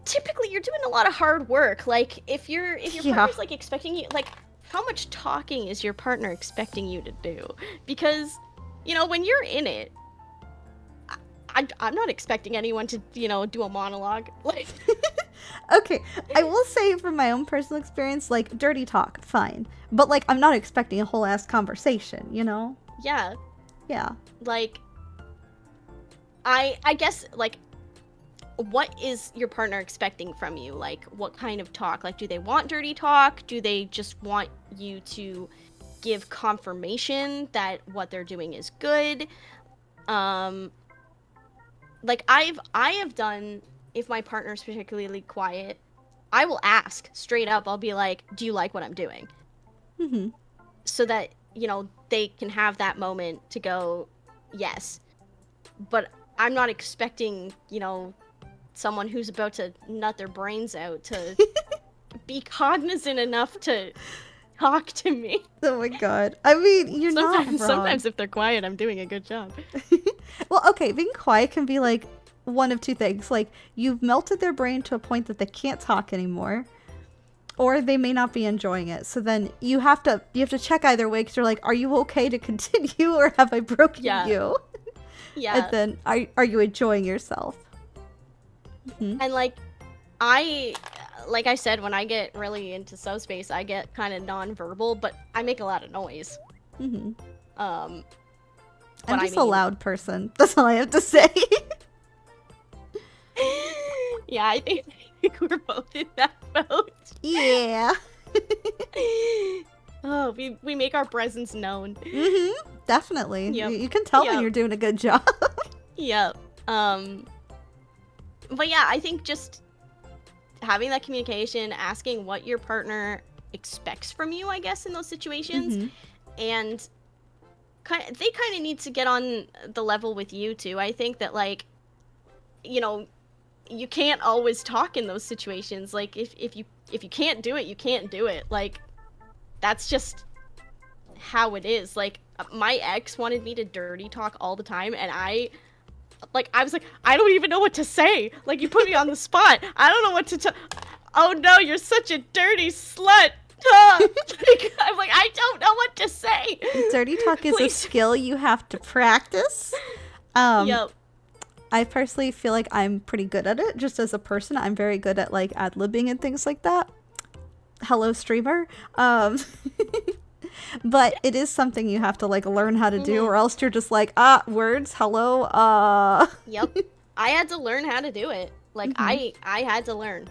typically you're doing a lot of hard work. Like, if your partner's, like, expecting you, like, how much talking is your partner expecting you to do? Because, you know, when you're in it, I'm not expecting anyone to, you know, do a monologue. Like, okay, I will say from my own personal experience, like, dirty talk, fine. But, like, I'm not expecting a whole ass conversation, you know? Yeah. Yeah. Like, I guess, like, what is your partner expecting from you? Like, what kind of talk? Like, do they want dirty talk? Do they just want you to give confirmation that what they're doing is good? Like, I have done, if my partner's particularly quiet, I will ask straight up. I'll be like, do you like what I'm doing? So that, you know, they can have that moment to go, yes. But I'm not expecting, you know, someone who's about to nut their brains out to be cognizant enough to talk to me. Oh my god. I mean, you're not wrong. Sometimes if they're quiet, I'm doing a good job. Well, okay, being quiet can be like one of two things. Like, you've melted their brain to a point that they can't talk anymore, or they may not be enjoying it. So then you have to check either way, because you're like, are you okay to continue, or have I broken you? Yeah. And then are you enjoying yourself? Mm-hmm. And like I said, when I get really into subspace, I get kind of non-verbal, but I make a lot of noise. Mm-hmm. I'm just a loud person. That's all I have to say. Yeah, I think we're both in that boat. Yeah. Oh, we make our presence known. Mm-hmm. Definitely. Yep. You can tell when you're doing a good job. Yep. But yeah, I think just having that communication, asking what your partner expects from you, I guess, in those situations, Mm-hmm. and they kind of need to get on the level with you too. I think that, like, you know, you can't always talk in those situations. Like, if you can't do it, you can't do it. Like, that's just how it is. Like, my ex wanted me to dirty talk all the time, and I was like, I don't even know what to say. Like, you put me on the spot. I don't know what to oh no, you're such a dirty slut. I'm like, I don't know what to say. Dirty talk is a skill you have to practice. Yep. I personally feel like I'm pretty good at it. Just as a person, I'm very good at like ad-libbing and things like that. Hello, streamer. But it is something you have to like learn how to do, or else you're just like, words, hello, Yep. I had to learn how to do it. Like, I had to learn.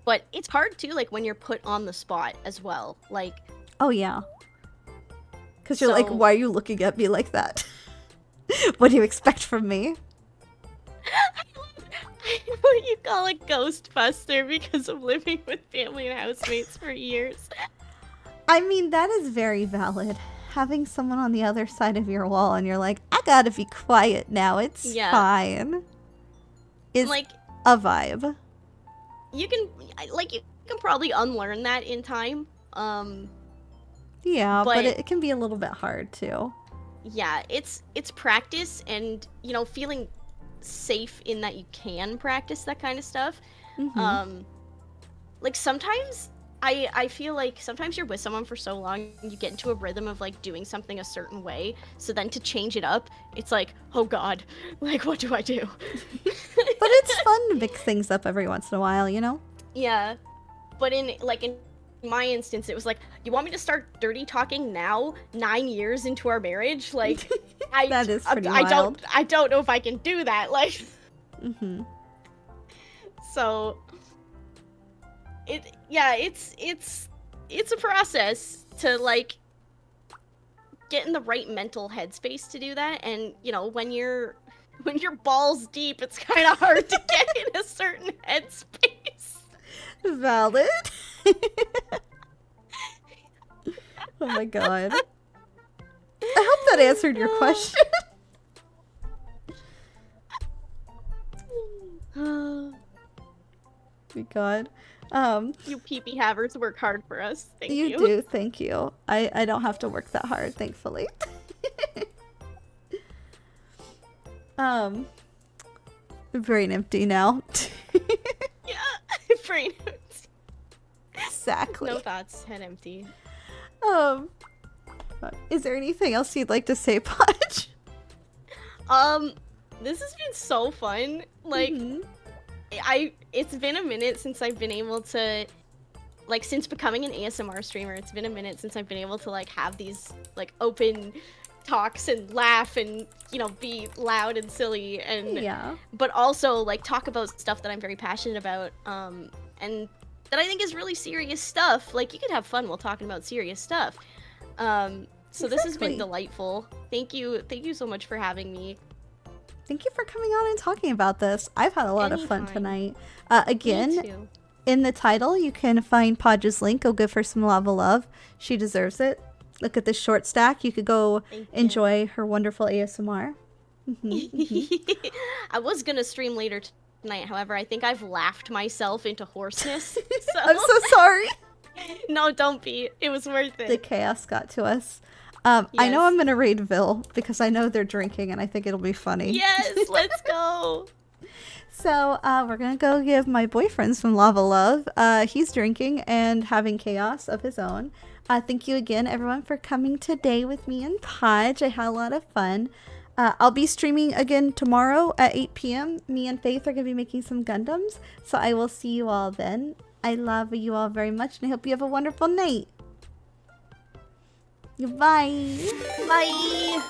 But it's hard too, like, when you're put on the spot as well. Like, oh yeah. Because you're like, why are you looking at me like that? What do you expect from me? What you call a ghostbuster because of living with family and housemates for years. I mean, that is very valid. Having someone on the other side of your wall and you're like, I gotta be quiet now, it's fine. Is like a vibe. You can probably unlearn that in time. Yeah, but it can be a little bit hard too. Yeah, it's practice, and, you know, feeling safe in that you can practice that kind of stuff. Like, sometimes I feel like sometimes you're with someone for so long, you get into a rhythm of like doing something a certain way, so then to change it up, it's like, oh god, like, what do I do? But it's fun to mix things up every once in a while, you know? Yeah, but in my instance, it was like, you want me to start dirty talking now, 9 years into our marriage? Like, that is pretty wild. I don't know if I can do that. Like, so it's a process to like get in the right mental headspace to do that. And, you know, when you're balls deep, it's kind of hard to get in a certain headspace. Valid. Oh my god. I hope that answered your question. Oh my god. You pee-pee havers work hard for us. Thank you. You do, thank you. I don't have to work that hard, thankfully. Brain empty now. Yeah, brain empty. Exactly. No thoughts, head empty. Is there anything else you'd like to say, Podge? This has been so fun. Like, it's been a minute since I've been able to, like, since becoming an ASMR streamer, it's been a minute since I've been able to, like, have these, like, open talks and laugh and, you know, be loud and silly and, but also, like, talk about stuff that I'm very passionate about, and that I think is really serious stuff. Like, you could have fun while talking about serious stuff. So this has been delightful. Thank you so much for having me. Thank you for coming on and talking about this. I've had a lot of fun tonight. Again, in the title, you can find Podge's link. Go give her some lava love. She deserves it. Look at this short stack. You could go enjoy her wonderful ASMR. I was gonna stream later tonight, however, I think I've laughed myself into hoarseness. So. I'm so sorry. No, don't be. It was worth it. The chaos got to us. I know I'm gonna raid Vil because I know they're drinking and I think it'll be funny. Yes, let's go. So we're gonna go give my boyfriend some lava love. He's drinking and having chaos of his own. Thank you again, everyone, for coming today with me and Podge. I had a lot of fun. I'll be streaming again tomorrow at 8 p.m. Me and Faith are gonna be making some Gundams. So I will see you all then. I love you all very much and I hope you have a wonderful night. Goodbye. Bye.